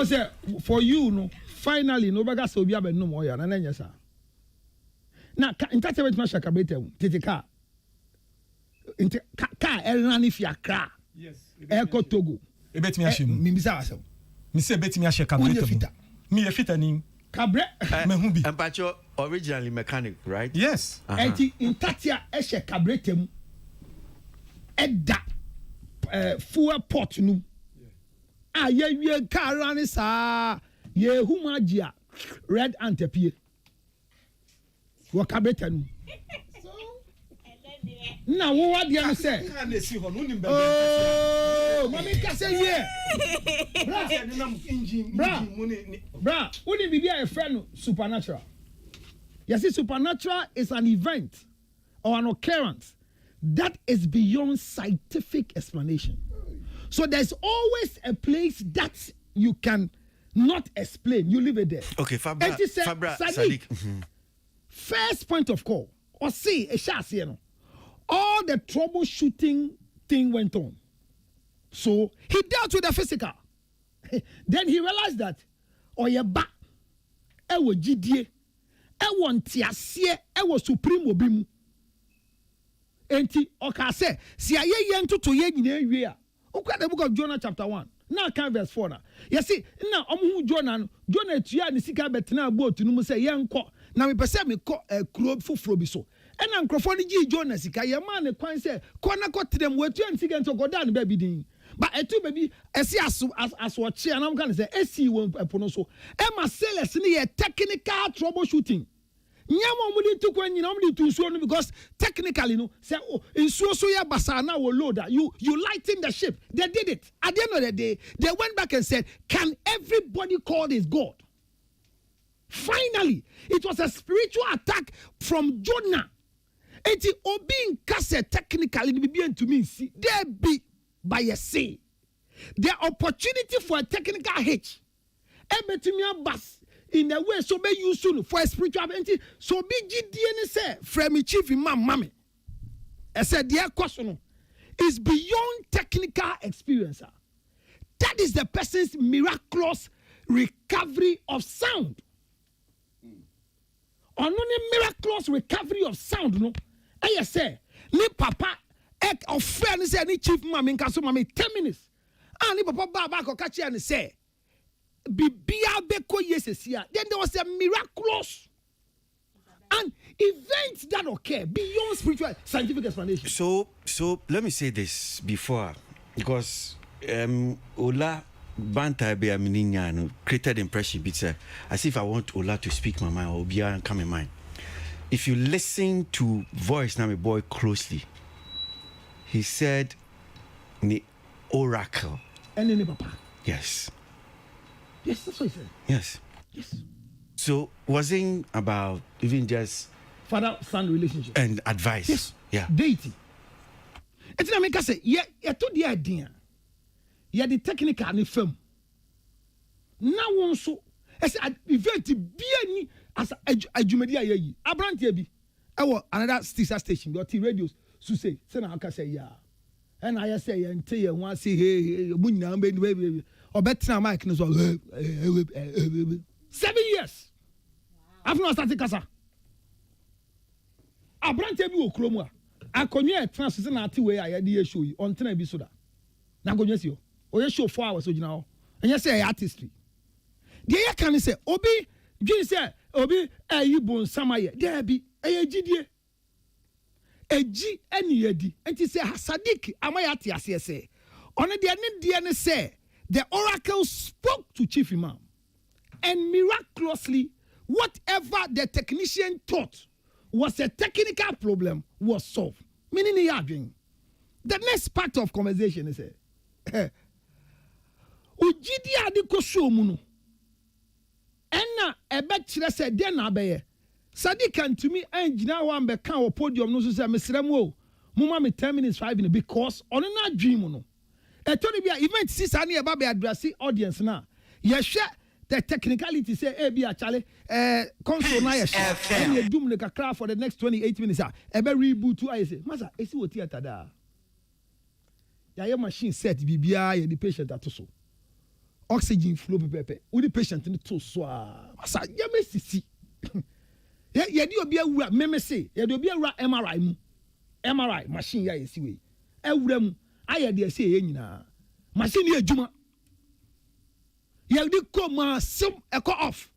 say for you no finally no baga so obi be no oil na nya sa na entertainment ma shaka beta tete car run if ya kra yes eko Togo ebetimi ahye mu mi bisa asem mi se ebetimi ahye kabre mu mi e fita ni kabre me hu bi Ampacho originally mechanic right yes enti intatia ehye kabre tem eda fuel pot nu a ye wie car run sa ye hu magia red antepie wo kabre tem na wo wa dia no say oh mami ka say here bra uni bibia e friend supernatural. Yes, supernatural is an event or an occurrence that is beyond scientific explanation. So there's always a place that you can not explain. You leave it there. Okay, Fabra Sadiq. First point of call or see a shot, you know. All the troubleshooting thing went on. So he dealt with the physical. Then he realized that Oyeba, Ewo Jidie, Ewo Ntiasie, Ewo Supreme Obimu. Enti Okase, si aye yentu to ye nyina wie a. Okwa the book of Jonah chapter 1. na kan verse 4 na you see na omo Jonah tuya ni sika betena boat no mu say yenko na me pese me ko kuro foforo bi so ena nkrofo ni gi Jonah sika ye ma ne kwan say ko na ko tedem wetu antiga nto goda ne ba bi din but etu baby esi as watch and I'm going to say esi won epono so e ma sellers ni ye technical troubleshooting nyama mo di to kwa nyina mo di to so no because technically no say oh insuo so ya basa na wo loader you lighten the ship. They did it at the end of the day. They went back and said, can everybody call this God? Finally it was a spiritual attack from Jonah. Eti obi nkase technically be bien to me see there be by a say the opportunity for a technical hitch ebetumi bus in the way so be useful for a spiritual entity so be GDN say from chief imam mame I said their question is beyond technical experience. That is the person's miraculous recovery of sound. On miraculous recovery of sound no I say ni papa ek of friend say ni chief mami nka so mami 10 minutes and papa ba ko catch and say bibia be ko yesesia then there was a miraculous an event that occur beyond spiritual scientific explanation. So let me say this before because Ola Banta be amininya created impression bit as if I want Ola to speak my mind or be and come in mind. If you listen to voice now my boy closely, he said the oracle. And then papa. Yes. Yes, that's what he said. Yes. Yes. So wasn't about even just father-son relationship and advice. Yes. Yeah. Deity. It's not make us say, yeah, to the idea. Yeah, the technical and the film. Now one so as an event be any as a jumedia ye. Abrantia be. Another station, your T radios, so say na aka say yeah. And I say and tell you one say hey baby or better Mike no 7 years. I've not started kasa. Abrantia bi okromu a. Akonye transfer na ati we aye dey show you on ten bi so da. Na akonye si o. O show 4 hours so gina ho. And you say artistry. The you can say obi dwin say obi ayi bon samaye. There be gidie. Eji eni yedi. Enti say Sadik amayati ase say. Ono de ne say the oracle spoke to chief imam and miraculously whatever the technician thought was a technical problem was solved. Meaning the next part of conversation is Ujidi adiko show muno. Enna ebe kire say den na abeye. Sadiq and to me engineer one be kan o podium no so say mesrem o. Muma me 10 minutes 5 minutes because on na dream no. E to be event sister na e ba be address audience na. Ye hwe the technicality say e be actually console na ye hwe. And you doom the kakra for the next 28 minutes e be reboot to I say masa esi wo theater da. Ya ye machine set bibia ye the patient atoso. Oxygen flow pepe. Wo the patient ni to so masa ye mesisi. Ye di obi awura meme say ye di obi awura MRI machine ya yesi we awura mu aye de say ye nyina machine ye adwuma ye di come sim echo off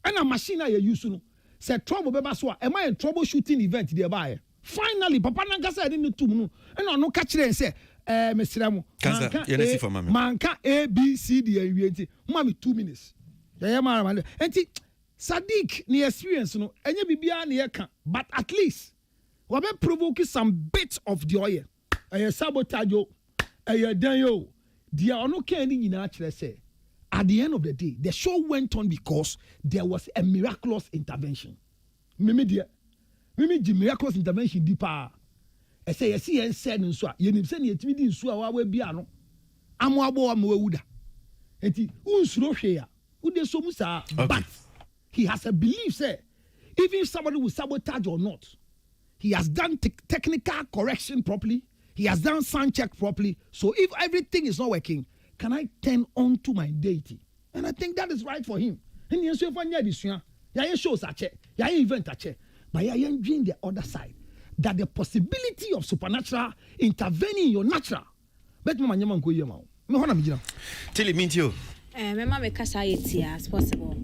and a machine ya use no say trouble beba so am I troubleshooting event there by finally papa nanka say dey tum no and no ka kire say mesramo manka ABCD and we mama 2 minutes ye mara enti Sadiq ni experience no enye bibia na ye ka but at least we be provoke some bit of the oil sabotage dan yo dia ono kan ni nyina kire say at the end of the day the show went on because there was a miraculous intervention mimi ji miraculous intervention deeper e say yes yen said nso a yenim say na yetimi di nso a wa bia no amo abo wa mawuda enti unsuro hwe ya ude so musa but he has a belief say even if somebody will sabotage or not, he has done technical correction properly, he has done sound check properly, so if everything is not working, can I turn on to my deity? And I think that is right for him. And you say this ya shows a check, ya event a check, but ya doing the other side that the possibility of supernatural intervening in your natural. Bet mama nyama nko yema. me hɔ na me gyina Tilly meet you. Mema me kasa as possible.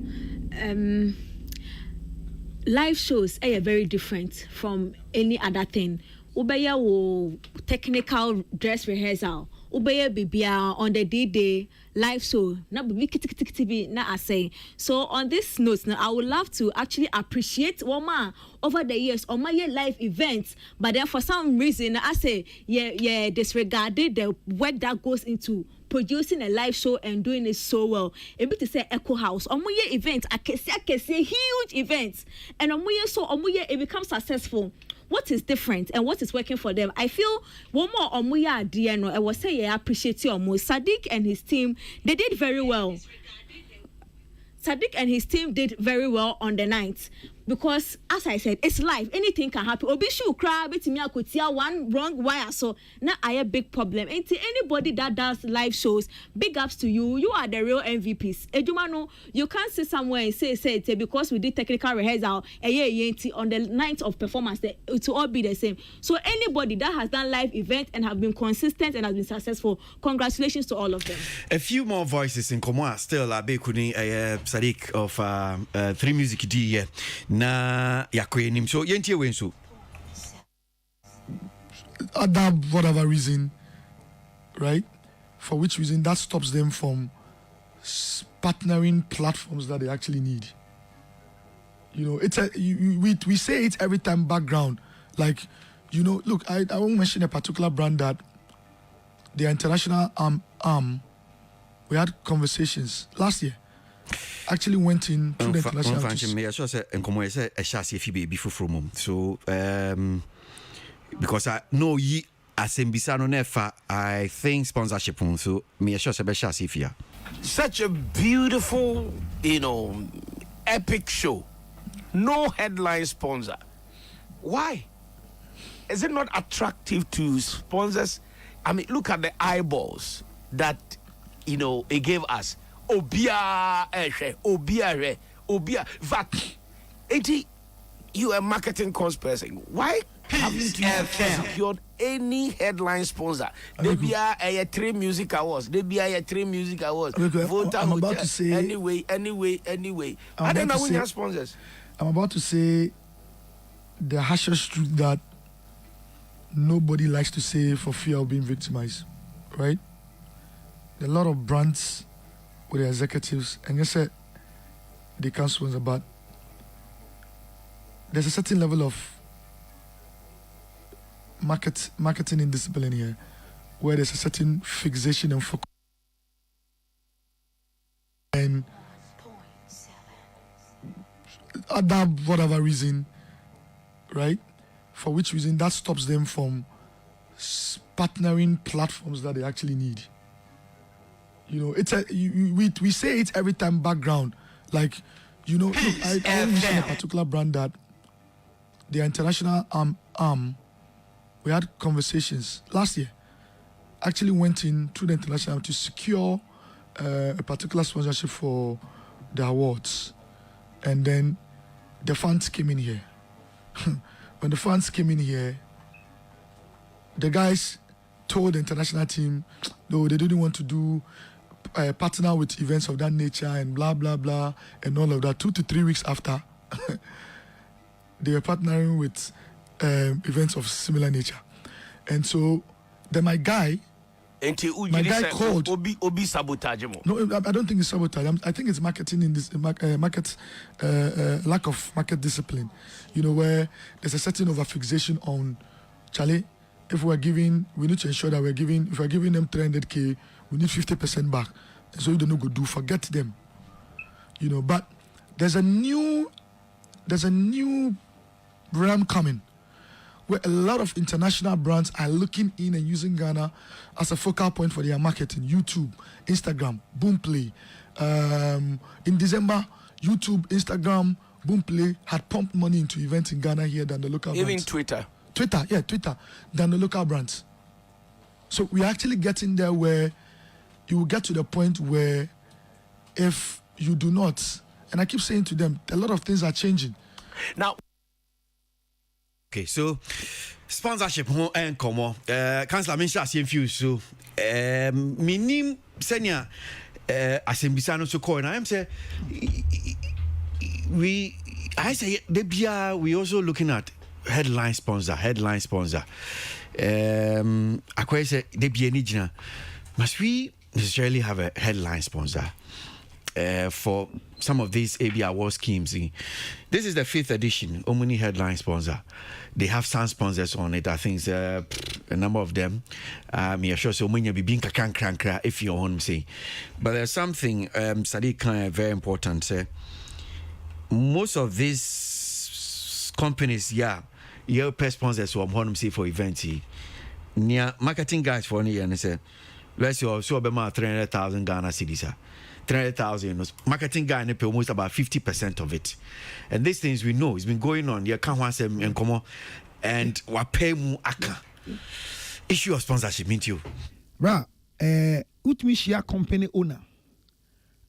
Live shows are very different from any other thing. Ubaya wo technical dress rehearsal. Ubaya bibia on the day live show. Na bibi kiti na asay. So on this note, now I would love to actually appreciate Woma over the years on my live events. But then for some reason, I say disregarded the work that goes into producing a live show and doing it so well. Able to say Echo House. Omuye events, I can say huge events. And omuye it becomes successful. What is different and what is working for them? I feel one more omuya DNO. I was say I appreciate you almost. Sadiq and his team, they did very well. Sadiq and his team did very well on the night. Because as I said, it's live. Anything can happen. Obishu cry, betimi akutia one wrong wire. So now I have a big problem. And to anybody that does live shows, big ups to you. You are the real MVPs. Ejumano, you can't sit somewhere and say because we did technical rehearsal on the night of performance, it will all be the same. So anybody that has done live event and have been consistent and has been successful, congratulations to all of them. A few more voices in Komwa still Abekuni Sadiq of 3 Music D. Na yakwenim so yentie wenso that whatever reason, right, for which reason that stops them from partnering platforms that they actually need. You know, it's we say it every time background, like, you know, look, I won't mention a particular brand that the international we had conversations last year. Actually went in through the international. So because I know ye asembisa no nefa, I think sponsorship so me sure se such a beautiful, you know, epic show. No headline sponsor. Why? Is it not attractive to sponsors? I mean, look at the eyeballs that, you know, it gave us. Obia. Vat. You a marketing cost person. Why haven't you secured any headline sponsor? They be a 3 music awards. They be a 3 music awards. I'm about to say anyway. I don't know when you have sponsors. I'm about to say the harshest truth that nobody likes to say for fear of being victimized, right? There are a lot of brands with the executives, and you said they can't sponsor, but there's a certain level of marketing in discipline here, where there's a certain fixation and focus. And that whatever reason, right, for which reason that stops them from partnering platforms that they actually need. You know, it's we say it every time background, like, you know, look, I won't mention a particular brand that the international we had conversations last year. Actually went in through the international to secure a particular sponsorship for the awards, and then the fans came in here. When the fans came in here, the guys told the international team, no, they didn't want to do partner with events of that nature and blah blah blah and all of that. 2 to 3 weeks after, they were partnering with events of similar nature, and so then my guy called. Obi sabotage. No, I don't think it's sabotage. I think it's marketing in this lack of market discipline. You know, where there's a certain overfixation on Charlie. If we need to ensure that if we're giving them 300K, we need 50% back. And so you don't know go do, forget them. You know, but there's a new realm coming where a lot of international brands are looking in and using Ghana as a focal point for their marketing. YouTube, Instagram, Boomplay. In December, YouTube, Instagram, Boomplay had pumped money into events in Ghana here than the local brands. Even Twitter, than the local brands. So we're actually getting there where you will get to the point where if you do not, and I keep saying to them, a lot of things are changing. Now, okay, so sponsorship ho enkomo councilor mention asem few so minim senior asembisa no so call na I am say we also looking at headline sponsor akwai say de bia ni gina must we necessarily have a headline sponsor for some of these AB award schemes. This is the 5th edition. Omni headline sponsor. They have some sponsors on it. I think a number of them. Me sure so many be being kakran if you want to say. But there's something Sadiq kind very important. Most of these companies, your pay sponsors who want to say for events. Near marketing guys for any and say, let's say also about 300,000 Ghana cedis. 300,000 marketing guy pay almost about 50% of it, and these things we know it's been going on. You can't want them and come on, and we pay more aka issue of sponsorship mean you, bra. Utmi share company owner.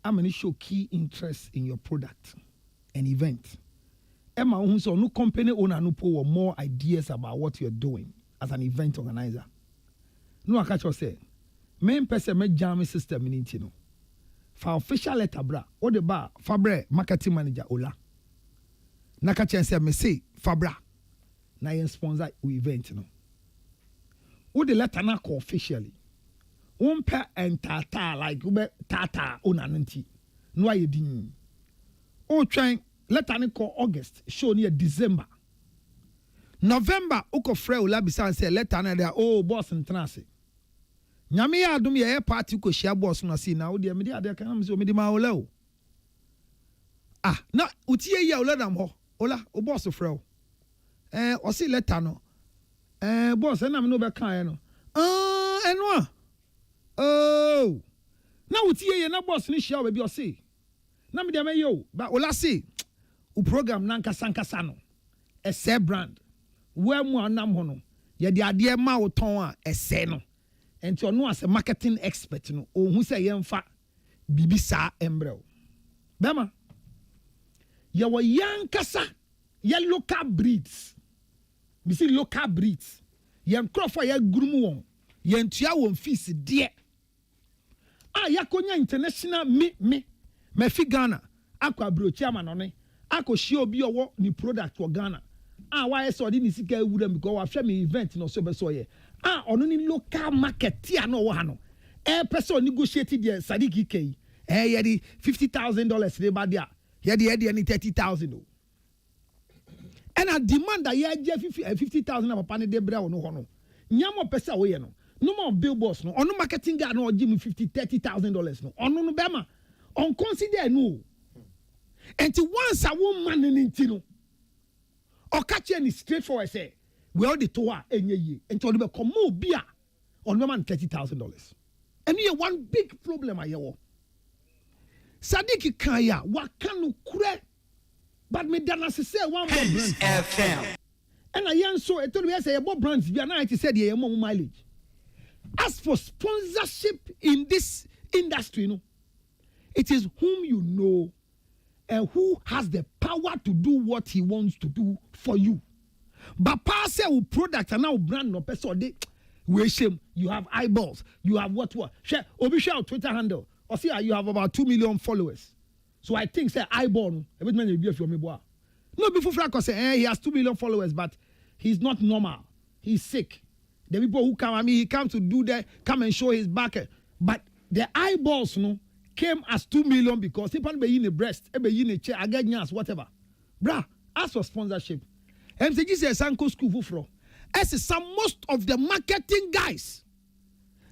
I'm gonna show key interest in your product and event. Emma Hunso, no company owner no pour more ideas about what you're doing as an event organizer. No, I catch you say, main person make jam system in it, you know. For official letter bra o de ba Fabre marketing manager Ola na ka chen say me say Fabra na yen sponsor event no o de letter na ko officially on pe entata like ube tata onanti no aye din o twen letter ni ko August show ni December November o ko frɛ Ola bisa say letter na there oh boss ntrase nyame ya adom ye party ko shia boss no see na wo de me de ade kan am so me de ma Ola o na utie ya Ola dam ho Ola o boss frɛ o o see letter no boss na me no be kan no eno oh na utie ye na boss ni shia o be o see na me de me yo ba Ola see o program nanka sankasa no ese brand we mu anam ho no ye de ade ma wo ton a ese no and you know as a marketing expert no who say yemfa bibi sa embrel bema ya wa yankasa ya local breeds we see local breeds yan crofo ya gurumu won yan tua won fees de ya konya international me fi Ghana akwa brochi ama no ne akohie obi owo ni product for Ghana why so di ni sika ewura because wa hwe me event no so be so ye ono ni local market tia no wo ha no person negotiate the Sadiq K ye di $50,000 le ba dia ye di any 30,000 o and a demand that ye 50,000 na papa ne de bra wo no ho no nyamo pesa wo ye no no more billboards no ono marketing guy no give me $50,000-$30,000 no ono no bema on consider no and once a woman in no or catch any straightforward say we all the toa enye ye until the come bia on man $30,000 and here one big problem ayewo Sadiq Kaya wakanu kure but me dana say one more brand FM and I yan so it told me say about brands we are now it said ye more mileage as for sponsorship in this industry no it is whom you know and who has the power to do what he wants to do for you. But pass a product and now brand no person they we shame you have eyeballs, you have what share obi share Twitter handle or see you have about 2 million followers. So I think say eyeball everything be for me boy. No before Franco say he has 2 million followers but he's not normal. He's sick. The people who come he comes to do that come and show his back but the eyeballs no came as 2 million because people be in a breast, be in a chair, again, whatever. Bra, as for sponsorship, MCG says Sanko School Fufro. As some most of the marketing guys.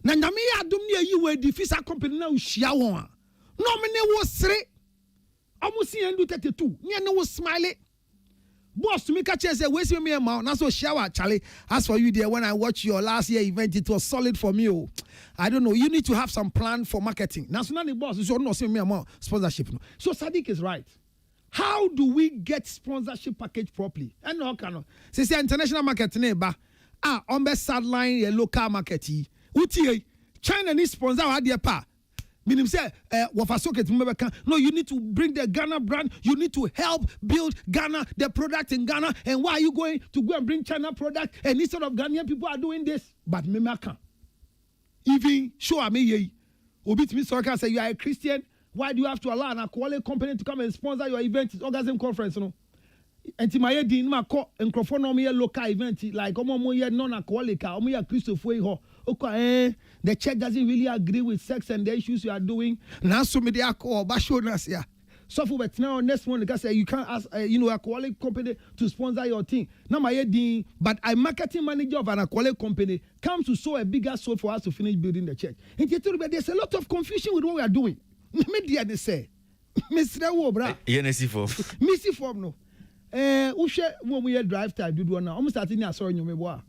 Nanyami adumni you were the visa company now shiawa. Nomine was 3. Almost see and do 32. Near no smiley. Boss to me catch say waste me a mouth. That's so shower, Charlie. As for you there, when I watch your last year event, it was solid for me. Oh. I don't know. You need to have some plan for marketing. National boss is not saying me amount sponsorship. So Sadiq is right. How do we get sponsorship package properly? And no cannot. Say international marketing neighbor. On best sideline a local market. Uti China needs sponsor what dear pa. Meaning say wafa socket mbeka. No, you need to bring the Ghana brand. You need to help build Ghana, the product in Ghana. And why are you going to go and bring China product? And instead of Ghanaian people are doing this, but me maka. Even show me ye. Obit me Sorka say you are a Christian. Why do you have to allow an alcoholic company to come and sponsor your event, orgasm conference? No. And to my din ma call and crofonomia local event like omo non-alcoholic, omo Christopher ho. Okay, the church doesn't really agree with sex and the issues you are doing. Now so me dey alcohol ba show nas ya. So for but now next one because you can't ask alcoholic company to sponsor your thing. Now my din but a marketing manager of an alcoholic company comes to sow a bigger soul for us to finish building the church. And there's a lot of confusion with what we are doing. Me dear they say. Mr. Wobra. NSC form. Missy form no. Ushe when we drive time do one now. Almost starting na sorry nyome boa.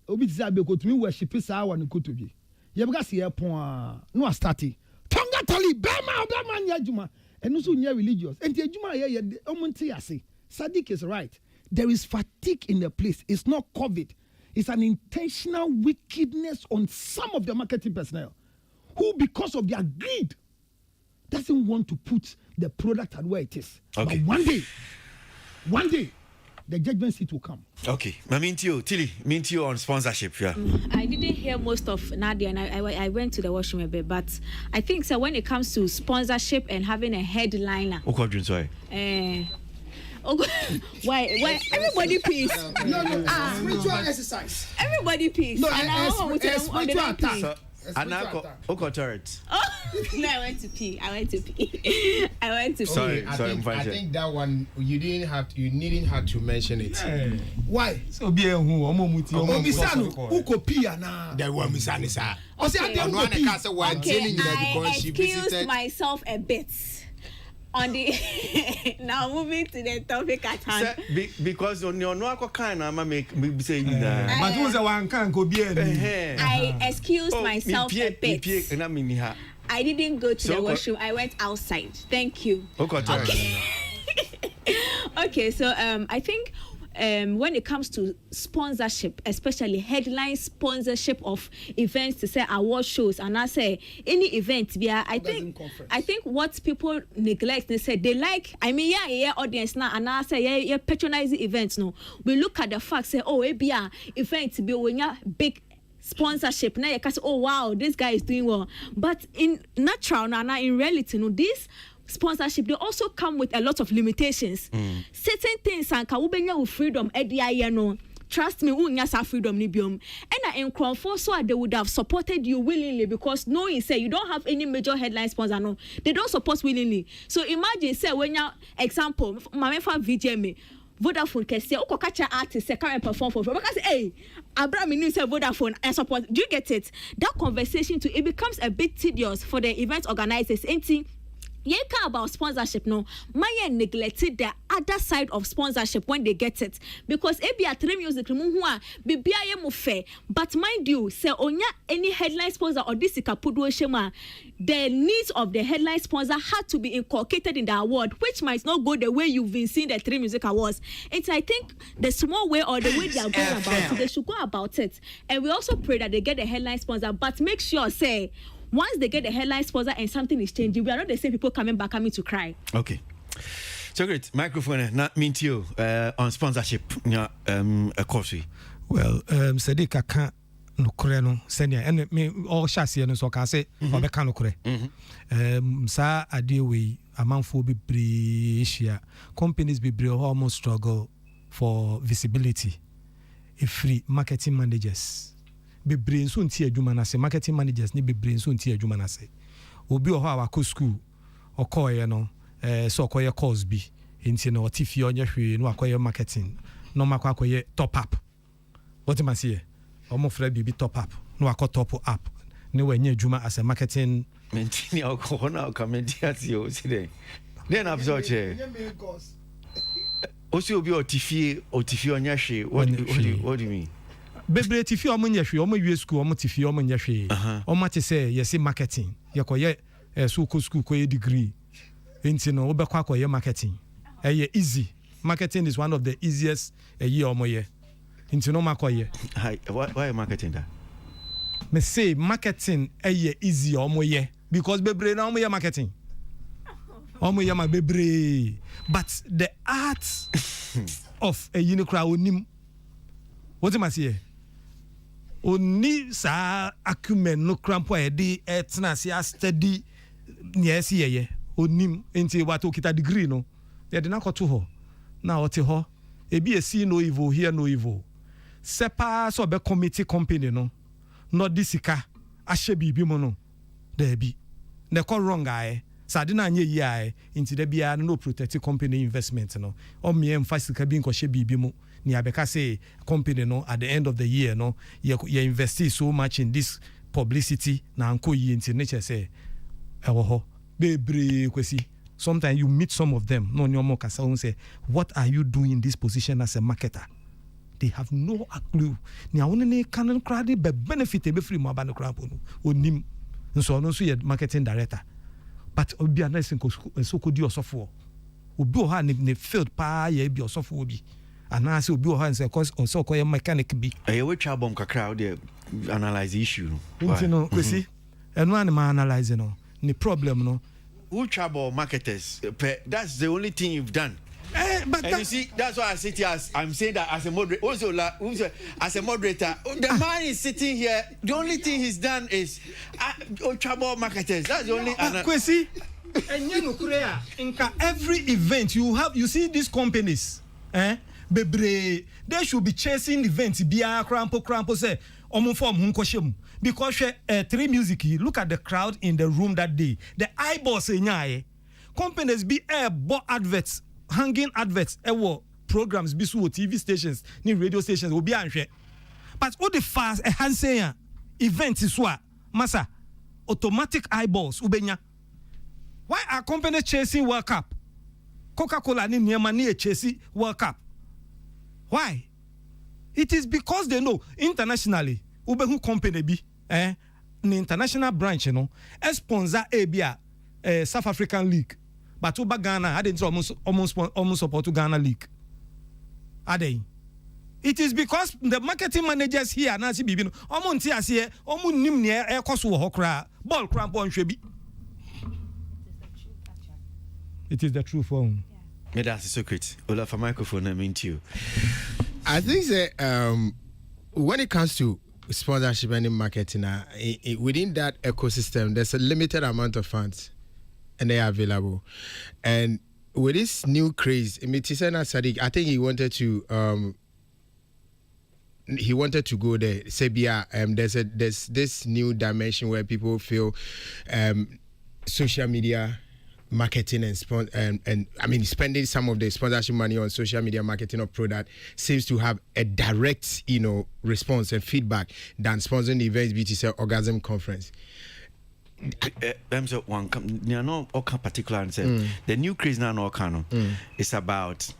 Obi ti say be go to me worship sa wa no kotobi. Ye beka se e pon no start. Tonga tali bema nya juma. Enu so nya religious. Enti ejuma ye omunti ase. Sadiq is right. There is fatigue in the place. It's not COVID. It's an intentional wickedness on some of the marketing personnel who because of their greed doesn't want to put the product at where it is. Okay. But one day, the judgment seat will come. Okay. Tilly, on sponsorship, yeah. I didn't hear most of Nadia, and I went to the washroom a bit, but I think so when it comes to sponsorship and having a headliner. Okay, sorry. Why everybody please? No, spiritual exercise. Everybody please. No, spiritual attack. And now, turret. No, I went to pee. I went to pee. Sorry, I think that one you needn't have to mention it. Why? So be who omomuti omisano uko pia na. There were misani sir. Okay, I excused myself a bit. On the now moving to the topic at hand. Because on your no kind of make me say but who's the one can go be I excused myself a bit. I didn't go to the washroom. I went outside. Thank you. Okay. Okay, so I think when it comes to sponsorship, especially headline sponsorship of events to say award shows, and I say any event, I think what people neglect, they say they like. I mean, yeah, audience now, and I say yeah, patronizing events. No, we look at the fact, say event be when you big sponsorship. Now you can say, oh wow, this guy is doing well. But in natural, now in reality, no, this sponsorship they also come with a lot of limitations. Certain things and ka with freedom no. Trust me, unya sa freedom ni biom. And in Crawford, so they would have supported you willingly because knowing say you don't have any major headline sponsor, no, they don't support willingly. So imagine say when you example, mama fa VGM Vodafone can say, "Oh, catch an artist, can perform for." Because hey, Abraham news say Vodafone and support. Do you get it? That conversation too, it becomes a bit tedious for the event organizers. You care about sponsorship, no. Maya neglected the other side of sponsorship when they get it because ebi atre music be fair. But mind you, say onya any headline sponsor or this ikapudu shema, the needs of the headline sponsor had to be inculcated in the award, which might not go the way you've been seeing the 3 music awards. It's I think the small way or the way they are going about it, they should go about it. And we also pray that they get the headline sponsor, but make sure say. Once they get the headline sponsor and something is changing, we are not the same people coming to cry. Okay. So great. Microphone, not mean to you on sponsorship. Kwasi. Well, Sadiq, I can't no no senior and me all chassis and so can say or be can sa adewe amanfo bebre Asia companies bebre almost struggle for visibility. Free marketing managers. Bebre nso nti adwuma na se marketing managers ni bebre nso nti adwuma na se obi o ha wa school okoye no so okoye course bi nti no otifi onye hwe no akoye marketing no makwa akoye top up what am I say omo fra bi top up no akọ top up ne wanya adwuma as a marketing mentini akọ na comedians yo side then abso che osi obi otifi onye hwe what do you mean bebre tifi omo nyehwe omo wie school omo tifi omo nyehwe omo te say yes marketing yekoye so ko school ko degree enti no obekwa akoye marketing easy marketing is one of the easiest omo ye enti no makoye why marketing that me say marketing easy omo ye because bebre na omo marketing. Omo yama bebre. But the art of a unicra onim. What am I saying? Oni sa acumen no crampo e di etna sia study yes ye onim enti wato kita degree no ye de na koto ho na ote ho e bi see no evil here no evil sepa so be committee company no no disika ahye bibi mo no da bi ne ko wrong aye sade na anye yi aye enti da bia no protect company investment no o me emphasis ka bi nko hye bibi mo ni abeka say company no at the end of the year no you invest so much in this publicity na anko yi enti nature say ewo ho bebre Kwasi. Sometimes you meet some of them no nyomo kasa won say what are you doing in this position as a marketer? They have no clue. Ni awon ne kan crowd be benefit be free mo aba no crowd no onim nso no so ye marketing director but obi ana sin ko so ko di osofo obi o ha ne field pa ye bi osofo obi ana say obi o ha say cause so ko ye mechanic bi e we twa bom kakra o analyze the issue no Kwasi eno an ma analyze no the problem no who trouble marketers that's the only thing you've done but and you see that's why I sit here I'm saying that as a moderator also as a moderator the man is sitting here the only thing he's done is trouble marketers that's the only Kwasi enye no kure inka every event you see these companies bebre they should be chasing events bia crampo say omo form hun koshemu because 3 music look at the crowd in the room that day the eyeballs enyae companies be adverts hanging adverts programs be so TV stations ni radio stations will be anhwe but all the fast hansen event is what massa automatic eyeballs ubenya why are companies chasing World Cup Coca-Cola ni niema ni chasing World Cup why it is because they know internationally ubehu company bi the international branch sponsor abia South African League but uba Ghana I didn't almost support to Ghana League ade it is because the marketing managers here na si bibi no omonti ase omu nim ne ekoso wo hokra ball cramp on hwe bi it is the truth for yeah that's the secret ola for microphone I mean to you I think that when it comes to sponsorship and marketing, within that ecosystem, there's a limited amount of funds, and they are available. And with this new craze, Mitisena Sadiq, I think he wanted to go there. Sebia, there's this new dimension where people feel social media marketing and I mean spending some of the sponsorship money on social media marketing of product seems to have a direct response and feedback than sponsoring the events BTC orgasm conference. So one no particular answer. The new craze now no canon is about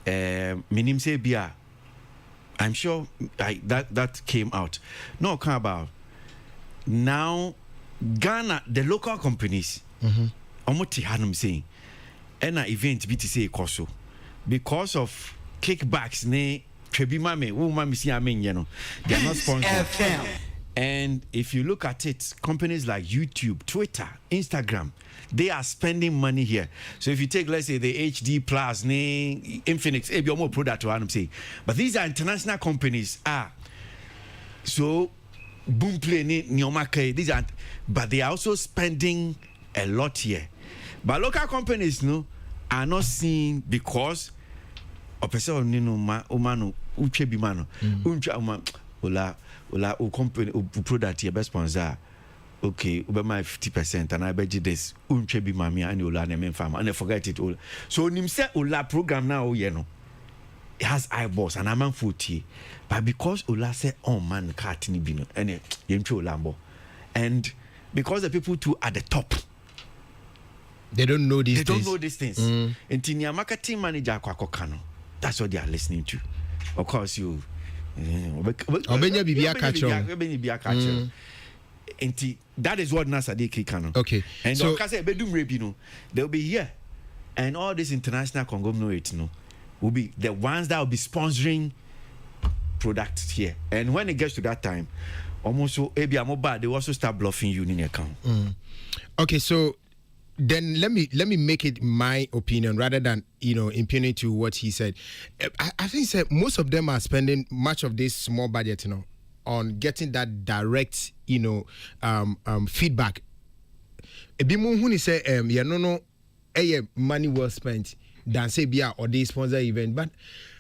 minim say bia I'm sure that came out no can about now Ghana the local companies omoti hanum saying ena event BTC koso because of kickbacks ne twebi mame wo mame si amenye no they are not sponsored and if you look at it companies like YouTube, Twitter, Instagram they are spending money here. So if you take let's say the HD Plus ne Infinix e bi omo product to hanum say but these are international companies so boom play ni nyomaka these are but they are also spending a lot here. But local companies are not seen because of person umano uche bimano uncha ola company product here best sponsor okay ube my 50% and I bet you this unche bimami and ola na farm and I forget it all so nimse ola program now it has eyeballs and I'm 40 but because ola say oh man cat ni bino and yemcho lambo and because the people too at the top they don't know these things. Until your marketing manager kwakokano. That's what they are listening to. Of course you that is what Nasa de canon. Okay. And so bedum rebino they'll be here and all this international conglomerate will be the ones that will be sponsoring product here. And when it gets to that time, almost so maybe I'm bad, they also start bluffing you in your account. Okay, so then let me make it my opinion rather than impugning to what he said. I think that most of them are spending much of this small budget, on getting that direct, feedback. Ebi mu hu ni say money well spent than say bia or they sponsor event, but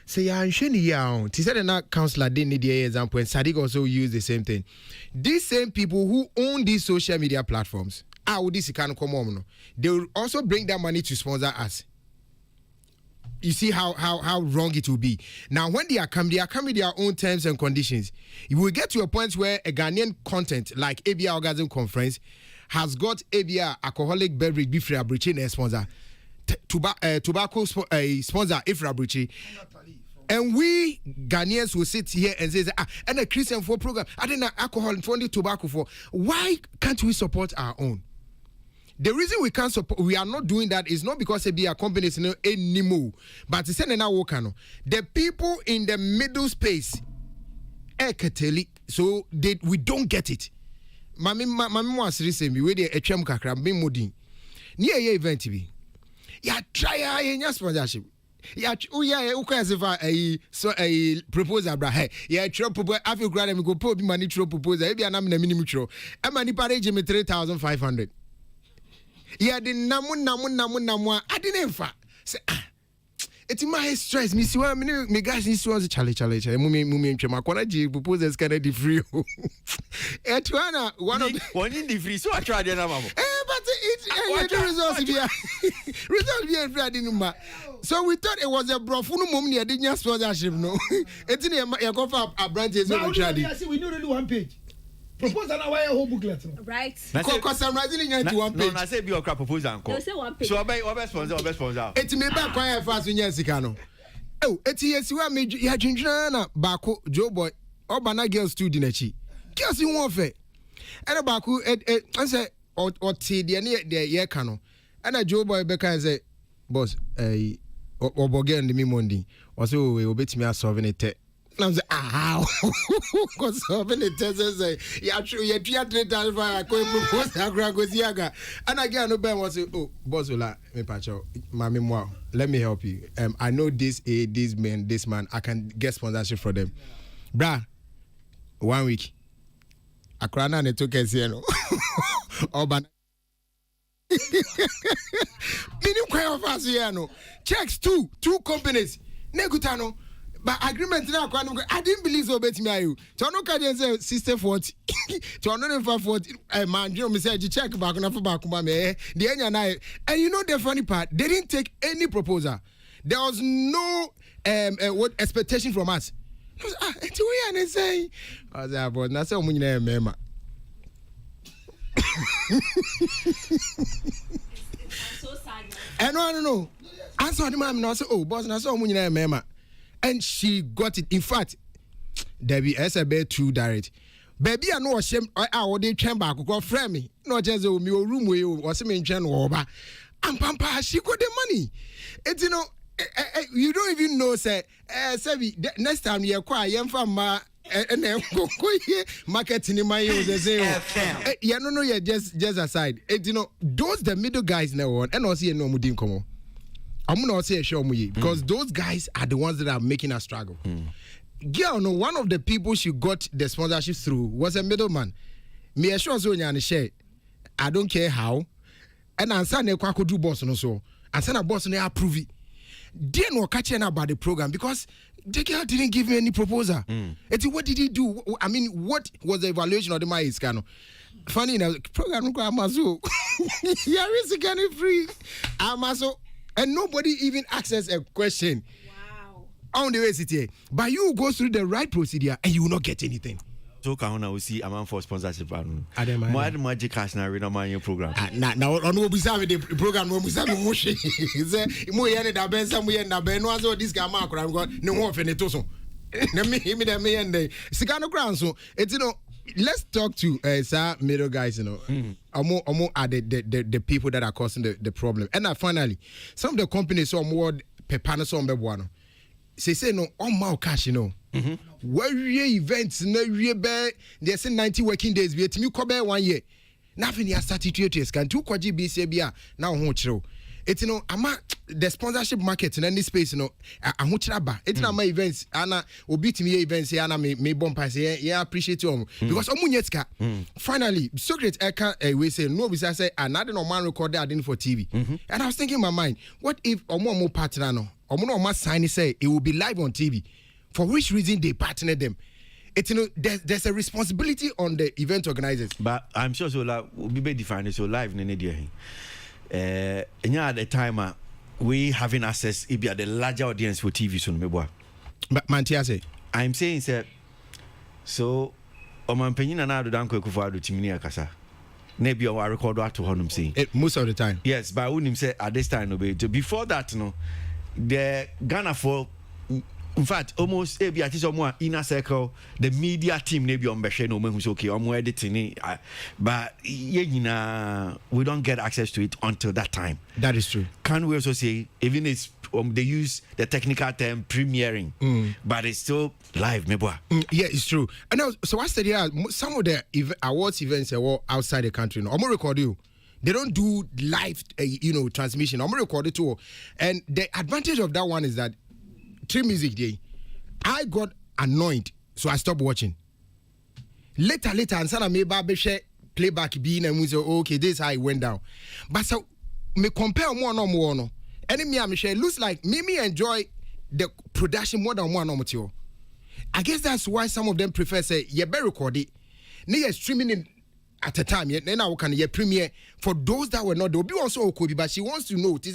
say ya nhwe ya ti said na counselor dey need the example, and Sadiq also use the same thing. These same people who own these social media platforms, this can come on, they will also bring that money to sponsor us. You see how wrong it will be. Now, when they are coming with their own terms and conditions. You will get to a point where a Ghanaian content like ABA Orgasm Conference has got ABA alcoholic beverage beef Abrichi sponsor, tobacco sponsor if Abrichi. And we Ghanaians will sit here and say, and a Christian for program, I didn't have alcohol and 20 tobacco for. Why can't we support our own? The reason we can't support, we are not doing that is not because they are companies anymore, but it's the people in the middle space, so we don't get it. Mami was recently we did a chem kakra be modin. Near your event be. Ya try a sponsorship. Ya a proposal bra hey. Ya try proposal after grad me go put money through proposal. Maybe I'm na minimum throw. E money parage me 3,500. Yeah, the namu. I didn't fa. Say it's my stress. Me see what me guys need to challenge. Mumi chema kona ji proposals can be free. Etwana one of one in the free. So I tried na mama. But it the results be result be free didn't. So we thought it was a brofunu mum near the sponsorship no. It's in a go for a branch is we tried. We know only one page. Propose an away whole booklet. Right. Because I'm writing it one page. No, I say be your crap proposal uncle. Say one page. So I sponsor. It's me back quiet fast when you're Sikano. Oh, it's yes, you are me. You had Jinjana, Baku, Joe Boy, or Bana girls too, Dinechi. Girls in warfare. And a Baku, I say, or T, the year cano. And a Joe Boy Becca and say, boss, or Bogan the Mimondi, or so we will bet me a solving it. I'm saying, because so many tests say, yeah, true, yeah, 3,000 for a propose Agragoziaga. And again, no Ben was oh, boss, me pacho, mammy, let me help you. I know this man, I can get sponsorship for them. Bra, 1 week. Akrana ne took a no. Oban. Minim kwaya of us here no. Checks two companies. Negutano. But agreement now, I didn't believe so. Bet me, you. So no can say sister 40. So no 40. Man, you me say you check back on for back me. The end and you know the funny part, they didn't take any proposal. There was no what expectation from us. It's weird and say, I was about na say omunyi na mema. So sad. And no. Answer the man now say, oh boss, na say omunyi na mema. And she got it. In fact, Debbie SB too direct. Baby, I know shame. I would chamber go frame me. Not just me room where you was me in over. And Pampa, she got the money. It's you don't even know, say, next time you acquire young from and then go here marketing in my own. Yeah, no, yeah, just aside. Those the middle guys now on and also no mudim come. I'm not saying show me because those guys are the ones that are making us struggle. Girl, no, one of the people she got the sponsorship through was a middleman. Me sure so share. I don't care how. And I'm saying I could do boss no so. I'm saying a boss no approve it. They no catching about the program because the girl didn't give me any proposal. What did he do? I mean, what was the evaluation of the my scano? Funny enough, program Amazo. Yeah, it's free. Amazo. And nobody even asks us a question. Wow. On the way sit here. But you go through the right procedure and you will not get anything. So Kahuna will see a man for sponsorship. More magic cash now in our program. Now on what we have the program when we have motion. More yen da ben some yen da ben was this guy mark I'm going no more for the toso. Me and the Sigano Crown. So it's let's talk to sir middle guys, More are the people that are causing the problem. And finally, some of the companies are more pepano some bebuano. Say no all more cash, Where events na we be they say 90 working days we etimi ko be 1 year. Nothing ya statutory can two kwaji BC bia na ho chiro. It's ama the sponsorship market in any space ahochiraba it's na my events ana obitimi events ya na me bomb pass ya appreciate you because omunyetka finally secret eka we say no we say another no man record that for TV and I was thinking in my mind what if omo partner no omo sign say it will be live on TV for which reason they partner them. It's there's a responsibility on the event organizers, but I'm sure so like will be defined so live in any at the time we having access if you are the larger audience for TV so but Mantiase I'm saying sir so man penina na do dan kwekufo ado timini akasa na bi o record to honum saying most of the time yes but when him say at this time no be before that no the Ghana for in fact almost every artist or inner circle the media team maybe on beshe no man who's okay or editing but we don't get access to it until that time. That is true. Can we also say even it's they use the technical term premiering but it's still live maybe yeah it's true. And now so I said some of the awards events are outside the country no I'm record you. They don't do live transmission. I'm record it too. And the advantage of that one is that Tree Music Day, I got annoyed, so I stopped watching. Later, and sana me ba share playback being and we say, okay, this is how it went down. But so me compare more no. And me am share looks like me enjoy the production more than one no. I guess that's why some of them prefer say you better record it. They streaming it at a time yet then I can ye premiere for those that were not there be also Okobi but she wants to know till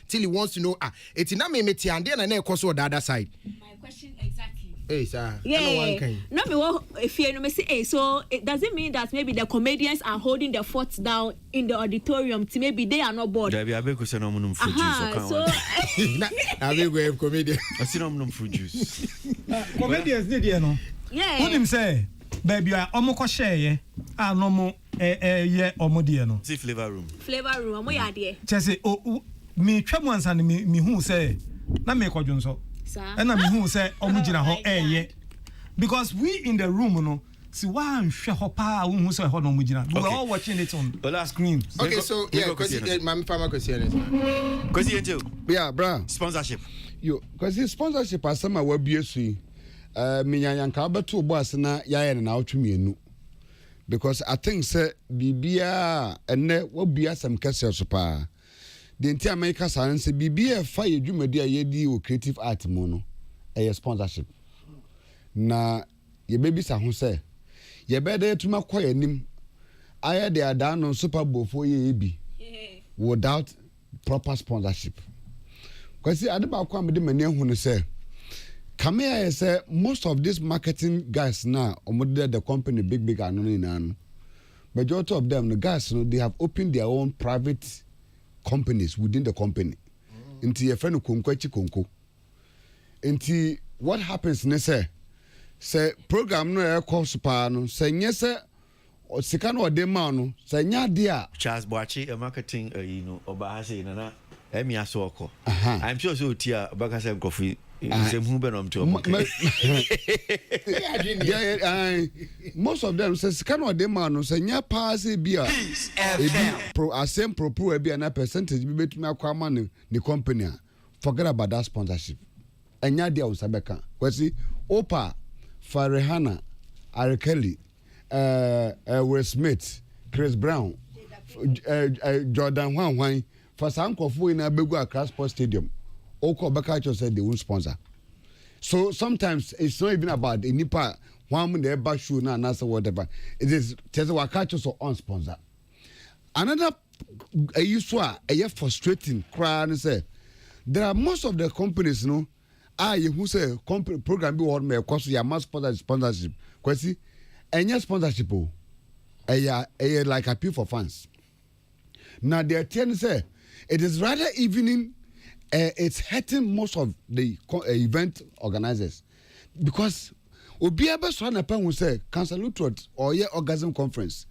he wants to know it's na me meti and then na cause the other side. My question exactly. Hey sir. Yeah. No me what if you me say so it doesn't mean that maybe the comedians are holding the forts down in the auditorium till maybe they are not bored. There be abeku say no munum fruit juice so abeku have comedian. I see no munum fruit juice. Comedians need you know. Yeah. What him say? Baby, omo ko share ye. No mo ye omo de no. See flavor room omo ya de. Chese me twam ansa me hu say na me kwadwo nso. Sir. Na me hu say omo gina ho ye. Because we in the room no see one hwe ho pa hu say ho no omo gina. We were all watching it on the screen. Okay, so yeah, cuz my farmer question is. Cuz you yeah, bro. Sponsorship. Yo, cuz sponsorship asama wa biesu. Minyanka beto boss na yaye na awtwemienu because I think say bibia ene wo bia sam kase so pa de nti America san say bibia fa yedwumadi a yedi o creative art mu no sponsorship na ye bebi sa ho say ye bede tuma koyanim aye de ada no super bowl for ye bi without proper sponsorship kwasi adeba kwa me de mani hu no say Kamea say most of these marketing guys now, the company big and majority of them, the guys, they have opened their own private companies within the company. Into your friend Konko. Into what happens, say program no air course pano, say yes, sir, or second or demano, say nya dear. Charles Boachi, a marketing, Obahase, Nana, Emi Asoko. I'm sure so, Tia, Bakasem Coffee. Most of them says cannot demand say nya pass bia same propose be an percentage be betumi akwama the company forget about that sponsorship enya dia usabeka kwasi opa Farihana R. Kelly Will Smith Chris Brown Jordan Hwan for some kofu in abegu Accra Sports Stadium Oko Bakacho said they won't sponsor. So sometimes it's not even about the nipa one the back shoe na answer whatever. It is just Wakacho so on sponsor. Another a frustrating cry and say there are most of the companies who say program be what may cost you must sponsorship. Kwesi any sponsorship like appeal for fans. Now they tend say it is rather evening. It's hurting most of the event organizers because obiaba so na pen we say cancel Unauthorized or ye orgasm conference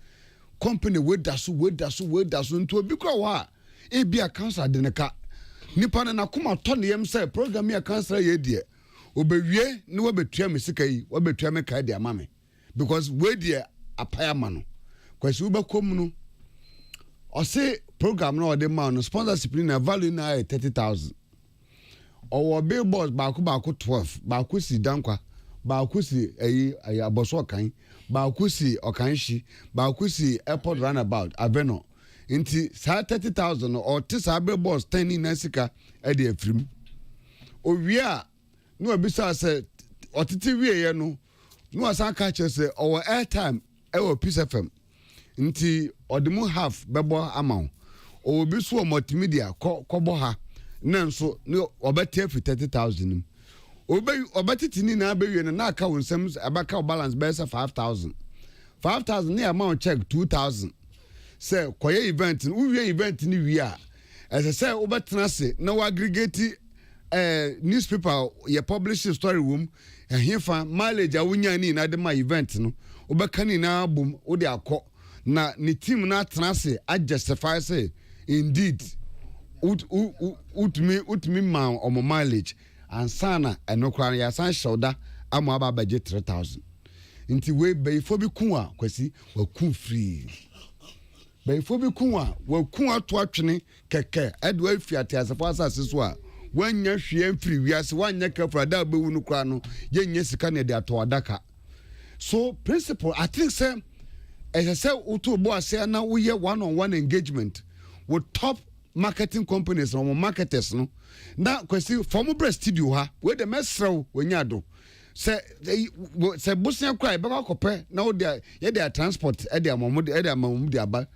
company we dasu nto obi kro wa e bia cancel de neka nipa na kuma to ne yem say program ya cancel ye die obewie ne wabetua me sika yi wabetua me kai de ama me because we dey apaya ma no kwasi ubekom no ɔse program no ɔde ma no sponsorship na value na 30,000 ɔwɔ billboards baako 12 baako si dankwa baako si ayi aboso kan baako si okanhyi baako si airport runabout aveno nti saa 30,000 or tisa billboards 10 na sika e de afrim owia no obisa se otiti wieye no no asan ka che se our airtime e wo Peace FM nti odemu half bebo amount obi so multimedia kobo ha na nso no obete 30,000 obetitini na abewie na aka wonsem abaka balance be say 5,000 ne amount check 2,000 say koye event uwie event ni wi a as say obetena se na we aggregate newspaper ye publish story room hefa mileage awunya ni na de ma event no obeka ni na bom wo de akọ na ni team na atena se a justify say indeed utmi ma omo mileage ansana enokra ya san shoulder ama aba budget 3,000 nti we before bi ku a kwasi wa ku free before bi ku a wa ku ato atwene keke edo afiate asefo asase so a wanya hwie free wiase wanya kafra da bewu no kra no yenye sika ne de ato adaka so principle I think say as say uto bo ase na we one-on-one engagement with top marketing companies or marketers no na kwesi form breast studio ha we the mesrew wenyado say busia kwai be akopɛ na wo de ye de transport e de amammu de aba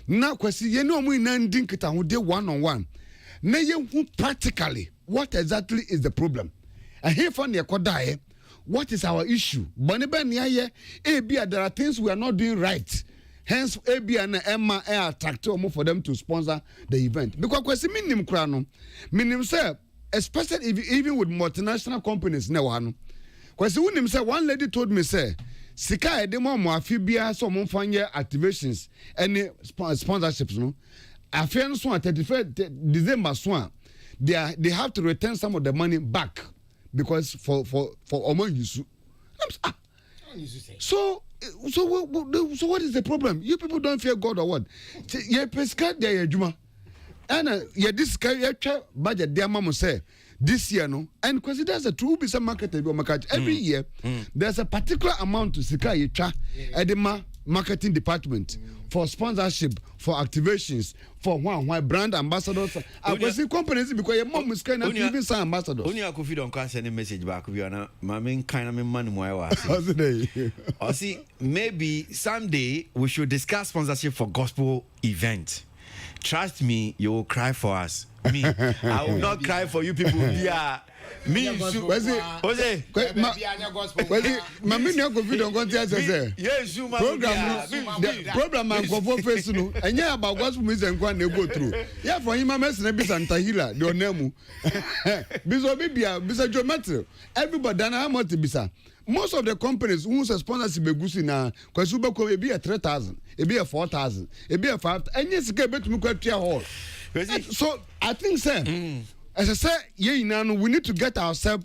na kwesi ye ne omu ina ndin kita ho de one-on-one na ye hu practically what exactly is the problem and here for ne kodae what is our issue bone be ne aye ebia there are things we are not doing right. Hence, AB and Emma are attractive for them to sponsor the event. Because kwesi minim krano, minim say, especially even with multinational companies, no one. Kwesi unim say one lady told me say, sika edemo mo afibia so mo fanye activations any sponsorships no. Afia so 31st December so they have to return some of the money back because for omo yusu. So what is the problem? You people don't fear God or what? You prescribe their juma. And this budget their mama say this year no and because there's a true business market every year there's a particular amount to sika yicha edema marketing department for sponsorship, for activations, for one brand ambassadors. I was in companies because your mom is kind of even some ambassadors. Only I could don't send any message back. We are not, my main kind of money. Or see, maybe someday we should discuss sponsorship for gospel event. Trust me, you will cry for us. Me, I will not cry for you people. Yeah. Me, Jose, Mammy, you go video contest. Yes, you program and go for face, and yeah, about gospel music and go through. Yeah, for him, I'm a Santa Hila, your name. Bizobia, Bisa Geometry. Everybody, and how much Bisa. Most of the companies who sponsor Begusi now, because Uber could be a 3,000, it be a 4,000, it be a 5,000, and yes, get better to quit your hall. So I think, sir. As I say, we need to get ourselves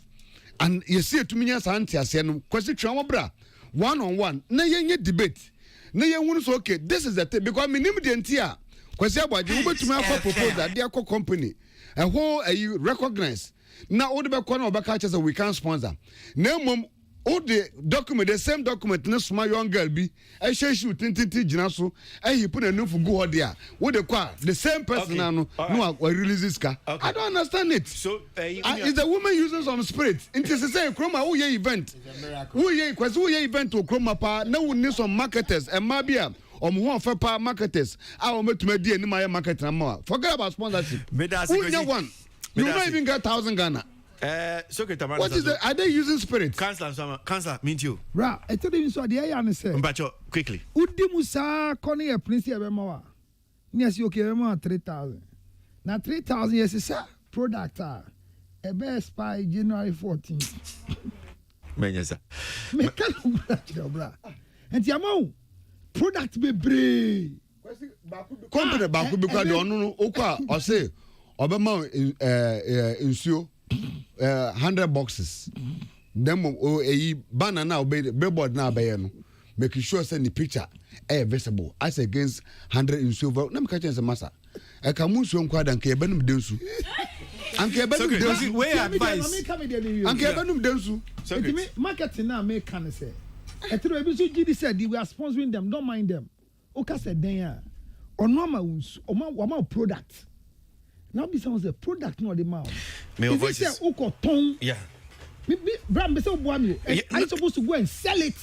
and you see it to me as anti-asian question bra one-on-one. Na ye debate. Na ye won't okay. This is the thing because me name the entire question about you to me propose that their company and who you recognize. Now all the corner of catches we can sponsor. No mom. All the document, the same document, no small young girl be. I share shoot tintin jinaso. I he put a new for go there. What the car? The same person no release this car. Okay. I don't understand it. So is the woman using some spirit? It is the same chroma who ye event. Who ye event to chroma pa? No one need some marketers and mabia. One for power marketers. I will make me any my market and more. Forget about sponsorship. Who one? You don't even get 1,000 Ghana. What is the? Are they using spirit? Councillor, meet you. Right, I tell you so. The I say. Mbacho, quickly. Udi Musa koni a prince ebemawa. Yes, you okay? Ebemawa 3,000. Now 3,000 yes, sir. Product a best by January 14th. Menyesa. Me can bra. And yamo product be brave. Company back because the onu okwa or say obema insuo 100 boxes. Them a banner now, billboard now, no. Making sure send the picture visible as against 100 in silver. Nam catching the massa. I can move some quad and Kebanum Densu. And Kebanum Densu. Where advice? And Kebanum Densu. So marketing now make can say. I tell you, GD said we are sponsoring them. Don't mind them. Oka said then or normal or product. Now this sounds a product, not the mouth. My voice is. Yeah. Bram, I'm supposed to go and sell it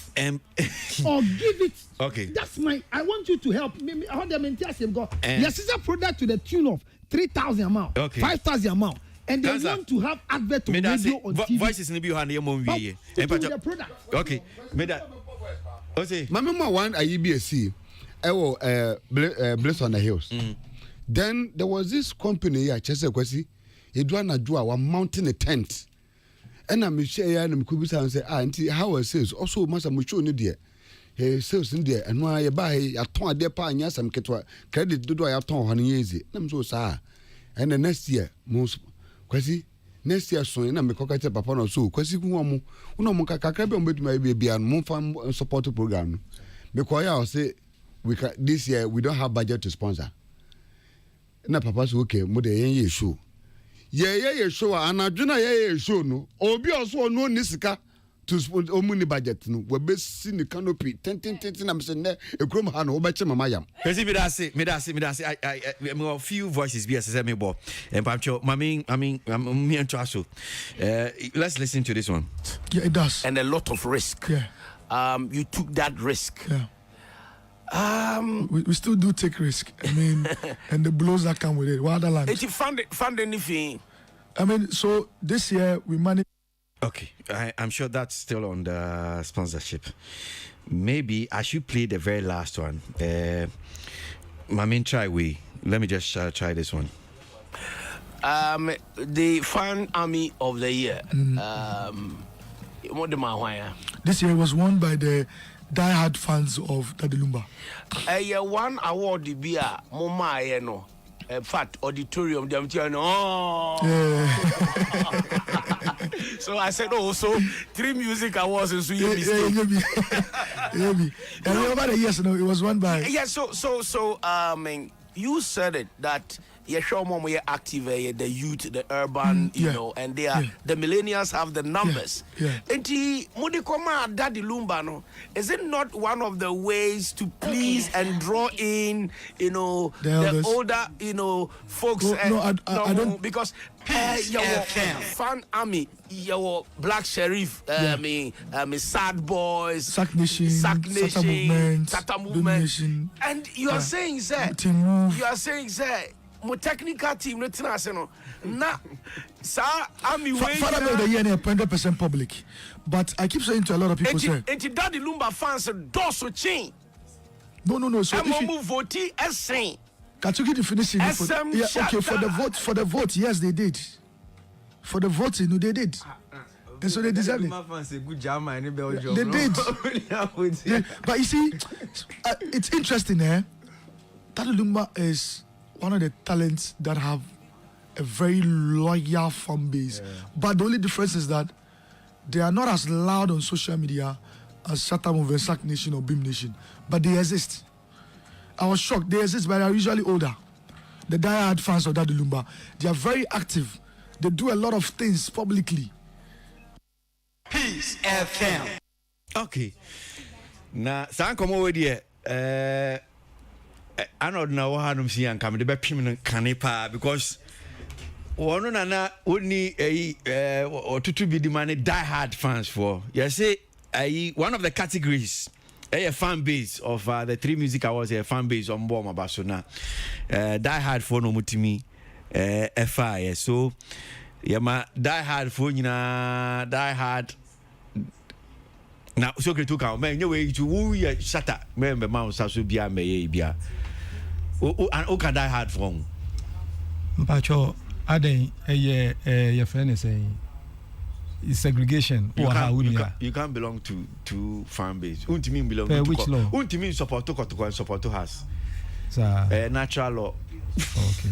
or give it. Okay. That's I want you to help me. I want them in TSM. Yes, it's a product to the tune of 3,000 amount, 5,000 amount, and they want to have advert on radio on TV. Voices in the behind your mom. The product. Okay. Okay. My mama one IEBC. Bliss on the Hills. Then there was this company here, Kwasi. Edwana was mounting a tent. And I'm share and Kubisa and say, auntie, how it says also Master Mucho Nidia. He says in there, and why you buy a ton of their pine, yes, and Ketwa credit to do I have ton honey easy. I'm so sad. And the next year, most Kwasi, next year, so in a Mekokate Papa or so, Kwasi Kuamu, Unamuka Crabbe with my baby and Moon Farm support program. Because I'll say, this year we don't have budget to sponsor. Na papa's okay, Mode Ye show. Yeah, show, and I do not show no. Obi also no nisika to omuni budget no. We best see the canopy. 10. I'm saying a chrome hand over Mamayam. I few voices be as me bo. And Pacho, me and Traso. Let's listen to this one. Yeah, it does. And a lot of risk. Yeah. You took that risk. Yeah. We still do take risk. I mean, and the blows that come with it. What other land? Did you fund anything? I mean, so this year we managed. Okay, I'm sure that's still on the sponsorship. Maybe I should play the very last one. My main try let me just try this one. The Fan Army of the Year. This year was won by the die-hard fans of Dadilumba. One award the beer, Moma, no. Fat auditorium, so I said, so 3 music awards and so you and over the years, it was won by. Yeah, you said it that we are active, the youth, the urban, you know, and they are the millennials have the numbers. And Mudikoma Daddy Lumba, no, is it not one of the ways to please and draw in, you know, the older, you know, folks? I don't, because your Fan Army, your Black Sheriff, Sad Boys, Sack Nation, Tata Movement, and you are saying, sir, my technical team not no na sir Army way Father of the year 100% public, but I keep saying to a lot of people say Daddy Lumba fans do so change. No, so if you vote SN can you get the finishing for the vote, yes they did. For the voting, they did. And so they deserve it. They did. But you see, it's interesting, Daddy Lumba is one of the talents that have a very loyal fan base. But the only difference is that they are not as loud on social media as Shatta Movement, Sack Nation or Beam Nation. But they exist. I was shocked. They exist, but they are usually older. The die-hard fans of Daddy Lumba, they are very active. They do a lot of things publicly. Peace FM. Okay. Now, come over there. I don't know how to see and come to the Canepa because one na only or to be demanded die-hard fans for. Yes, one of the categories. A fan base of the 3 music awards, a fan base on Boma Basuna. Die hard for no mutimi FI. So, yeah, die hard for die hard. Now, so to count, man, you way to woo ya shatter, remember Mount Sasu Bia May Bia. And Oka die hard from Pacho, Aden, your friend is saying. It's segregation. You can't belong to fan base. Unti belong to which law? Unti support to and support to has. Natural law. Okay.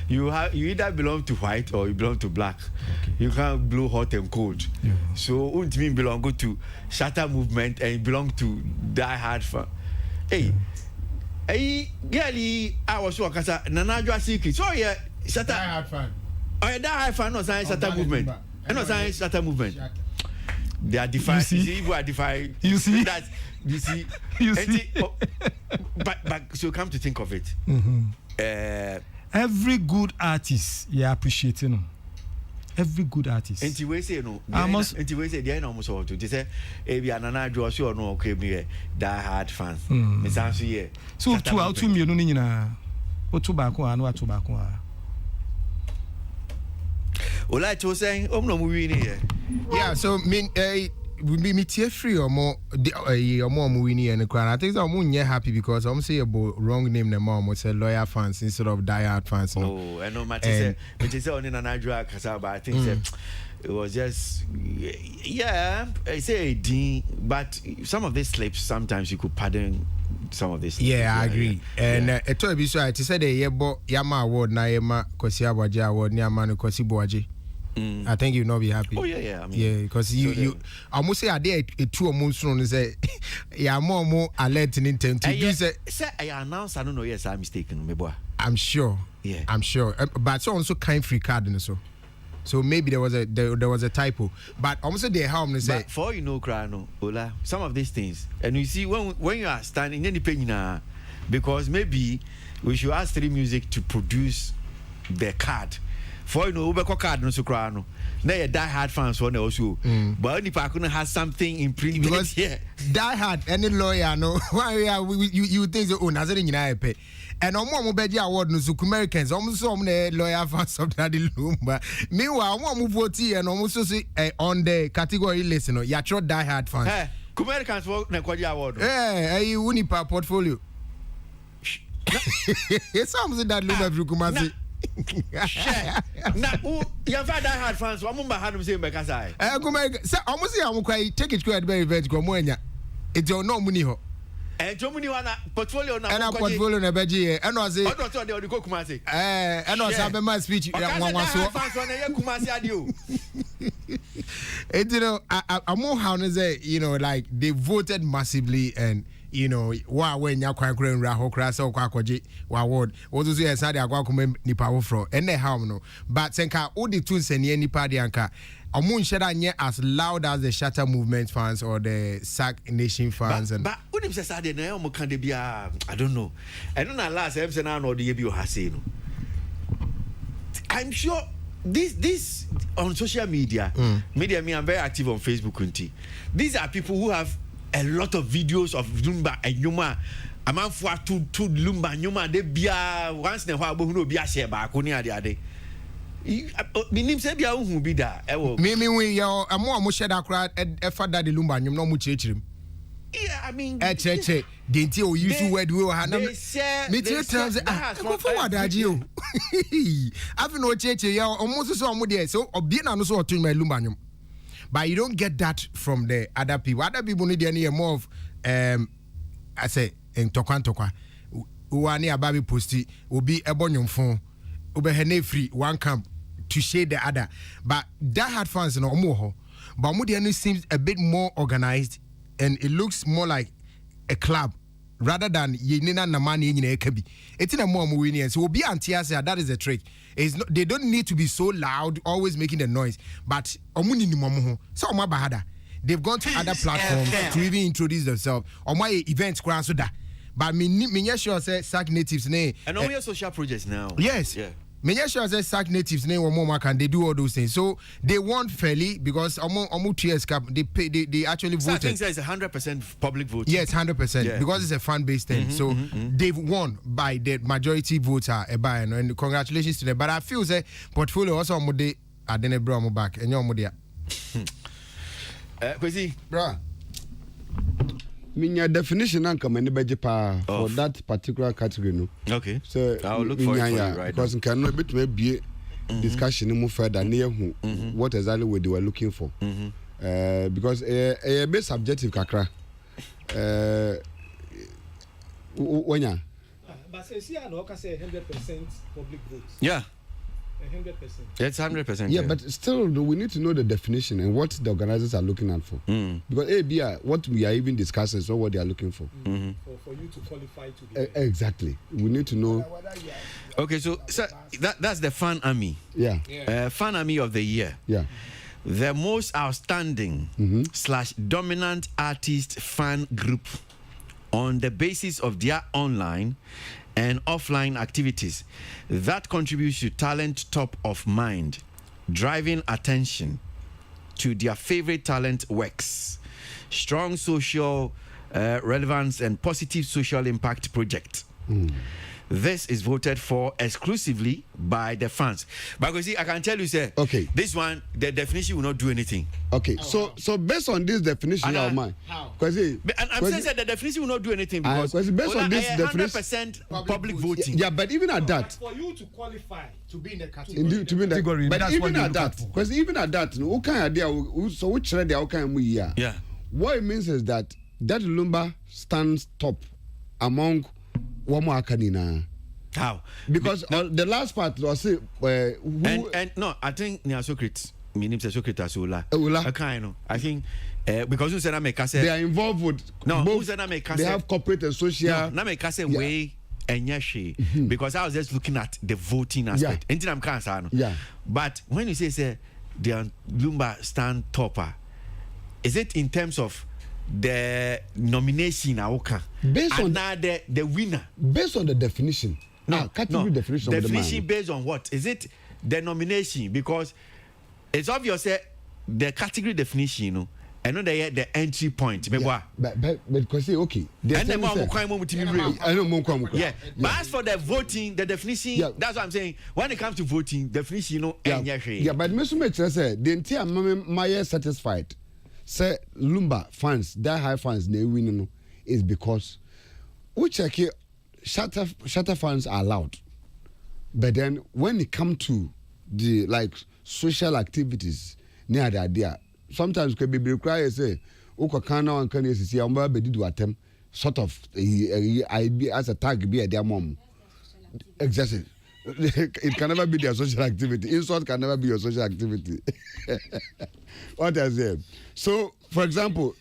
you either belong to white or you belong to black. Okay. You can't blow hot and cold. Yeah. So ultimately belong to shatter movement and belong to die hard fan. Hey, hey, girlie, I was so kasa nanajwa secret. So yeah, shatter die hard fan. Oh yeah, die hard fan no sign shatter movement. No sign shatter movement. They are defied. You see, people are defied. You see that. You see. But so come to think of it. Every good artist, yeah, appreciating them. Every good artist. And we say no. And we say they are almost all to. They say, "If you are not draw, so no, okay, me die hard fans." So 2 million ni na. O tobacco anu tobacco. Ola to saying, no movie ni. Yeah, so me tear free or more movie and the I think I'm happy because I'm say about wrong name the mom was say loyal fans instead of diehard fans. Oh, I know Matisse say only Nigeria Kasaba, I think it was just I say D, but some of these slips sometimes you could pardon some of this. Yeah, I agree. And it told me so I said the Yama award na Yama Kwasi Aboagye award ni Amanu Kwasi Aboagye. I think you'll not be happy. Oh yeah. I mean, yeah, because you almost say I did a 2 months from say yeah more alert in intent to do say I announce I don't know yes I'm mistaken me boy. I'm sure. Yeah. I'm sure. But so also kind free card and so maybe there was a typo. But almost they how me say for you know Krano Ola some of these things and you see when you are standing in the penina because maybe we should ask 3 Music to produce the card. For you know, Ubeko card no sukrano. Now you die hard fans for also. But only Pakuna has something in print because die hard any lawyer no. Why you think so? Oh, Nazari in pay. And on more Beji award no Suk Americans almost some lawyer fans of that Lumba. Meanwhile, one move and almost say on the category list no. Ya try die hard fans. Hey, Americans work na kwaji award. Hey, Unipa portfolio. It's something that Lumba Kumasi. Na your father had fans so amumba had him say make aside say almost say am kwai take it to the event go moanya it your no money ho Germany wana portfolio na portfolio na beji e no say odo to dey go Kumasi e no say be my speech one so fans wana ye Kumasi ade o it you know I'm how to say you know like they voted massively and you know when ya kwan kran ra ho kra se okwa akwaje wa award wozo so yes ade akwa kuma nipa wo fro ene how no but senka odi tun sene nipa de anka omun sheda nye as loud as the Shatter Movement fans or the Sack Nation fans but unim se sade na omo kan de bia I don't know and na last MC na no de bi o hase no I'm sure this on social media media me I'm very active on Facebook unti these are people who have a lot of videos of Lumba and Yuma. A man for to Lumba Yuma de bia once in a while no bia share back on the other. Minim se bia who be da. Me we yo amo share that crowd e father the Lumba Yum no mu chechim. Yeah, I mean cheche denti o use word we ha na me three times go forward aje o. Afi no cheche yo almost so omo there so obi na no so otun my Lumba Yum. But you don't get that from the other people. Other people need any more of I say in tokwa uani ababi posti obi ebonyum phone ube hene free one camp to shade the other. But that hard fans no omo but Mudiani seems a bit more organized and it looks more like a club rather than yenina namani nyina ekabi. It's in more winning so obi antiase that is the trick. They don't need to be so loud, always making the noise. But they've gone to other platforms to even introduce themselves. On my events, but me sure say Sack Natives name. And all your social projects now. Yes. Yeah. Me sure say Sack Natives name or more can they do all those things. So they won fairly because almost 2 years cap they actually voted. I think it's 100% public vote. Yes, 100% because it's a fan-based thing. So they've won by the majority voter and congratulations to them. But I feel say portfolio also mode I didn't bring them back and you're mode. Kwasi, bro. Minya definition anka many beje pa for that particular category no. Okay. So I'll look for it for you right because now. Because bit may be discussion move further near who what exactly what they were looking for. Because a bit subjective kakra. Wanya. But see, I know I say 100% public votes. Yeah. 100%. It's 100%. Yeah, but still, we need to know the definition and what the organizers are looking out for. Because ABI, what we are even discussing is not what they are looking for. For you to qualify to be. Exactly. We need to know. Okay, so that's the fan army. Yeah. Fan army of the year. Yeah. The most outstanding / dominant artist fan group on the basis of their online and offline activities that contributes to talent top of mind, driving attention to their favorite talent works, strong social relevance and positive social impact project. This is voted for exclusively by the fans. But you see, I can tell you, sir, okay, this one, the definition will not do anything. Okay, so based on this definition of mine, because and I'm saying that the definition will not do anything because based on this definition, 100% public voting. Yeah, but even at that, for you to qualify to be in the category, to be in the category, but even at that, because even at that, no kind idea. So which ready? How can we? Yeah. What it means is that Lumba stands top among. How? Because the last part was say and no, I think Nia Socrates, my name is Socrates Ola. I think because you said I make they are involved with both. They have corporate and social. No, make way and because I was just looking at the voting aspect. Yeah. But when you say the Lumba stand topper, is it in terms of the nomination based on the winner based on the definition? Definition based on what? Is it the nomination? Because it's obvious the category definition, you know, and not the entry point. But because okay, but as for the voting, the definition, that's what I'm saying. When it comes to voting, definition, you know, but Mr. Mitchell said the entire my satisfied. Say Lumba fans, that high fans, they win is because we check it. Shatter fans are allowed, but then when it come to the social activities near the idea, sometimes can be required say, "Uka kana and can you see? I'm be do attempt sort of as a tag be at their mom." Exactly. It can never be their social activity. Insult can never be your social activity. What I say. So, for example,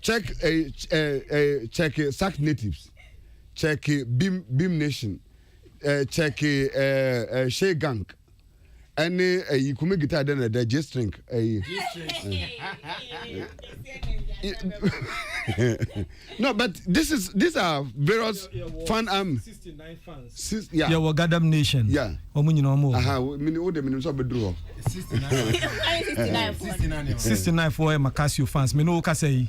check SAC Natives, check Beam Nation, check Shea Gang, and you come guitar then the J string. No, but these are various fan 69 fans. Yeah, well, Gadam Nation. Yeah. Mean, 69 for Macasio fans. Me no say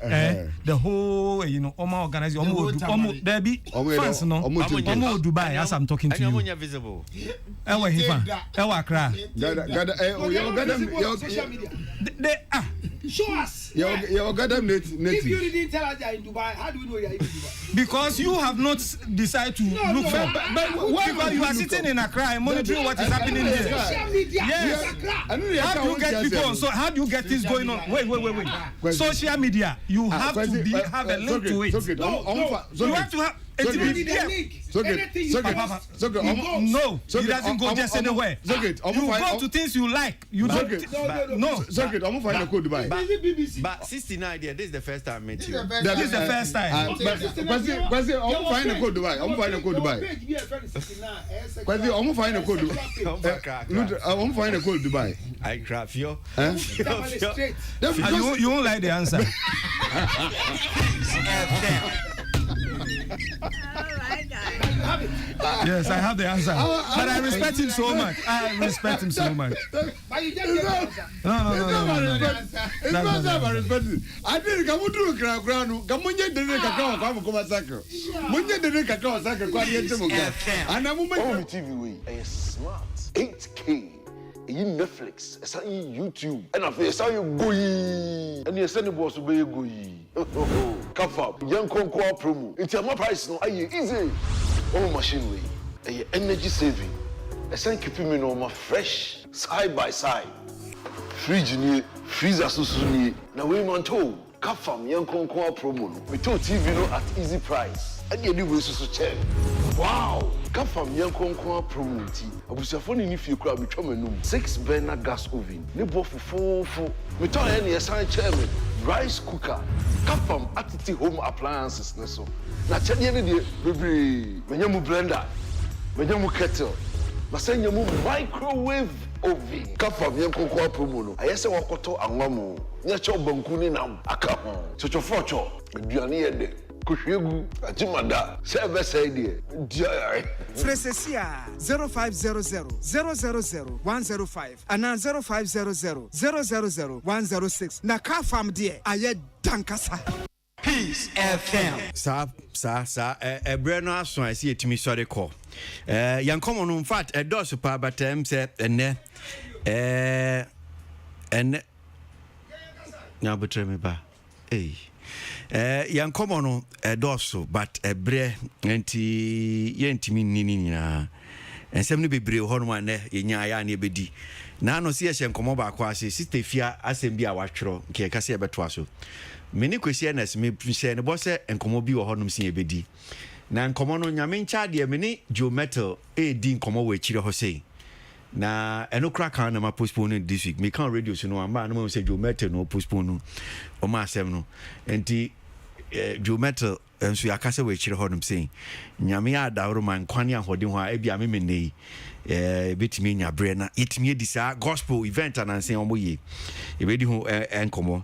the whole Oma organize there be fans no. Omo Dubai as I'm talking to you. And visible. Ewa Hifa. Ewa Accra. Social media. Show us. Your Gadam If you didn't tell us you're in Dubai, how do we know you're in Dubai? Because you have not decided to look for. Because you are sitting in Accra and monitoring what is happening there. Social media. Yes. How do you get people on? So how do you get this going on? Wait. Social media. You have to have a link to it. You have to have. No, he doesn't go just anywhere. You go to things you like. You don't. No. But 69, this is the first time I met you. This is the first time. Kwasi, I'm find a code Dubai. I'm find a code Dubai. Kwasi, I'm find a code Dubai. I'm find a code Dubai. I grab you. You won't like the answer. Yes, I have the answer. But I respect him so much. But you just get the answer. No. It's not that I respect it. I didn't come to a ground. Kamunja didn't come sacre. Munja didn't come sacre. And I'm moving TV. A smart 8K. In Netflix, it's on YouTube, and I feel you go. And you send the boss to be go. Come up, young Conquer promo. It's a more price no. Easy. Oh, machine way. Energy saving. It's on keeping me no more fresh, side by side. Fridge ni, freezer so ni. Now we man told. Come from young Conquer promo. We told TV no at easy price. And you do so check. Wow! Kafam Yankonkwa promote. Abusiafo ni fie kura betwa manum. 6 burner gas oven. Ne bo fofofo. Me ton any asan chairman. Rice cooker. Kafam atiti home appliances ne so. Na chede ne de bebre. Menyamu blender. Menyamu kettle. Masenyamu microwave oven. Kafam Yankonkwa promo no. Ayese wakoto anwamo. Nya cho banku ni nam aka ho. Chochofocho. Aduane ye de. Kushegu ajimada service idea Fresesia 0500 000 105 and 0500 000 106 na car farm there aye dankasa Peace FM sa Breno aso asi etimi sori call yan come no in fact does pa but say ene na betre me ba yan come no doso but bre enti yentimi nini na ensem no bebre ho no ane yenya ya na ebedi na no se ye nkomo ba kwa ase sistefia asem bi a watwro nke ka se ebeto aso meni kwesi ns me se ne bo se nkomo bi wo ho no se ebedi na nkomo no nyame ncha de meni geometal di nkomo we chire ho sei na eno crack na ma postpone this week me kan radio so no amba na mo say geometal no postpone o ma asem no enti geometal enso yakase we chire ho no sei nyame ya dawro man kwane ahode ho a bia me menei betimi nya bre na itimi edi sa gospel event ananse omo ye ebedi ho enkomo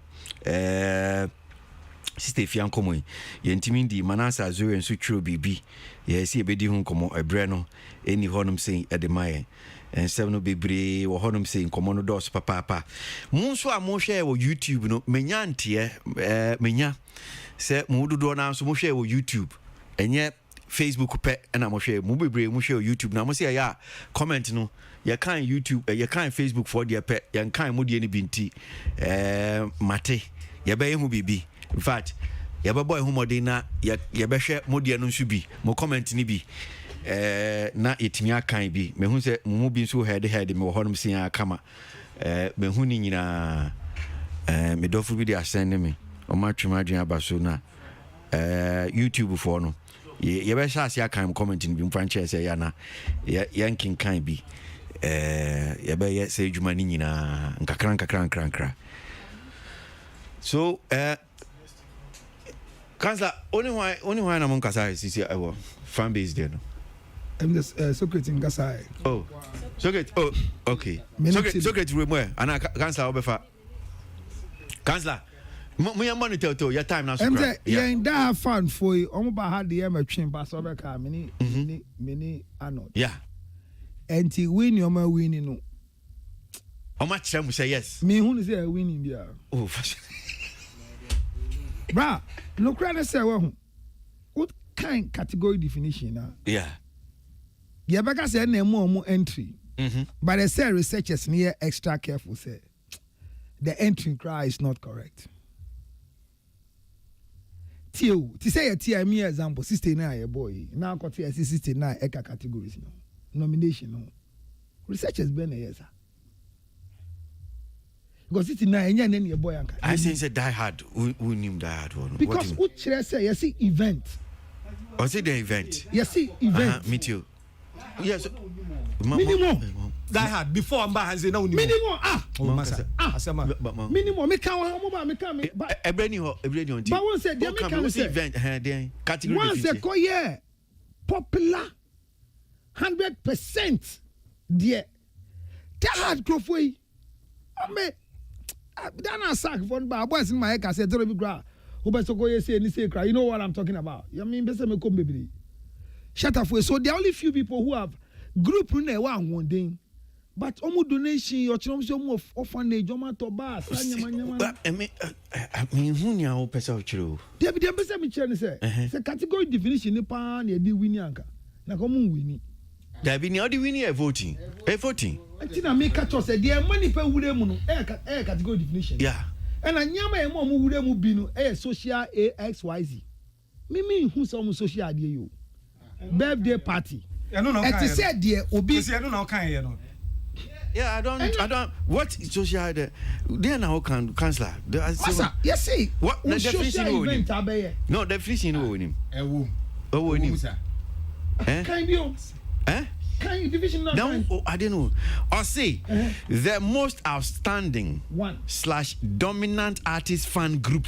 sister fian komo ye ntimi ndi manasa azure enso twiro bibi ye si ebedi ho komo ebre no eni ho no sei edemaye ensem no bebre wo honum sei nkomo no dos papa munso a mo hwe wo YouTube no menya ntie menya se mu dodo na so mo hwe wo YouTube enye Facebook pe na mo hwe mu bebre mo hwe wo YouTube na mo se ya comment no ya kan YouTube ya kan Facebook for dia pe ya kan mo die ni binti mate ya be hu bibi in fact ya be boy hu modin na ya be hwe mo die no nsu bi mo comment ni bi na etimi akan bi me hu se mu bi nso head me wo honum sin akama me hu ni nyina me dofu bi dia send me o ma twema adwen abaso na YouTube for no ye be sha ase akan comment ni bi mfanche se ya na yankin kan bi ye be ye se adwuma ni nyina nkakran so kansa only why na mon kasa sisi ewo fan base there no I'm the Socrates in Gasai. Oh, Socrates. Oh, okay. Socrates, where? And I cancel over. Cancel. Me money to your time now. I'm saying, yeah, in that fun for you. I'm about had the chain pass over car. Many, I know. Yeah. And to win your man winning. No. How much time we say yes? Me who is there winning? Yeah. Oh, bra. No crowd say what kind category definition now? Yeah. Yabaka say na more entry. But they say researchers near extra careful say the entry cry is not correct. Tio, to say a tia me example 69 a boy. Now got 69 eka categories no. Nomination no. Researchers been a yes. Because 69 any boy anka. I say it's a die hard. Who knew die hard one? Because who say you see event. Or say the event. You see event. Me too. Yes. Minimum. Die hard before Amba has no minimum. Minimum. Me can. But every But one said they can say event. Category. One said popular 100%. Dear. That hard growth way. Me. That sack for boys in my head. I said, "Don't be gra." Who better go say any say cry? You know what I'm talking about. You mean better me come baby. Shut up. So there are only few people who have group in there one day, but omu donation your children of orphanage, omu to bar. I mean, who nya o pesa ochiro? There be pesa me chene say. Say category definition ni pa na di wini anka. Na komu wini. There be ni odi wini e voting. Enti na make catch us say there money pe wure mu no. Category definition. Yeah. And anyama e mo wure mu bi no social AXYZ. Me who some social dey you. Birthday party. It is said there obi. Yeah, I don't. What social? There now can cancel. Yes, see. What the definition? No definition. Ewu. Kind you. Kind division not. No, I don't know. Or say the most outstanding / dominant artist fan group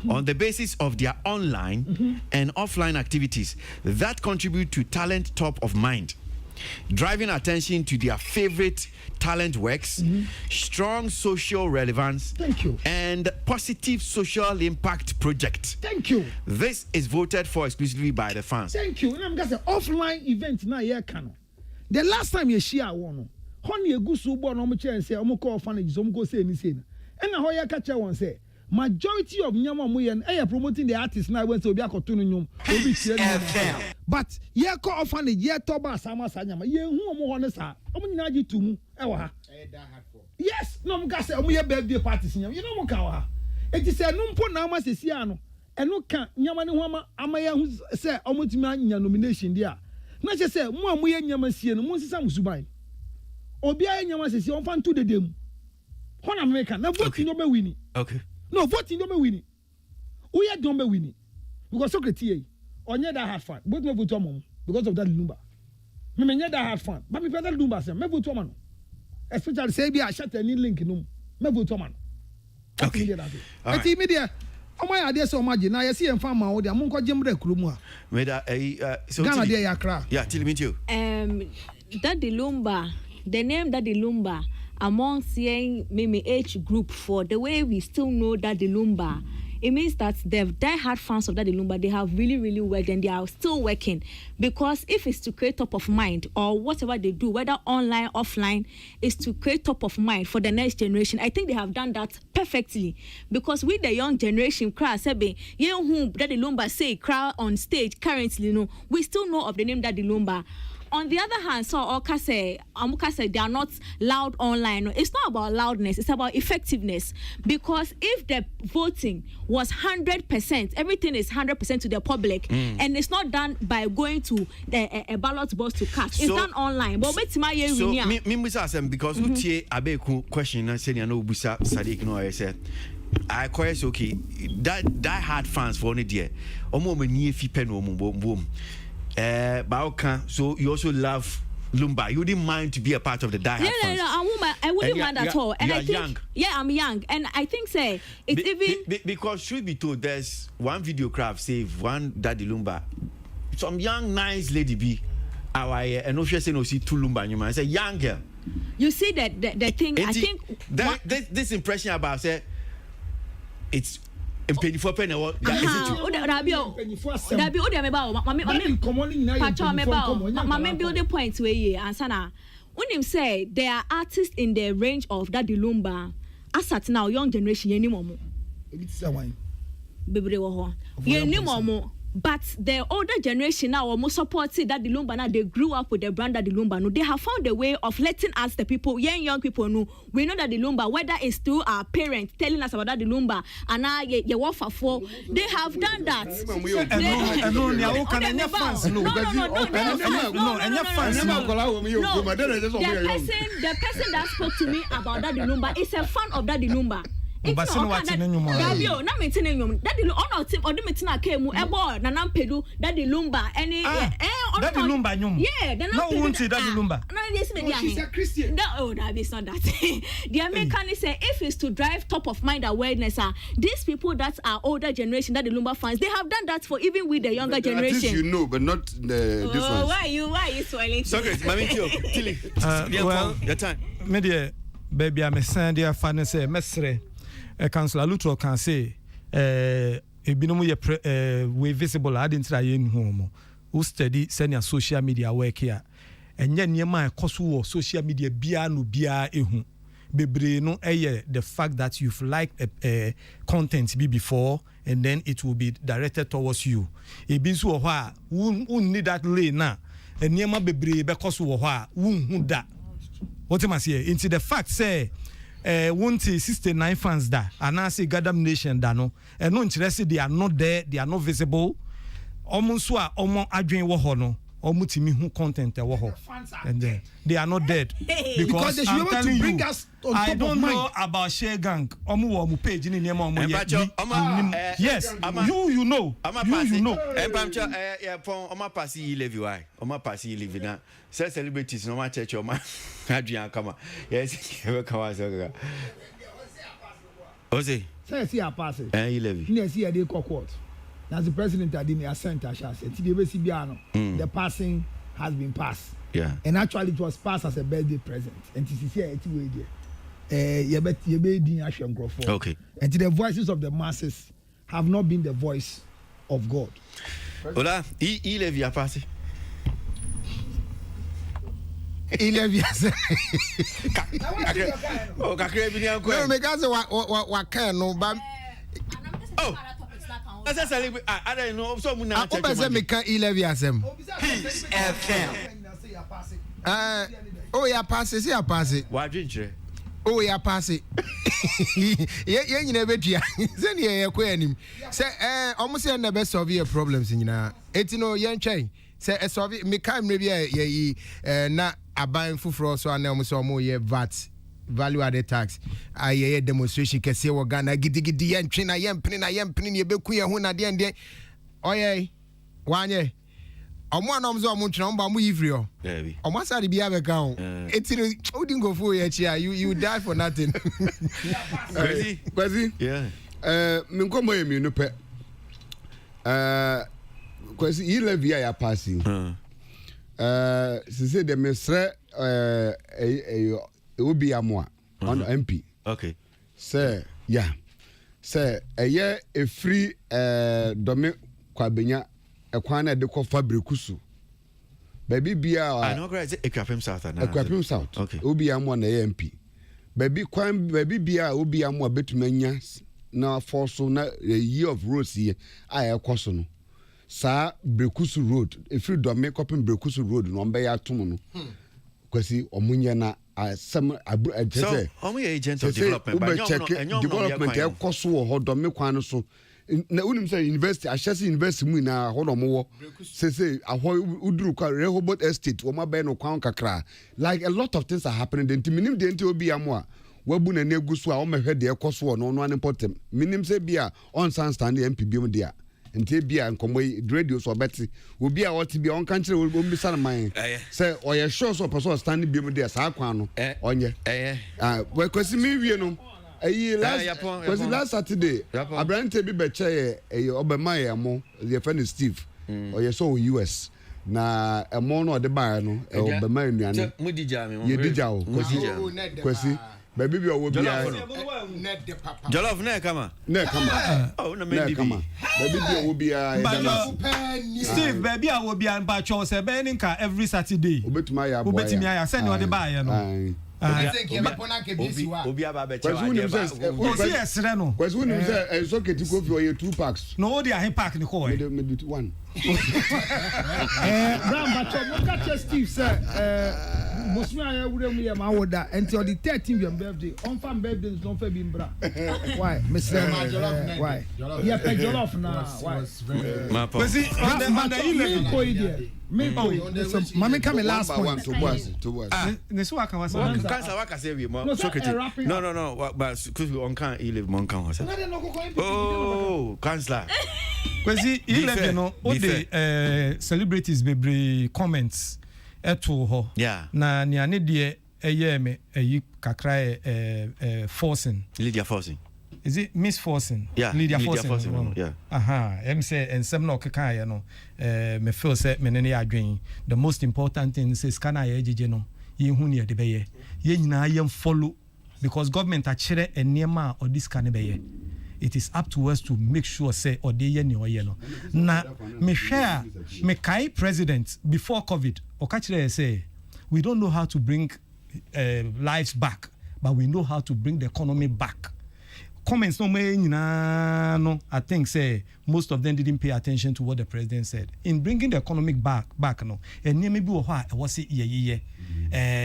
on the basis of their online and offline activities that contribute to talent top of mind, driving attention to their favorite talent works, strong social relevance, and positive social impact project. Thank you. This is voted for exclusively by the fans. Thank you. And I'm going to say offline event now here can. The last time you share one, honey a good so born on chair and say I'm call orphanage, some go say anything. And now you catch one say majority of Nyama Muyan are promoting the artists now went to be a cartoon. But ye call orphanage, ye toba sama sanyama, ye who more honest are. I'm to mu. Yes, no gas say birthday parties. You know Mukawa. It is a numpo nama sesiano. And no can Yamani Wama Amaya who say almost man nomination there. Not just say more Yamasi and Moses Subai. Obia Yamasi on fan to the dim. One American, no voting no winning. Okay. No voting no winning. We are don't be winning. Because Socrates on that had fun. Both me vote on because of that Lumba. Me that had fun. But me better Lumba say me vote on. Especially say be a shut any link no. Me vote on. Okay. All right. Media. Oh my idea so much. Now you see and farm out there. Munko jembre krumwa. So Ghana there yakra. Yeah, tell me you. Daddy Lumba, the name Daddy Lumba among seeing maybe age group for the way we still know Daddy Lumba. It means that the die-hard fans of Daddy Lumba, they have really worked and they are still working. Because if it's to create top of mind or whatever they do, whether online, offline, is to create top of mind for the next generation, I think they have done that perfectly. Because with the young generation, Daddy Lumba say crowd on stage currently, we still know of the name Daddy Lumba. On the other hand, so Amuka say they are not loud online. It's not about loudness, it's about effectiveness. Because if the voting was 100%, everything is 100% to the public, and it's not done by going to a ballot box to cast. It's done online. But because Abeku question and saying no Busa Sadiq no I said I quite okay. That die hard fans for only dear. Omo many fi pen boom. So you also love Lumba. You didn't mind to be a part of the Die Hard fans. I wouldn't mind at all. And I think, young. Yeah, I'm young, and I think say it's even because should be told there's one video craft save one Daddy Lumba, some young nice lady be our and no she say no see two Lumba you man say young girl. You see that the thing I think this impression about say it's penny for penny what is it building points where you answer now. When him say there are artists in the range of Daddy Lumba as at now young generation anymore. But the older generation now almost supported Daddy Lumba now. They grew up with the brand Daddy Lumba. No, they have found a way of letting us, the people, young people, know. We know Daddy Lumba, whether it's through our parents telling us about Daddy Lumba, and now you work for. They have done that. The person that spoke to me about Daddy Lumba is a fan of Daddy Lumba. Daddy Lumba any Daddy Lumba nyum. Yeah, no want to Daddy Lumba. No, she's a Christian. No, that is not that. The American say if it's to drive top of mind awareness, these people that are older generation, Daddy Lumba fans, they have done that for even with the younger generation. You know, but not this one. Why you swelling? Sorry, Mami Tilly. Well, your time. Media baby, I'm a Sandia fan and say Mesre. Councillor Lutro can say, we visible. I didn't try in home. Who study senior social media work here, and yet near my cosu social media bia no bia ehun. Bebre no the fact that you've liked a content before, and then it will be directed towards you. It means who need that lane now, and near my bebre because who that. What am I saying? Into the fact say. 169 fans da and I say Gadam Nation da no and no interested they are not there, they are not visible almost so omo adwen wo ho no omutimi hu content ewo ho, and then they are not dead because they should be able to bring us on top I of don't mind. know about share gang omu page ni name omu yes you know Empamcha pon oma pass e-levy why oma pass e-levy na say celebrities no ma church oma adrian kama yes we kama so Ose say a pass it e-levy ni see dey court. As the president had been sent the passing has been passed. Yeah. And actually it was passed as a birthday present. And this is here okay. And the voices of the masses have not been the voice of God. Ola, e-levy a passé. E-levy Oh, kakre bi ni anko. No, me ka say wa kan no ba. Oh. That's a celebrity. I don't know. So muna. I hope say me kan e-levy asem. Peace FM. Oh ya pass it, ya pass it. Wa dwinche. Oh ya pass it. Ye nyina betua. Say ne ye kwa anim. Say omo say na be solve your problems nyina. Eti no ye ntwen. Say solve me kan mre bi ye na aban fufuro so na omo say omo ye VAT. Value added tax aye demonstration kese wo Ghana gidigidi ye ntwe na ye mpene ne beku ye ho na de ende oye wanye omo anom zo omo ntwe omo mu yivri o omo asade bia be kan etino odi ngofo ye chia you die for nothing. Kwasi yeah me nkomo ye mi no pe Kwasi e-levy ya passing se de mesre Obi Amwa on MP. Okay. Say, yeah. Say, a free domi kwabenya a kwana de ko fabrikusu. Baby bia I know great Ekwapim South na. Ekwapim South. Okay. Obi Amwa na MP. Baby bia Obi Amwa betumanya na force na year of roads here I kwaso no. Sa Brekusu Road, a free domi kopin Brekusu Road no mbe ya tumu no. Kwasi omunye na some so only agent of development but development e koso wo ho do me kwan so na unim say university ashesi university mu na ho no mo say aho uduru kwa Rehoboth estate wo mabe no kwan kakra like a lot of things are happening then minim de nti obi am a wabu na negu so a wo mehwe de koso no no an important minim say bia on stand the MP biom dia nti bia nkomo radio so beti obi a woti bia on kanchire o bi san man say oye sure so person stand biom dia sa kwan no onye we kwesi mi wie no last Saturday abrante bi be che obema ye mo ye friend Steve oye so US na emo no de ba no obema nuane mu dija me ye dija o kwesi baby bi owo bia jollof na kama oh na me baby bi owo bia Steve baby a wo bia ba cho se be nka every Saturday obetuma ya se ne ode ba ye no obi aba be che wa o si esre no kwesi unim say so keti kofi o ye 2 packs no odi a pack ni ko me do one Ram bacho mo ka Steve say Mosmi aye wure mu ye ma woda until the 13th your birthday on fam birthday no fa bi mbra why Mr. why yeah pe jollof na why kwesi on the 11 ko ide me ko mama come last point to was ne so aka wasa kansa waka say we mo so keti no but cuz on kan 11 mon kan wasa oh kansla kwesi 11 no o de celebrities bebre comments eto ho na ni ane de eye me eyi kakra forcing Lydia forcing is it Miss Forcing? Yeah, Lydia Forcing. Yeah. Em say and some no kaka ya no. Me feel say me ne adwen. The most important thing is can I ejeje no. Ye hu ne de beye. Ye nyina ye follow because government a chere enema or this can beye. It is up to us to make sure say or dey ye ne oye no. Na me share me kai president before COVID. Okachire say we don't know how to bring lives back, but we know how to bring the economy back. Comments no may no I think say most of them didn't pay attention to what the president said in bringing the economic back no and near maybe was it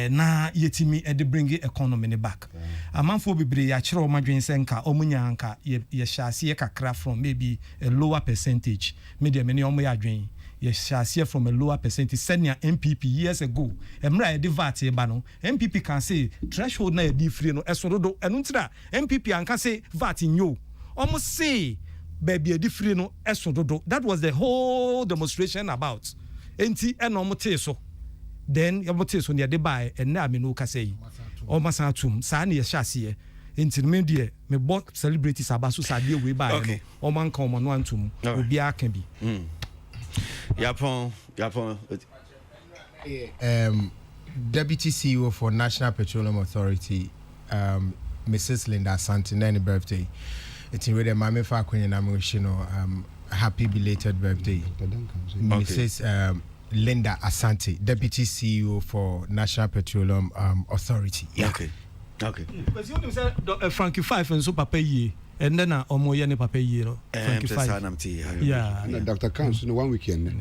na yetimi e de bring economy back amanfo bebre ya kire o madwen senka omunya anka ye shase ye kakra from maybe a lower percentage media many omo ya adwen yes, here from a lower percentage. Send your MPP years ago. Emra de VAT bano. MPP can say threshold na di free no esododo. Enuntra MPP can say VAT in you. Almost say baby di free no esododo. That was the whole demonstration about. Enti enomote so. Then yomote so near de buy and na me no ka say. O masatum sa na yeshase. Enti me de me bo celebrities abaso sadie we buy. Okay. O man kan o no antum. Obi aka bi. Yapon. Deputy CEO for National Petroleum Authority, Mrs. Linda Asante, any birthday. It's in the Mame Fakwen and I'm happy belated birthday. Mrs. Linda Asante, Deputy CEO for National Petroleum Authority. Yeah. Okay. Because you say Frankie 5 and so papa ye. And then omo ne papa ye no. Frankie 5. Yeah. Dr. Kans no 1 weekend.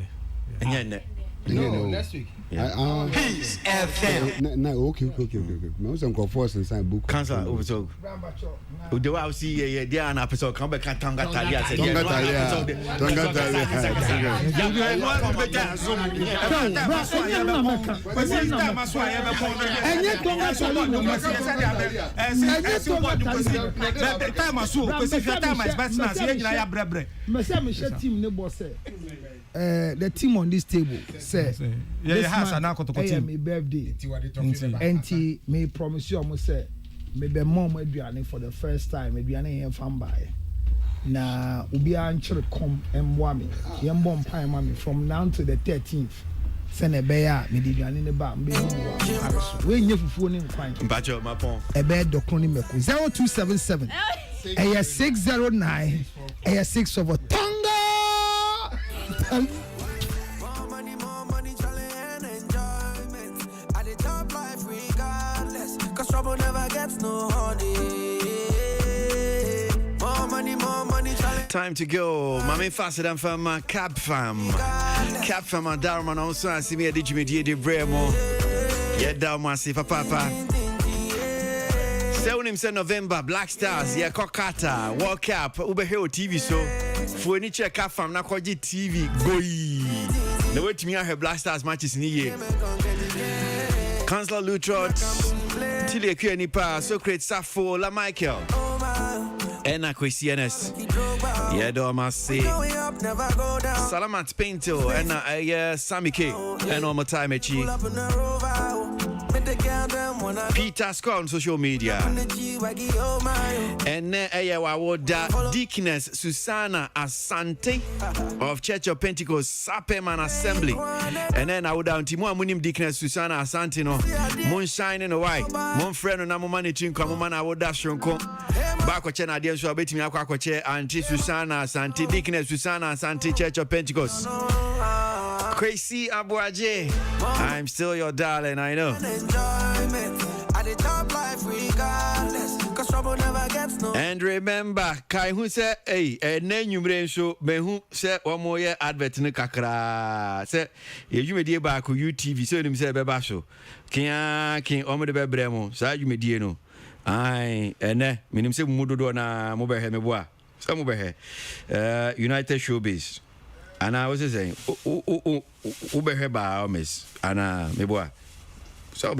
No, next week. Peace FM. No, okay. Me was on force inside book. Cancer over so. The way I see there an episode come back Tonga Talia said. The team on this table say my birthday and me promise you almost say maybe mom aduane for the first time aduane here fan buy na ubi anchire come emboa me yembo mpa mama from now to the 13th send a bear me di aduane ne ba mbe hu we nye fufuo ne nkwan Mbacho mapon e be dokro ni meko 0277 609 6 over Tonga. More money, challenge and enjoyment. At the top life regardless, cause trouble never gets no honey. More money, challenge. Time to go. Mame faster than from Cab Fam and Darman also. I see me a digimedi de Bremo. Yeah, Dalmasi for Papa. 7 November, Black Stars, yeah, Kokata, World Cup, Uberheo TV so. For any check out from Nakoji TV, go. The way to me, I have Black Stars matches in the year. Councillor Lutrot, Tilly Nipa, Socrates Safo, La Michael, Ena Kwasi. Yeah, do I must say. Salamat Pinto, and Sammy K, and all my time at Peter Scott on social media. And Deaconess Susanna Asante of Church of Pentecost Sapeman Assembly. And then I would down Timo Munim Deaconess Susanna Asante no Moonshine and White. Mon friend and Amomani Chinko man I would dash on Bako Chena Dian so betting Aquache and Susanna Asante Deaconess Susanna Asante Church of Pentecost. Kwasi Aboagye, I'm still your darling, I know. And remember, Kai who said, hey, and then you bring so, Behu said one more year advert in the Kakra. Said, you may dear back with UTV, so him said Babasho. King Omo de Bebremo, so you may dear no. Aye, and then, minim se Mudo na mobile hemeboa. Some over here. United Showbiz. And I was saying, Uber Heba, Miss Anna Meboa. So,